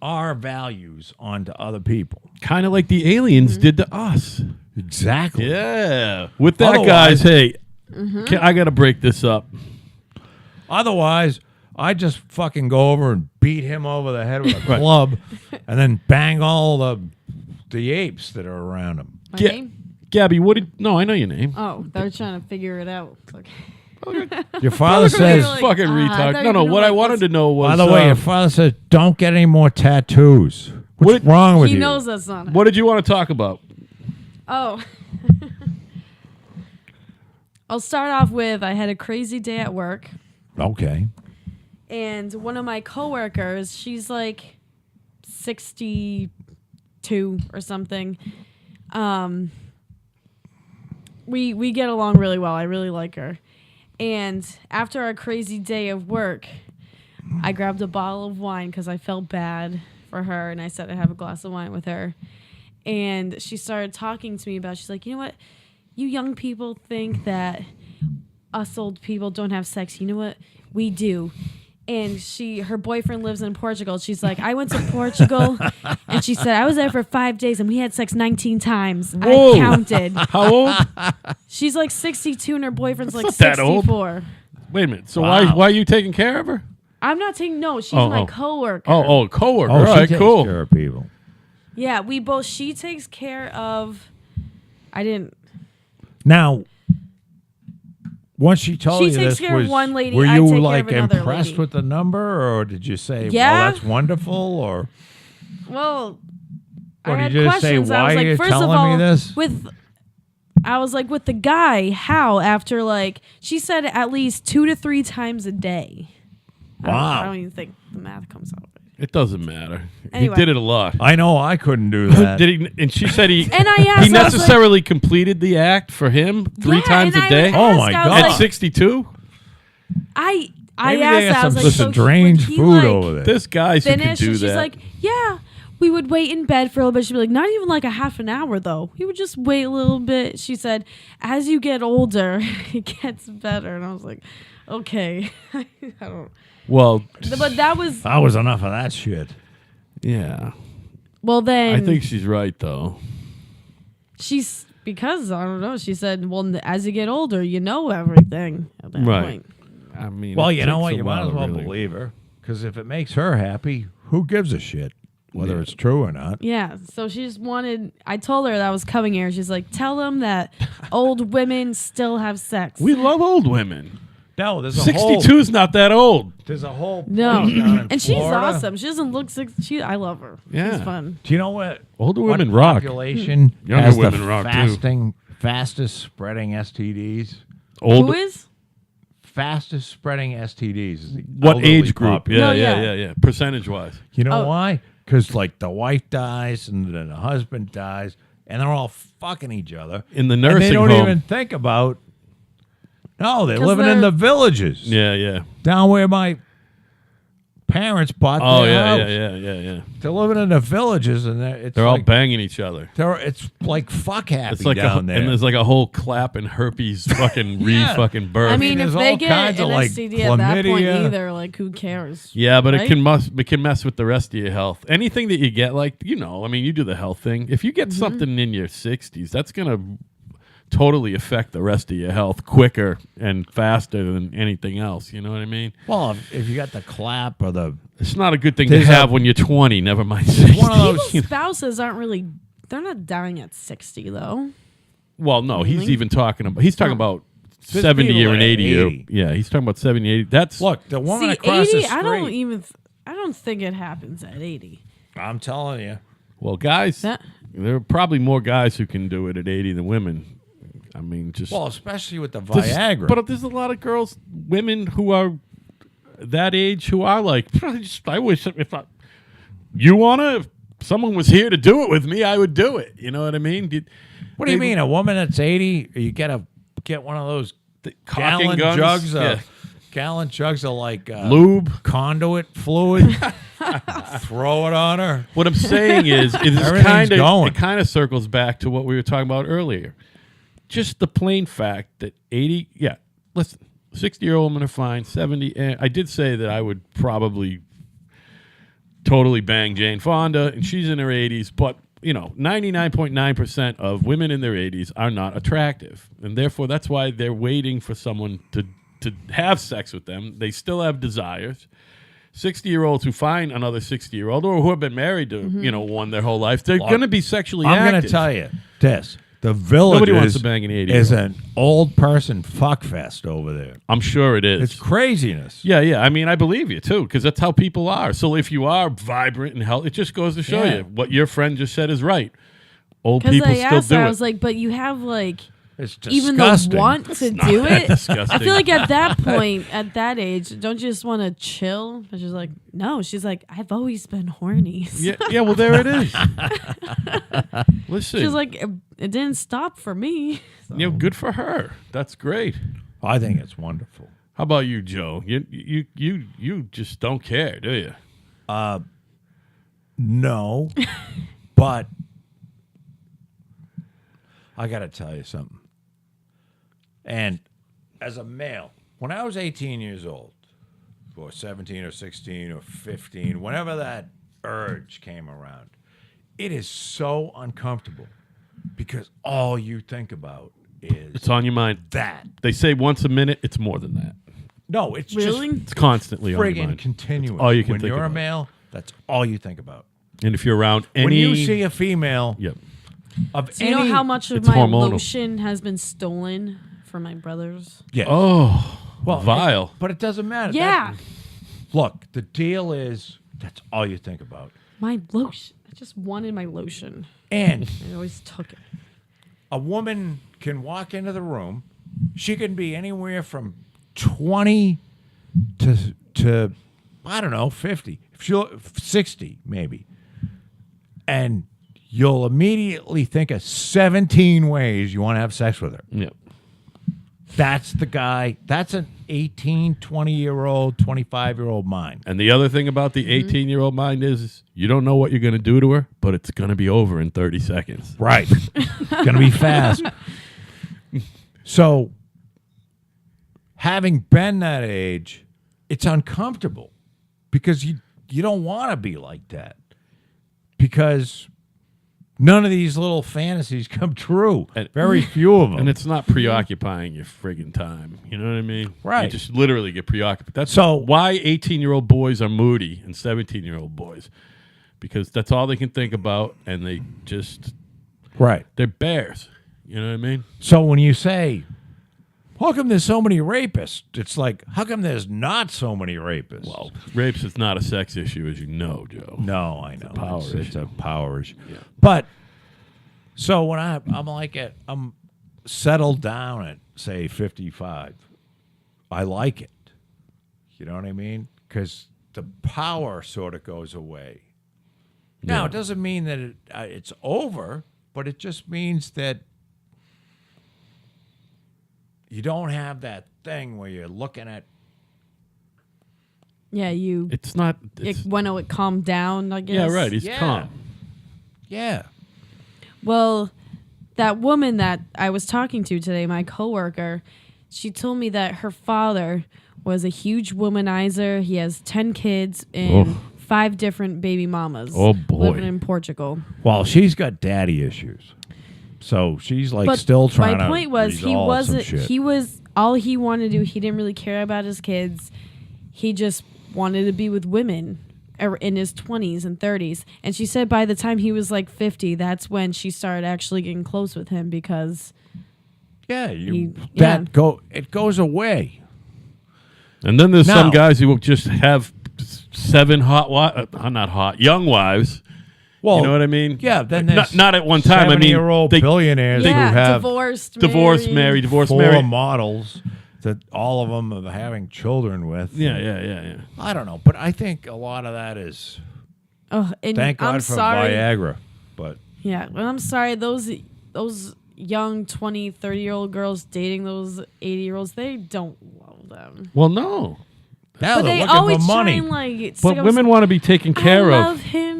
our values onto other people. Kind of like the aliens did to us. Exactly. Yeah. With that, Otherwise- guys, hey, I got to break this up. Otherwise, I just fucking go over and beat him over the head with a Right. club and then bang all the apes that are around him. My Ga- name? Gabby, what did... No, I know your name. Oh, they're trying to figure it out. Okay. Your father You're says, like, Fucking I retard. thought No, you no, were what like, I wanted what's- to know was... by the way, your father says, don't get any more tattoos. What's wrong with He you? knows that's not it. What did you want to talk about? Oh. I'll start off with I had a crazy day at work. Okay. And one of my coworkers, she's like 62 or something. We get along really well. I really like her. And after our crazy day of work, I grabbed a bottle of wine because I felt bad for her, and I said I'd have a glass of wine with her. And she started talking to me about, she's like, you know what? You young people think that us old people don't have sex. You know what? We do. And her boyfriend lives in Portugal. She's like, I went to Portugal, and she said, I was there for 5 days, and we had sex 19 times. Whoa. I counted. How old? She's like 62, and her boyfriend's like not that old. 64. Wait a minute. So Wow. why are you taking care of her? I'm not taking, no, she's Oh, my oh. coworker. Oh, coworker. Oh, All she right, takes cool. care of people. Yeah, she takes care of, Now, once she told She you takes this, care of one lady, were I you take care like of another impressed lady. with the number, or did you say, Yeah. "Well, that's wonderful," or well, Or I did had you just say, questions. I was "Why like, are you first telling of all, me this?" I was like, with the guy, how after like, she said at least 2 to 3 times a day. I Wow. don't even think the math comes out. It doesn't matter. Anyway. He did it a lot. I know I couldn't do that. Did he? And she said he. And I asked, He I was like- necessarily completed the act for him 3 times and a I day. Oh, my asked, I was God. At like- 62. I Maybe they asked, got I was some like, so strange would he, food like, over there. This guy who can finish? do And she's that. like, yeah, we would wait in bed for a little bit. She'd be like, not even like a half an hour though. We would just wait a little bit. She said, as you get older, it gets better. And I was like, okay. I don't. Well, But that was That was enough of that shit. yeah. well. Then I think she's right though. she's because I don't know. She said, well, as you get older, you know everything at that Right. point. I mean, Well, it you know takes what? a You might while as well to really- believe her, because if it makes her happy, who gives a shit whether Yeah. it's true or not? Yeah, so she just wanted. I told her that I was coming here. She's like, "Tell them that old women still have sex." We love old women. No, there's a 62 is not that old. There's a whole No, place down in and she's Florida. awesome. She doesn't look sick. I love her. Yeah. She's fun. Do you know what? Older what women rock. population Younger has women the rock, too. fastest spreading STDs? Old. Who is? Fastest spreading STDs is the What elderly age group? population. Yeah, No, yeah, yeah. yeah. Percentage wise. You know Oh. why? Because like the wife dies and then the husband dies, and they're all fucking each other In the and nursing they don't home. even think about. No, they're 'Cause living in they're- the villages. Yeah, yeah. Down where my parents bought Oh, their yeah, house. yeah. They're living in the villages, and it's They're all like, banging each other. it's like fuck happy It's like down there. and there's like a whole clap and herpes fucking Yeah. fucking birth. I mean, there's if they all get kinds an of, like, STD at that point, chlamydia. either, like, who cares? yeah, but right? it can mess with the rest of your health. Anything that you get, like I mean, you do the health thing. If you get Mm-hmm. something in your 60s, that's gonna totally affect the rest of your health quicker and faster than anything else. You know what I mean? well, if you got the clap or the It's not a good thing to There's have when you're 20. Never mind 60. one of those. People's spouses aren't really. They're not dying at 60 though. Well, no, he's Really? even talking about. He's talking about There's 70 people or an at 80. 80. Yeah, he's talking about 70, 80. That's Look, the woman See, across 80. the street. I don't think it happens at 80. I'm telling you. well, guys. That- There are probably more guys who can do it at 80 than women. I mean, just Well, especially with the there's- Viagra. But there's a lot of girls, women who are that age who are like, I wish if you wanna, if someone was here to do it with me, I would do it. You know what I mean? What do you mean? A woman that's 80, you get one of those Cocking gallon guns? jugs Yeah. gallon jugs of like Lube. conduit fluid. Throw it on her. What I'm saying is, Everything's going. it kind of circles back to what we were talking about earlier. Just the plain fact that 80, yeah, listen, 60-year-old women are fine, 70, and I did say that I would probably totally bang Jane Fonda, and she's in her 80s, but, 99.9% of women in their 80s are not attractive, and therefore that's why they're waiting for someone to have sex with them. They still have desires. 60-year-olds who find another 60-year-old or who have been married to, one their whole life, they're going to be sexually I'm active. going to tell you this. The village Nobody wants to bang an 80. is an old person fuckfest over there. I'm sure it is. It's craziness. Yeah. I mean, I believe you too, because that's how people are. So if you are vibrant and healthy, it just goes to show you what your friend just said is right. Old people I still asked do her, it. I was like, but you have like It's even disgusting. the want to Not do that it. disgusting. I feel like at that point, at that age, don't you just want to chill? And she's like, no. She's like, I've always been horny. yeah. Well, there it is. Listen, She's like, it didn't stop for me. good for her. That's great. I think it's wonderful. How about you, Joe? You just don't care, do you? No, but I got to tell you something. And as a male, when I was 18 years old, or 17 or 16 or 15, whenever that urge came around, it is so uncomfortable because all you think about is It's on your mind. that. They say once a minute. It's more than that. No, it's Really? just It's constantly on your friggin' mind. continuous. all you can when think you're a about. male, that's all you think about. And if you're around any, When you see a female yep. of Do you know any, how much of It's my hormonal. lotion has been stolen from my brothers? yeah, Oh, well, vile. but it doesn't matter. Yeah. Look, the deal is that's all you think about. My lotion. I just wanted my lotion. And I always took it. a woman can walk into the room. She can be anywhere from 20 to I don't know, 50. If she'll 60 maybe. And you'll immediately think of 17 ways you want to have sex with her. Yep. That's the guy. That's an 18, 20-year-old, 25-year-old mind. And the other thing about the 18-year-old mind is you don't know what you're going to do to her, but it's going to be over in 30 seconds. Right. It's going to be fast. So, having been that age, it's uncomfortable because you don't want to be like that because none of these little fantasies come true. And- Very few of them. And it's not preoccupying your friggin' time. You know what I mean? Right. You just literally get preoccupied. That's So- why 18-year-old boys are moody and 17-year-old boys. Because that's all they can think about, and they just, right. they're bears. You know what I mean? So when you say, how come there's so many rapists? It's like, how come there's not so many rapists? Well, rapes is not a sex issue, as you know, Joe. No, I know. power It's issue. a power issue. Yeah. But so when I'm like I'm settled down at say 55, I like it. You know what I mean? Because the power sort of goes away. Now Yeah. it doesn't mean that it's over, but it just means that you don't have that thing where you're looking at. Yeah, you. It's not. It's, When it calmed down, I guess. yeah, right. He's Yeah. calm. Yeah. Well, that woman that I was talking to today, my coworker, she told me that her father was a huge womanizer. He has 10 kids and Oh. 5 different baby mamas. Oh, boy. Living in Portugal. Well, she's got daddy issues, so she's like But still trying to. my point was he resolve some wasn't. shit. He was all he wanted to do. He didn't really care about his kids. He just wanted to be with women in his 20s and 30s. And she said by the time he was like 50, that's when she started actually getting close with him because Yeah, yeah. it goes away. And then there's Now- some guys who will just have 7 young wives. Well, You know what I mean? Yeah, then Not- there's not at one time. I mean, 70-year-old they- billionaires yeah, who have divorced, divorced, full married. models that all of them are having children with. Yeah. I don't know, but I think a lot of that is Oh, and thank God I'm for sorry. Viagra. But Yeah, well, I'm sorry. Those young 20, 30-year-old girls dating those 80-year-olds, they don't love them. Well, no. now But they're they looking always for money. try and like. But women want to be taken care I of. love him.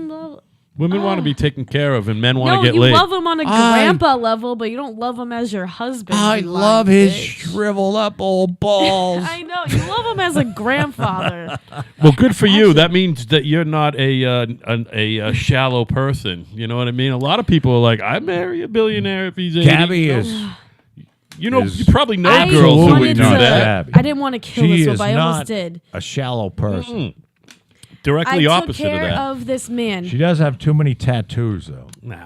Women want to be taken care of, and men want No, to get you laid. love him on a grandpa level, but you don't love him as your husband. I you love lying his bitch. shriveled up old balls. I know you love him as a grandfather. Well, good for you. That means that you're not a shallow person. You know what I mean? A lot of people are like, I marry a billionaire if he's 80. Gabby is. You know, is you probably know I girls who would wanted do not to- that. Gabby. I didn't want to kill She this one, is but I almost not did. a shallow person. directly I took opposite of care that. of this man. She does have too many tattoos, though. No,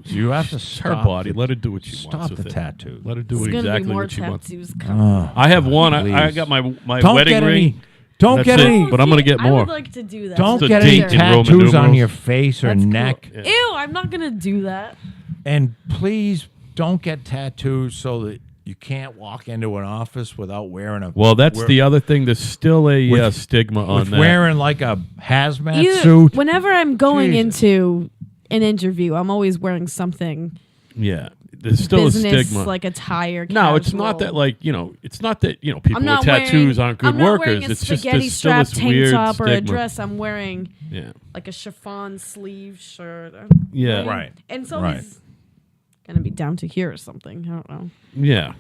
You have to her stop. body. Let her do what she wants Stop with the it. tattoo. Let her do There's gonna exactly be more what she wants. tattoos coming. I have one. I Please. got my Don't wedding get ring. any. Don't That's get it. any. But I'm gonna get I more. would like to do that. Don't It's a get any date in Roman tattoos on numerals. your face or That's cool. neck. Yeah. Ew, I'm not gonna do that. And please don't get tattoos so that you can't walk into an office without wearing a. Well, that's wear- the other thing. There's still a With- stigma on with that. wearing like a hazmat Either- suit. Whenever I'm going Jesus. into an interview, I'm always wearing something Yeah, there's still business, a stigma. like attire. No, it's not casual. that it's not that people I'm with not tattoos wearing, aren't good I'm not workers. wearing a It's just spaghetti there's still strap this tank weird top or a stigma. dress. I'm wearing Yeah, like a chiffon sleeve shirt. yeah, Right. And it's Right. always gonna be down to here or something. I don't know. yeah.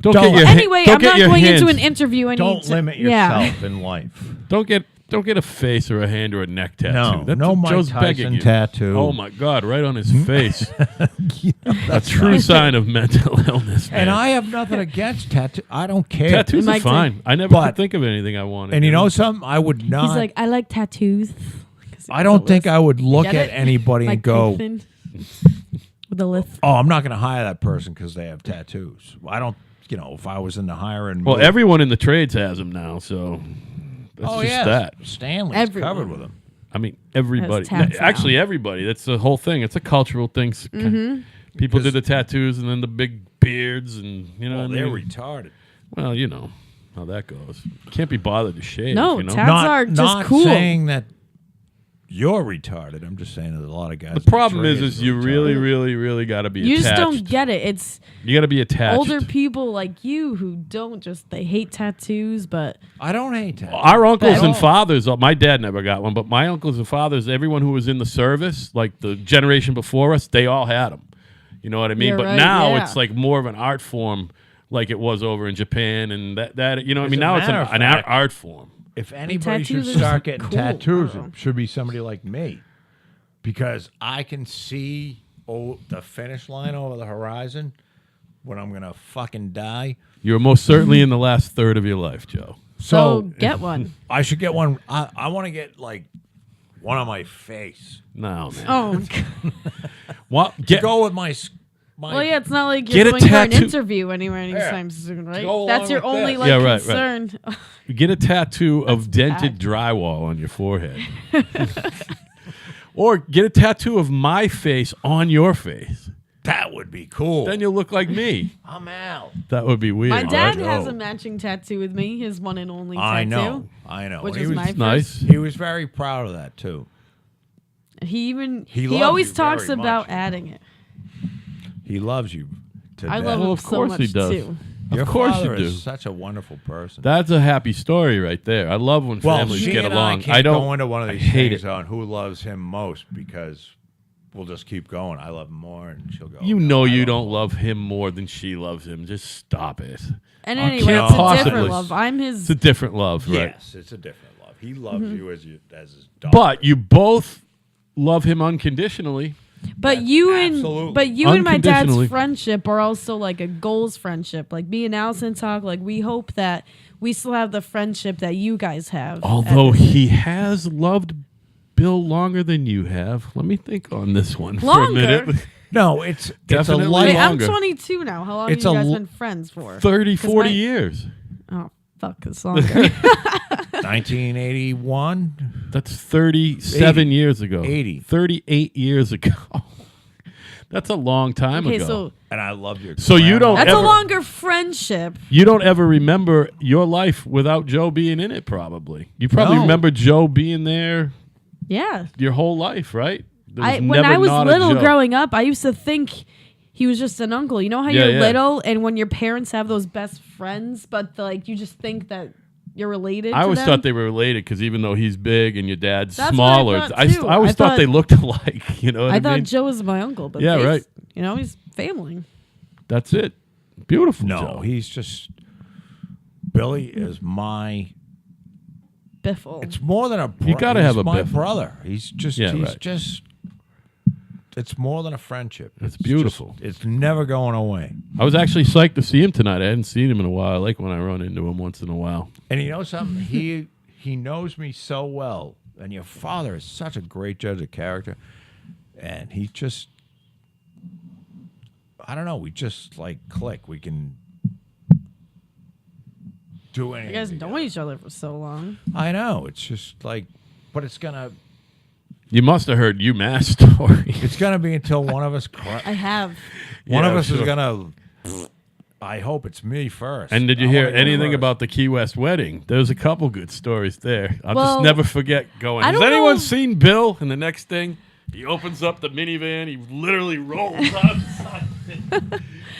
Don't- get your Anyway, don't I'm get not your going hands, into an interview. I need Don't to, limit yeah. yourself in life. Don't get a face or a hand or a neck tattoo. No, That's no what Mike Joe's begging Tyson you. tattoo. Oh my God! Right on his face. A true sign of mental illness. Man. And I have nothing against tattoo. I don't care. tattoos are Mike fine. I never But- could think of anything I wanted. And you know something? I would not. He's like, I like tattoos. I don't think I would look Get at it? anybody like and go, Nathan with a lift. "Oh, I'm not going to hire that person because they have tattoos." I don't. If I was in the hiring. Well, mood- everyone in the trades has them now, so that's Oh just yeah, that. Stanley's Everyone. covered with them. I mean, everybody. tats now. Actually, everybody. That's the whole thing. It's a cultural thing. People did the tattoos and then the big beards, and you know, Well, what I they're mean? retarded. Well, you know how that goes. Can't be bothered to shave. No, you know? tats are just not cool. saying that you're retarded. I'm just saying that a lot of guys. The in the problem trades is are you retarded. really, really, really got to be You attached. just don't get it. It's You got to be attached. older people like you who don't just they hate tattoos, but I don't hate tattoos. Our uncles At and all. fathers, my dad never got one, but my uncles and fathers, everyone who was in the service, like the generation before us, they all had them. You know what I mean? You're But right, now yeah. it's like more of an art form, like it was over in Japan, and that you know what I As mean? a Now it's matter of an fact- art form. If anybody should tattoos are start just getting cool. tattoos, I don't know. it should be somebody like me, because I can see the finish line over the horizon when I'm gonna fucking die. You're most certainly in the last third of your life, Joe. so get one. I should get one. I want to get like one on my face. No, man. Oh, What? Go with my. well, yeah. It's not like Get you're a going for an tattoo. interview anywhere anytime soon, right? Go That's along your with only this. like Yeah, right, concern. Get a tattoo of dented bad. drywall on your forehead. Or get a tattoo of my face on your face. That would be cool. Then you'll look like me. I'm out. That would be weird. My dad right. has Oh. a matching tattoo with me. His one and only tattoo. I know. Which He is was my Nice. He was very proud of that too. He He loves always you talks very about much. adding it. He loves you. To I death. love Well, him of so course much he does. too. Your Of course father you do. is such a wonderful person. That's a happy story right there. I love when families she get and along. I can't don't go into one of I these hate things it. on who loves him most because we'll just keep going. I love him more, and she'll go. You "No, know I you love don't him." love him more than she loves him. Just stop it. And I anyway, can't it's a possibly- different love. I'm his. It's a different love, right? Yes, it's a different love. He loves you as his daughter. But you both love him unconditionally. But you absolutely. and my dad's Unconditionally. friendship are also like a goals friendship. Like me and Allison talk. Like we hope that we still have the friendship that you guys have. Although he has loved Bill longer than you have. Let me think on this one for a Longer? minute. no, it's a Definitely life. Wait, I'm longer. 22 now. How long It's have you a guys l- been friends for? 30, 'Cause 40 my- years. Oh fuck, it's longer. 1981. That's 37 years ago. 80. 38 years ago. That's a long time okay, ago. so And I love your. So you don't that's ever, a longer friendship. You don't ever remember your life without Joe being in it, probably. You probably No. remember Joe being there Yeah. your whole life, right? There When never I was not a little Joe. growing up, I used to think he was just an uncle. You know how Yeah, you're yeah. little and when your parents have those best friends, but like you just think that you're related I to always them? thought they were related because even though he's big and your dad's That's what I smaller, thought, I too. always I thought thought- they looked alike. You know what I I thought mean? Joe was my uncle, but Yeah, he's- right. You know, he's family. That's it. Beautiful No, Joe. he's just. Billy is my. Biffle. It's more than a. You gotta have a my biff. brother. He's just. Yeah, he's right. just. It's more than a friendship. It's just- beautiful. it's never going away. I was actually psyched to see him tonight. I hadn't seen him in a while. I like when I run into him once in a while. And you know something? he he knows me so well, and your father is such a great judge of character, and he just, I don't know, we just like click. We can do anything. You guys together. know each other for so long. I know. It's just like, but it's gonna You must have heard UMass story. be until one of us I have. one Yeah, of us sure. is gonna. I hope it's me first. And did you I hear wanna go anything first. about the Key West wedding? There's a couple good stories there. I'll Well, just never forget going. I Has don't anyone know- seen Bill? And the next thing, he opens up the minivan. He literally rolls outside.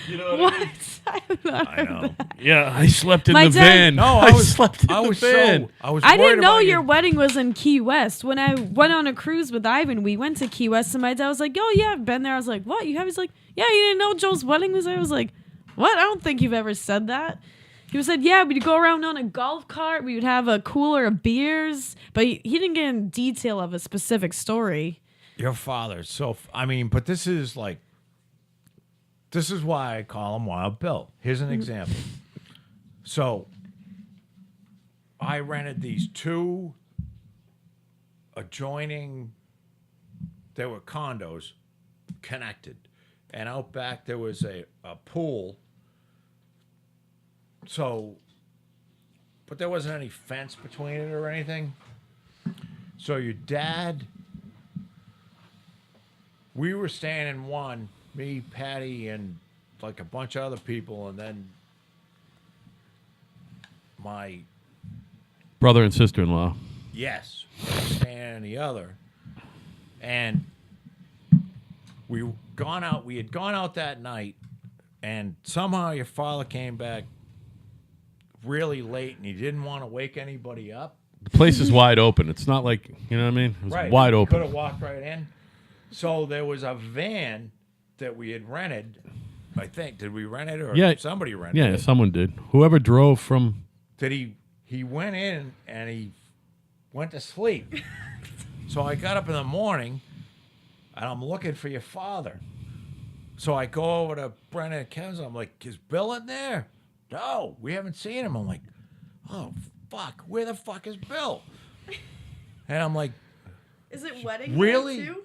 You know what I mean? What? I have not I heard know. that. Yeah, I slept in My the dad- van. No, I slept in I the was van. I was. I worried didn't know about your you. wedding was in Key West. When I went on a cruise with Ivan, we went to Key West, and my dad was like, "Oh yeah, I've been there." I was like, "What? You have?" He's like, "Yeah, you didn't know Joe's wedding was there." I was like, "What? I don't think you've ever said that." He said, "Yeah, we'd go around on a golf cart. We would have a cooler of beers," but he didn't get in detail of a specific story. Your father's so. I mean, but this is like. This is why I call him Wild Bill. Here's an example. So, I rented these two adjoining. They were condos, connected, and out back there was a pool. So, but there wasn't any fence between it or anything. So your dad, we were staying in one, me, Patty, and like a bunch of other people, and then my, Brother and sister-in-law. yes, we were staying in the other. And we had gone out that night, and somehow your father came back really late, and he didn't want to wake anybody up. The place is wide open. It's not like, you know what I mean? It was wide Could have open. walked right in. So there was a van that we had rented. I think, did we rent it or Yeah. somebody rented Yeah, it? someone did. Whoever drove from... That he went in and he went to sleep. So I got up in the morning and I'm looking for your father. So I go over to Brennan and Kevin's. I'm like, is Bill in there? No, we haven't seen him. I'm like, oh, fuck. Where the fuck is Bill? And I'm like, Is it wedding Really? night too?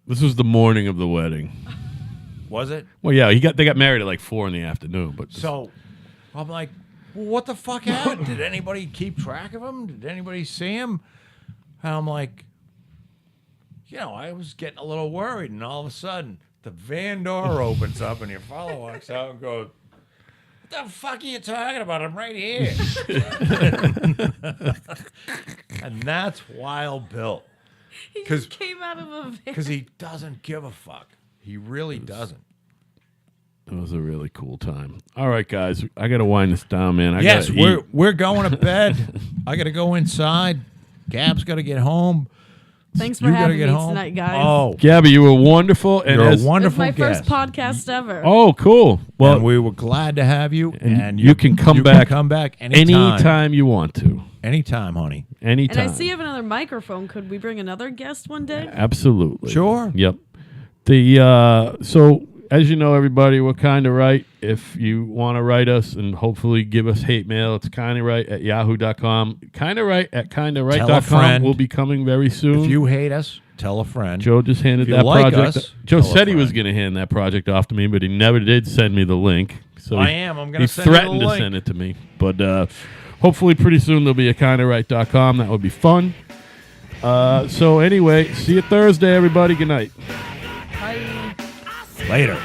This was the morning of the wedding. was it? Well, yeah, they got married at like 4 in the afternoon. But So I'm like, well, what the fuck happened? Did anybody keep track of him? Did anybody see him? And I'm like, I was getting a little worried. And all of a sudden, the van door opens up and your father walks out and goes, what the fuck are you talking about? I'm right here. And that's Wild Bill. He 'Cause- just came out of a van. Because he doesn't give a fuck. He really doesn't. it was a really cool time. All right, guys, I got to wind this down, man. I Yes, gotta eat. we're going to bed. I got to go inside. Gab's got to get home. Thanks for You gotta having me get home tonight, guys. Oh, Gabby, you were wonderful. And you're a This is wonderful my guest. first podcast ever. Oh, cool. Well, And we were glad to have you. And you can come back come back anytime. anytime you want to. Anytime, honey. Anytime. And I see you have another microphone. Could we bring another guest one day? Absolutely. Sure. Yep. So as you know, everybody, we're kind of right. If you want to write us and hopefully give us hate mail, it's kinda@yahoo.com. Kinda right at Tell a kindahright.com friend. will be coming very soon. If you hate us, tell a friend. Joe just handed If you that like project. us, Joe tell a said he was friend. going to hand that project off to me, but he never did send me the link. So I he- am. I'm He going to send you the threatened to link. send it to me, but hopefully pretty soon there'll be a kindahright.com. That would be fun. So anyway, see you Thursday, everybody. Good night. Bye. Later.